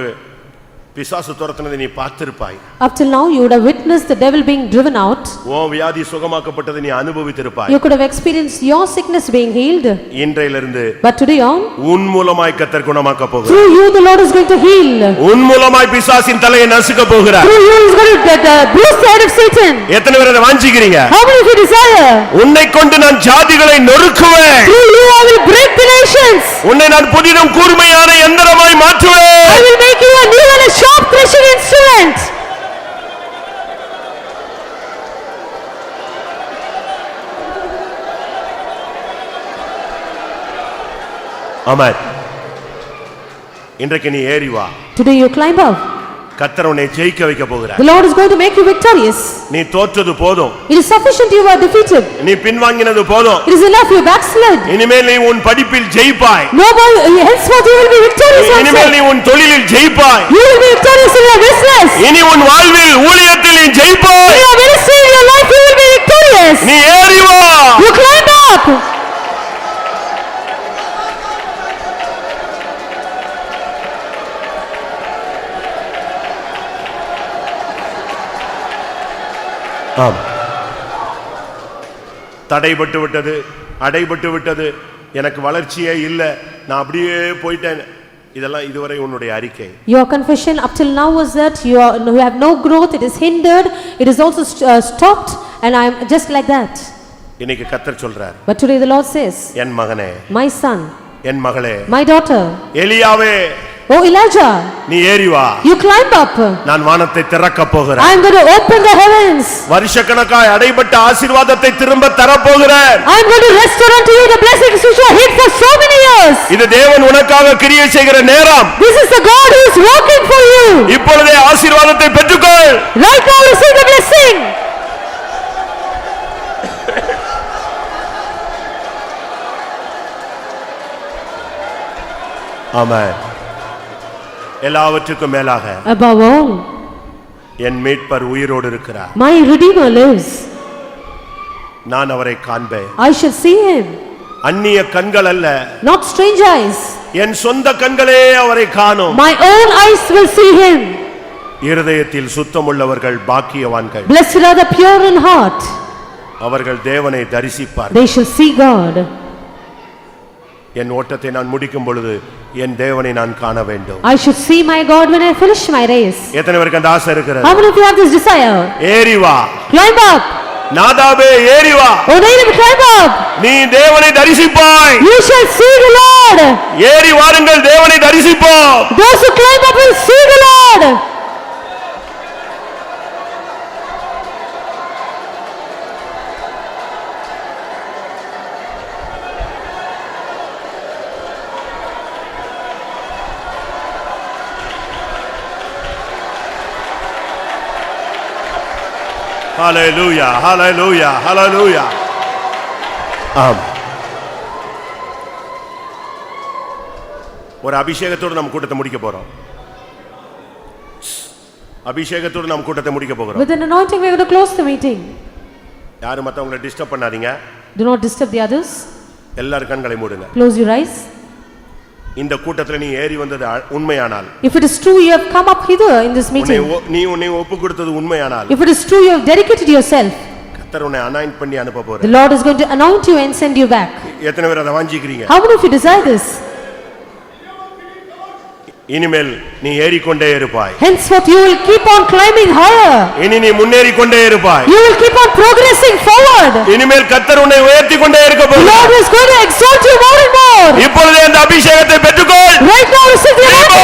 பிசாசு துரத்துனதை நீ பார்த்திருப்பாய். Up till now you would have witnessed the devil being driven out. உன் வியாதி சுகமாக்கப்பட்டதை நீ அனுபவித்திருப்பாய். You could have experienced your sickness being healed. இன்றையிலிருந்து But today on, உன் மூலமாய் கர்த்தர் குணமாக்க போகிறார். through you the Lord is going to heal. உன் மூலமாய் பிசாசின் தலையை நசுக்க போகிறார். Through you is going to bruise the head of Satan. எத்தனை பேர் அதை வாஞ்சிக்கிறீங்க? How many of you desire? உன்னை கொண்டு நான் ஜாதிகளை நொறுக்குவேன். Through you I will break the nations. உன்னை நான் புதிதும் கூர்மையான யந்திரமாய் மாற்றுவேன். I will make you a new and a sharp threshing instrument. ஆமென். இன்றைக்கு நீ ஏறி வா. Today you climb up. கர்த்தர் உன்னை ஜெயிக்க வைக்க போகிறார். The Lord is going to make you victorious. நீ தோற்றது போதும். It is sufficient you are defeated. நீ பின்வாங்கினது போதும். It is enough you backslid. இனிமேல் நீ உன் படிப்பில் ஜெயிப்பாய். No more, henceforth you will be victorious also. இனிமேல் நீ உன் தொழிலில் ஜெயிப்பாய். You will be victorious in your business. இனி உன் வாழ்வில் ஊழியத்தில் நீ ஜெயிப்பாய். In your ministry, in your life, you will be victorious. நீ ஏறி வா. You climb up. ஆம். தடைபட்டு விட்டது, அடைபட்டு விட்டது, எனக்கு வளர்ச்சியே இல்லை, நான் அப்படியே போயிட்டேன், இதெல்லாம் இதுவரை உன்னுடைய அறிக்கை. Your confession up till now was that you have no growth, it is hindered, it is also stopped, and I am just like that. இன்னைக்கு கர்த்தர் சொல்றார். But today the Lord says, என் மகனே, my son, என் மகளே, my daughter, எலியாவே, oh Elijah, நீ ஏறி வா. you climb up. நான் வானத்தை திறக்க போகிறேன். I am going to open the heavens. வருஷக்கணக்காய் அடைபட்ட ஆசீர்வாதத்தை திரும்ப தரப்போகிறேன். I am going to restore unto you the blessings which were hid for so many years. இது தேவன் உனக்காக கிரியை செய்கிற நேரம். This is the God who is working for you. இப்பொழுதே ஆசீர்வாதத்தை பெற்றுக்கொள். Right now receive the blessing. ஆமென். எல்லாவற்றுக்கும் மேலாக Above all, என் மீட்பர் உயிரோடு இருக்கிறார். my Redeemer lives. நான் அவரை காண்பேன். I shall see him. அந்நிய கண்கள் அல்ல, Not strange eyes. என் சொந்த கண்களே அவரை காணும். My own eyes will see him. இருதயத்தில் சுத்தமுள்ளவர்கள் பாக்கியவான்கள். Blessed are the pure in heart. அவர்கள் தேவனை தரிசிப்பார்கள். They shall see God. என் ஓட்டத்தை நான் முடிக்கும் பொழுது என் தேவனை நான் காண வேண்டும். I should see my God when I finish my race. எத்தனை பேருக்கு அந்த ஆசை இருக்கிறது? How many of you have this desire? ஏறி வா. Climb up. நாதாபே ஏறி வா. O Nadab, climb up. நீ தேவனை தரிசிப்பாய். You shall see the Lord. ஏறி வாருங்கள், தேவனை தரிசிப்போம். Those who climb up will see the Lord. ஹalleluya, ஹalleluya, ஹalleluya. ஆம். ஒரு அபிஷேகத்தோடு நம்ம கூட்டத்தை முடிக்க போறோம். அபிஷேகத்தோடு நம்ம கூட்டத்தை முடிக்க போகிறோம். With an anointing we are going to close the meeting. யாரும் மத்தவங்களை டிஸ்டர்ப் பண்ணாதீங்க. Do not disturb the others. எல்லாரும் கண்களை மூடுங்க. Close your eyes. இந்த கூட்டத்துல நீ ஏறி வந்தது உண்மையானால், If it is true you have come up hither in this meeting, நீ ஒப்பு கொடுத்தது உண்மையானால், if it is true you have dedicated yourself, கர்த்தர் உன்னை அனாயிண்ட் பண்ணி அனுப்ப the போறார். Lord is going to anoint you and send you back. எத்தனை பேர் அதை வாஞ்சிக்கிறீங்க? How many of you desire this? இனிமேல் நீ ஏறிக்கொண்டே இருப்பாய். Henceforth you will keep on climbing higher. இனி நீ முன்னேறிக்கொண்டே இருப்பாய். You will keep on progressing forward. இனிமேல் கர்த்தர் உன்னை உயர்த்தி கொண்டே இருக்க The போகிறார். Lord is going to exalt you more and more. இப்பொழுதே அந்த அபிஷேகத்தை பெற்றுக்கொள். Right now receive the anointing.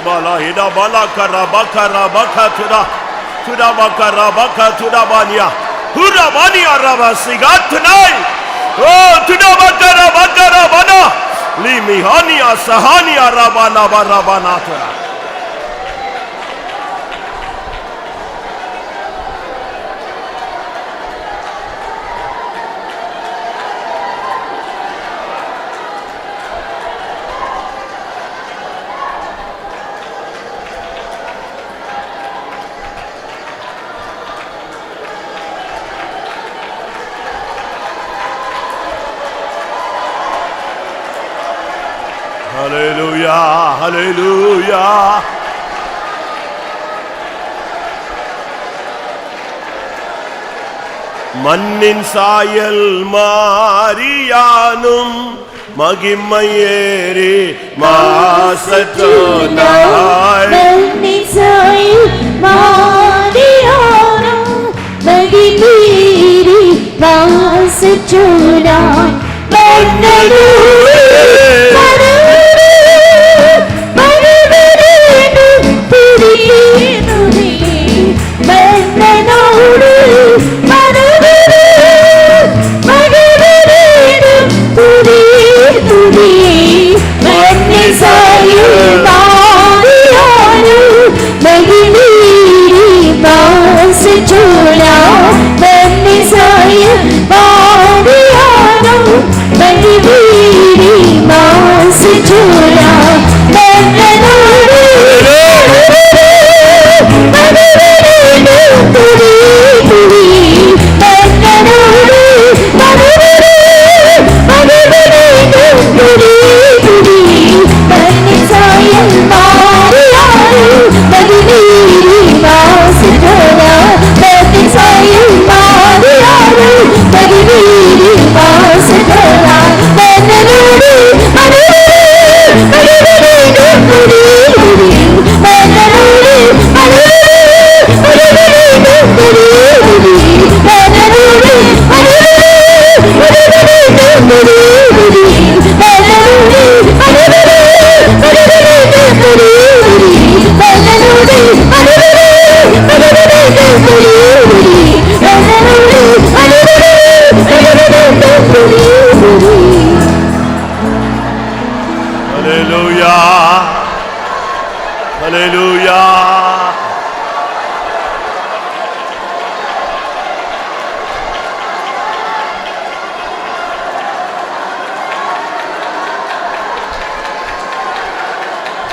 Bala ida bala kara bakara bakatuda tuda bakara bakatuda bania hura bania raba sigat tunai oh tuda bakara bakara bana limi hania sahania rabana barabana tuda. Hallelujah, hallelujah. மண்ணின் சாயல் மாறியானும் மகிமையேறி மாசற்றோனாய் மண்ணின் சாயல் மாறியானும் மகிமையேறி மாசற்றோனாய் மன்னனோடு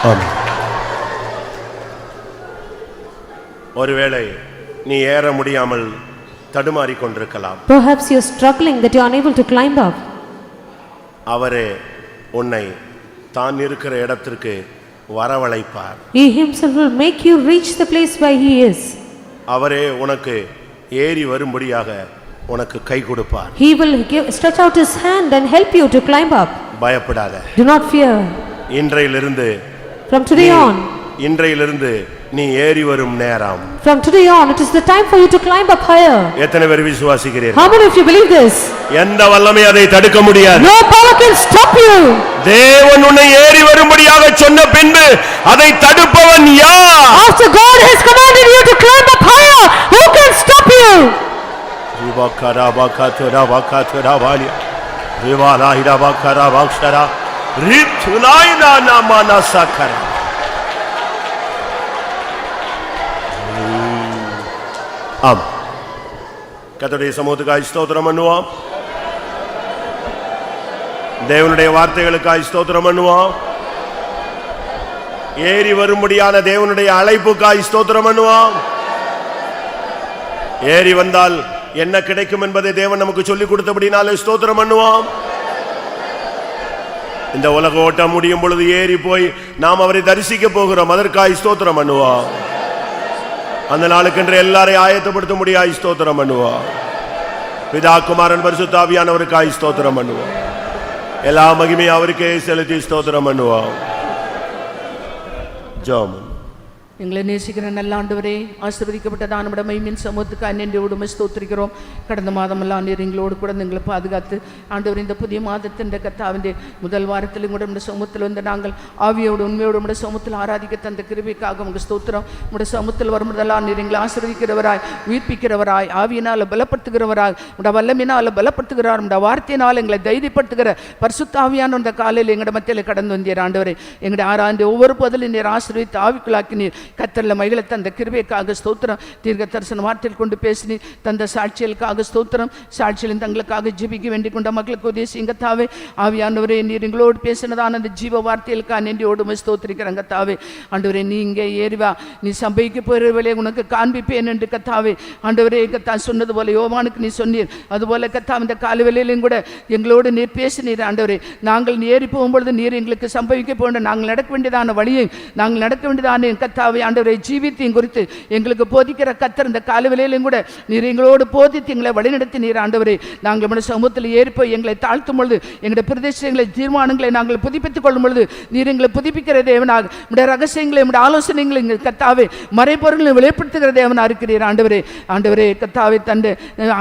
ஆமென். ஒருவேளை நீ ஏற முடியாமல் தடுமாறிக் கொண்டிருக்கலாம். Perhaps you are struggling that you are unable to climb up. அவரே உன்னை தான் இருக்கிற இடத்திற்கு வரவழைப்பார். He himself will make you reach the place where he is. அவரே உனக்கு ஏறி வரும்படியாக உனக்கு கை கொடுப்பார். He will stretch out his hand and help you to climb up. பயப்படாத. Do not fear. இன்றையிலிருந்து From today on, இன்றையிலிருந்து நீ ஏறி வரும் நேரம். from today on, it is the time for you to climb up higher. எத்தனை பேர் விசுவாசிக்கிறீர்கள்? How many of you believe this? எந்த வல்லமை அதை தடுக்க முடியாது. No power can stop you. தேவன் உன்னை ஏறி வரும்படியாக சொன்ன பின்பு அதை தடுப்பவன் யார்? After God has commanded you to climb up higher, who can stop you? Ribakara bakatera bakatera valia. Rivala ira bakara bakshara. Ritulaina namana sakara. ஆம். கர்த்தருடைய சமூகத்துக்காய் ஸ்தோத்திரம் பண்ணுவோம். தேவனுடைய வார்த்தைகளுக்காய் ஸ்தோத்திரம் பண்ணுவோம். ஏறி வரும்படியான தேவனுடைய அழைப்புக்காய் ஸ்தோத்திரம் பண்ணுவோம். ஏறி வந்தால் என்ன கிடைக்கும் என்பதை தேவன் நமக்கு சொல்லிக் கொடுத்தபடினாலே ஸ்தோத்திரம் பண்ணுவோம். இந்த உலக ஓட்டம் முடியும் பொழுது ஏறி போய் நாம் அவரை தரிசிக்க போகிறோம். அதற்காய் ஸ்தோத்திரம் பண்ணுவோம். அந்த நாளுக்கென்று எல்லாரையும் ஆயத்தப்படுத்த முடியாய் ஸ்தோத்திரம் பண்ணுவோம். பிதா குமாரன் பரிசுத்த ஆவியானவருக்காய் ஸ்தோத்திரம் பண்ணுவோம். எல்லா மகிமையும் அவருக்கே செலுத்தி ஸ்தோத்திரம் பண்ணுவோம். ஜெபம். எங்களை நேசிக்கிற நல்ல ஆண்டவரே, ஆசீர்வதிக்கப்பட்டதான நம்முடைய மகிமையின் சமூகத்துக்கு அன்னையோடு உம்மை ஸ்தோத்திரிக்கிறோம். கடந்த மாதமெல்லாம் நீர் எங்களோடு கூட எங்களை பாதுகாத்து ஆண்டவர் இந்த புதிய மாதத்தின் கர்த்தாவிൻ്റെ முதல் வாரத்திலும் கூட நம்முடைய சமூகத்தில் வந்து நாங்கள் ஆவியோடு உண்மையோடு நம்முடைய சமூகத்தில் ஆராதிக்க தந்த கிருபைக்காக உங்கள் ஸ்தோத்திரம். நம்முடைய சமூகத்தில் வரும்போதெல்லாம் நீர் எங்களை ஆசீர்வதிக்கிறவராய், உயிர்ப்பிக்கிறவராய், ஆவியினால் பலப்படுத்துகிறவராய், உடைய வல்லமையினால் பலப்படுத்துகிறார், உடைய வார்த்தையினால் எங்களை தைரியப்படுத்துகிற பரிசுத்த ஆவியான இந்த காலையில் எங்களுடைய மத்தியில் கடந்து வந்தீர் ஆண்டவரே. எங்களுடைய ஆராய்ந்து ஒவ்வொரு பதிலும் நீர் ஆசீர்வதித்து ஆவிக்குள்ளாக்கி நீர் கர்த்தரில் மகிழ தந்த கிருபைக்காக ஸ்தோத்திரம். தீர்க்க தரிசன வார்த்தையில் கொண்டு பேசி தந்த சாட்சிகளுக்காக ஸ்தோத்திரம். சாட்சியிலும் தங்களுக்காக ஜெபிக்க வேண்டிக் கொண்ட மக்களுக்கு உதவி செய்யுங்க தாவே. ஆவியானவரே, நீர் எங்களோடு பேசினதான அந்த ஜீவ வார்த்தைகளுக்காக நன்றியோடு ஸ்தோத்திரிக்கிறேன் கத்தாவே. ஆண்டவரே, நீ இங்கே ஏறிவா, நீ சம்பைக்கு போகிறவர்களே உனக்கு காண்பிப்பேன் என்று கத்தாவே ஆண்டவரே கத்தா சொன்னது போல யோவானுக்கு நீ சொன்னீர். அதுபோல கத்தா இந்த காலவெளியிலும் கூட எங்களோடு நீர் பேசினீர் ஆண்டவரே. நாங்கள் ஏறி போகும்பொழுது நீர் எங்களுக்கு சம்பவிக்க போன்ற நாங்கள் நடக்க வேண்டியதான வழியை, நாங்கள் நடக்க வேண்டியதான கத்தாவே ஆண்டவரே ஜீவித்தையும் குறித்து எங்களுக்கு போதிக்கிற கர்த்தர் இந்த காலவெளியிலும் கூட நீர் எங்களோடு போதித்து எங்களை வழிநடத்தி நீர் ஆண்டவரே. நாங்கள் நம்முடைய சமூகத்தில் ஏறிப்போய் எங்களை தாழ்த்தும் பொழுது எங்களுடைய பிரதேசங்களை தீர்மானங்களை நாங்கள் புதுப்பித்துக் கொள்ளும் பொழுது நீர் எங்களை புதுப்பிக்கிற தேவனாக, நம்முடைய ரகசியங்களை, நம்முடைய ஆலோசனைகளை எங்கள் கத்தாவே மறைப்பொருளை வெளிப்படுத்துகிற தேவனாக இருக்கிறீர் ஆண்டவரே. ஆண்டவரே கத்தாவே தந்தை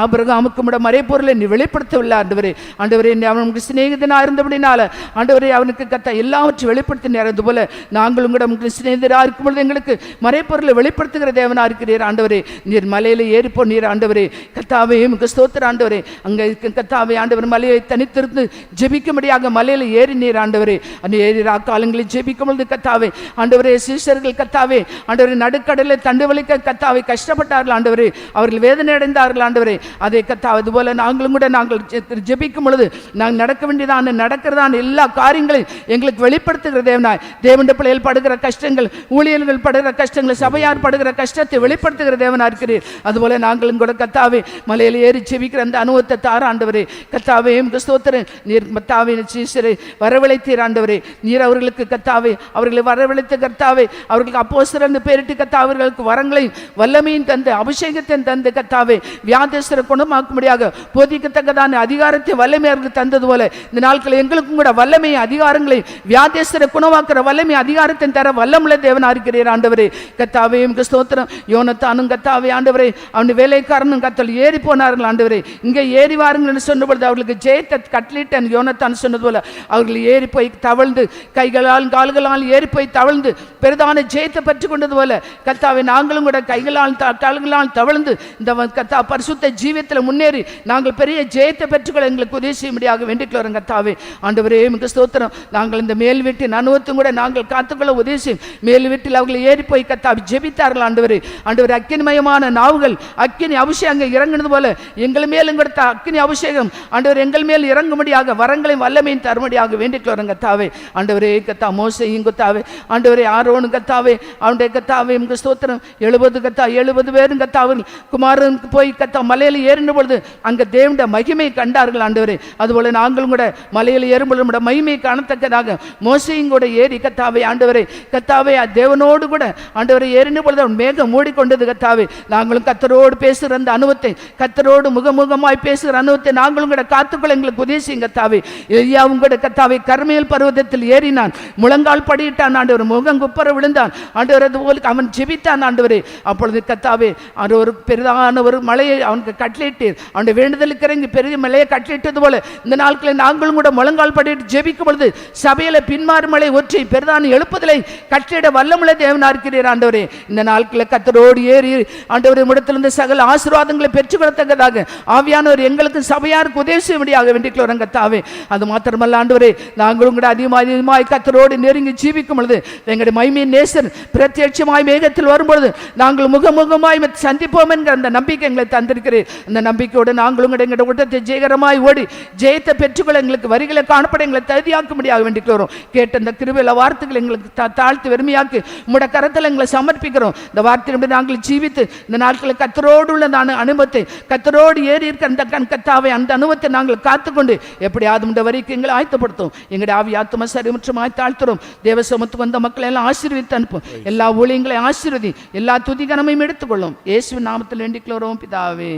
ஆபிரகாமுக்கு நம்முடைய மறைப்பொருளை நீ வெளிப்படுத்தவில்லை ஆண்டவரே. ஆண்டவரே, அவனுக்கு சிநேகிதனாக இருந்தபடினால ஆண்டவரே அவனுக்கு கத்தா எல்லாவற்றையும் வெளிப்படுத்தினார். அதுபோல நாங்களும் கூட உங்களுக்கு சிநேகிதராக இருக்கும் பொழுது எங்களுக்கு மறைப்பொருளை வெளிப்படுத்துகிற தேவனா இருக்கிறீர் ஆண்டவரே. நீர் மலையில ஏறிப்போ நீர் ஆண்டவரே கத்தாவே உமக்கு ஸ்தோத்திர ஆண்டவரே. அங்க கத்தாவே ஆண்டவர் மலையை தனித்திருந்து ஜெபிக்கும்படியாக மலையில ஏறி நீர் ஆண்டவரே. அந்த ஏறி காலங்களில் ஜெபிக்கும் பொழுது கத்தாவே ஆண்டவரே சீஷர்கள் கத்தாவே ஆண்டவரே நடுக்கடலை தண்டு வலிக்க கத்தாவை கஷ்டப்பட்டார்கள் ஆண்டவரே. அவர்கள் வேதனை அடைந்தார்கள் ஆண்டவரே. அதை கத்தா அதுபோல நாங்களும் கூட நாங்கள் ஜெபிக்கும் பொழுது நாங்கள் நடக்க வேண்டியதான நடக்கிறதான எல்லா காரியங்களையும் எங்களுக்கு வெளிப்படுத்துகிற தேவனாய், தேவனுடைய பிள்ளைகள் படுகிற கஷ்டங்கள், ஊழியர்கள் படுகிற கஷ்டங்களை, சபையார் படுகிற கஷ்டத்தை வெளிப்படுத்துகிற தேவனா இருக்கிறீர். அதுபோல நாங்களும் கூட கத்தாவே மலையில் ஏறி செபிக்கிற அந்த அனுபவத்தை தார ஆண்டவரே. கத்தாவே உமக்கு ஸ்தோத்திரம். நீர் கத்தாவே சீஷரை வரவழைத்தீர் ஆண்டவரே. நீர் அவர்களுக்கு கத்தாவே அவர்களை வரவழைத்த கத்தாவே அவர்களுக்கு அப்போஸ்தலர்னு பேரிட்டு கத்தா அவர்களுக்கு வரங்களையும் வல்லமையும் தந்து அபிஷேகத்தையும் தந்து கத்தாவே வியாதிஸ்தரை குணமாக்கும்படியாக போதிக்கத்தக்கதான அதிகாரத்தை வல்லமை அவர்களுக்கு தந்தது போல இந்த நாட்களில் எங்களுக்கும் கூட வல்லமையை அதிகாரங்களை வியாதிஸ்தரை குணமாக்குற வல்லமை அதிகாரத்தை தர வல்லமுள்ள தேவனா இருக்கிறீர் ஆண்டவரே. கத்தாவே உமக்கு ஸ்தோத்திரம். யோனத்தானும் கத்தாவே ஆண்டவரே அவன் வேலைக்காரனும் கத்தல் ஏறி போனார்கள் ஆண்டவரே. இங்கே ஏறி வாருங்கள் என்று சொன்னபொழுது அவர்களுக்கு ஜெயத்தை கட்டளிட்டன் யோனத்தான் சொன்னது போல அவர்கள் ஏறி போய் தவழ்ந்து கைகளால் கால்களால் ஏறி போய் தவழ்ந்து பெரிதான ஜெயத்தை பெற்றுக் கொண்டது போல கத்தாவே நாங்களும் கூட கைகளால் கால்களால் தவழ்ந்து இந்த கத்தா பரிசுத்த ஜீவியத்தில் முன்னேறி நாங்கள் பெரிய ஜெயத்தை பெற்றுக்கொள்ள எங்களுக்கு உதவி செய்யும்படியாக வேண்டிக் வரோம் கத்தாவே. ஆண்டவரே உமக்கு ஸ்தோத்திரம். நாங்கள் இந்த மேல் வீட்டின் அனுபவத்தும் கூட நாங்கள் காத்துக்கொள்ள உதவி செய்யும். மேல் வீட்டில் அவர்கள் ஏறி போய் கத்தாவி ஜெபித்தார்கள் ஆண்டவரே. ஆண்டவரே, அக்கினிமயமான நாவுகள் அக்கினி அபிஷேகம் இறங்குனது போல எங்கள் மேலும் கொடுத்த அக்கினி அபிஷேகம் ஆண்டவர் எங்கள் மேல் இறங்கும்படியாக வரங்களையும் வல்லமையும் தரும்படியாக வேண்டிக்கிறோம் கத்தாவே. ஆண்டவரே கத்தா மோசையும் கத்தாவே, ஆண்டவரே ஆரோனும் கத்தாவே, அவனுடைய கத்தாவே உங்க ஸ்தோத்திரம் 70 பேரும் கத்தாவில் குமாரன் போய் கத்தா மலையில் ஏறின பொழுது அங்க தேவனுடைய மகிமை கண்டார்கள் ஆண்டவரே. அதுபோல நாங்களும் கூட மலையில் ஏறும்பொழுது நம்முடைய மகிமையை காணத்தக்கதாக மோசையும் கூட ஏறி கத்தாவே ஆண்டவரே கத்தாவே தேவனோடு கூட ஆண்டவரை ஏறின பொழுது அவன் மேகம் மூடிக்கொண்டது கத்தாவே. நாங்களும் கத்தரோடு பேசுகிற அந்த அனுபவத்தை, கத்தரோடு முகமுகமாய் பேசுகிற அனுபவத்தை நாங்களும் கூட காத்துக்கொள்ள எங்களுக்கு உதவி செய்யுங்க கத்தாவே. எலியாவும் கூட கத்தாவே கர்மேல் பர்வதத்தில் ஏறினான், முழங்கால் படியிட்டான் ஆண்டவர், முகம் குப்பர விழுந்தான் ஆண்டவர். அதுபோல் அவன் ஜெபித்தான் ஆண்டவரே. அப்பொழுது கத்தாவே அது ஒரு பெரிதான ஒரு மலையை அவனுக்கு கட்டளையிட்டு அவனுடைய வேண்டுதலுக்கு இறங்கி பெரிய மலையை கட்டளையிட்டது போல இந்த நாட்களில் நாங்களும் கூட முழங்கால் படிட்டு ஜெபிக்கும் பொழுது சபையில பின்மாறு மலை ஒற்றி பெரிதான எழுப்புதலை கட்டளையிட வல்லமுள்ள தேவனா இருக்கிறீர் ஆண்டவரே. இந்த நாட்களில் கத்தரோடு ஏறி ஆண்டவரே இடத்திலிருந்து சகல ஆசீர்வாதங்களை பெற்றுக்கொள்ளத்தக்கதாக ஆவியானவர் எங்களுக்கு சபையாருக்கு உதவி செய்யும்படியாக வேண்டிக்கிறோம் கத்தாவே. அது மாத்திரமல்ல ஆண்டவரே, நாங்களும் கூட அதிகமாய் கத்தரோடு நெருங்கி ஜீவிக்கும் பொழுது எங்களுடைய மகிமையின் நேசர் பிரத்யட்சமாய் மேகத்தில் வரும்பொழுது நாங்கள் முகமுகமாய் சந்திப்போம் என்கிற அந்த நம்பிக்கை எங்களை தந்திருக்கிறேன். அந்த நம்பிக்கையோடு நாங்களும் கூட எங்களுடைய ஊட்டத்தை ஜெயகரமாய் ஓடி ஜெயத்தை பெற்றுக்கொள்ள எங்களுக்கு வரிகளை காணப்பட எங்களை தகுதியாக்கும்படியாக வேண்டிக்கிறோம். கேட்ட இந்த கிருபையில வார்த்தைகள் எங்களுக்கு தாழ்த்து வெறுமையாக்கி உம்முடைய கரத்தில் எங்களை சமர்ப்பிக்கிறோம். இந்த வார்த்தையின்படி நாங்கள் ஜீவித்து இந்த நாட்களில் கத்தரோடு உள்ள அந்த அனுபவத்தை, கத்தரோடு ஏறி இருக்கிற அந்த கத்தாவை அந்த அனுபவத்தை நாங்கள் காத்துக்கொண்டு எப்படியாவது இந்த வரைக்கும் எங்களை ஆயத்தப்படுத்தும். எங்களுடைய ஆவி ஆத்தும சரிமுற்றமாய் தாழ்த்துறோம். தேவ சமத்துவம் வந்த மக்களை எல்லாம் ஆசீர்வதித்து அனுப்பும். எல்லா ஊழியங்களை ஆசீர்வதி, எல்லா துதிகனமையும் எடுத்துக்கொள்ளும். இயேசுவின் நாமத்தில் வேண்டிக்கிறோம் பிதாவே.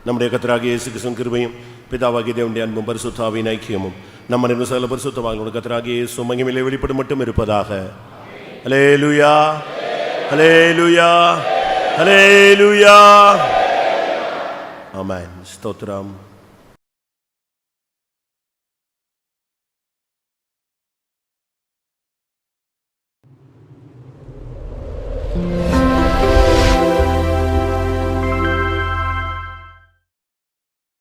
நம்முடைய கர்த்தராகிய இயேசு கிறிஸ்துவின் கிருபையும் பிதாவாகிய தேவனுடைய அன்பும் பரிசுத்த ஆவியின் ஐக்கியமும் நம்ம சகல பரிசுத்தவான்களுடைய கர்த்தராகிய இயேசு மகிமையிலே வெளிப்படும் மட்டும் இருப்பதாக. ஹல்லேலூயா, ஹல்லேலூயா, ஹல்லேலூயா. ஆமென். ஸ்தோத்திரம்.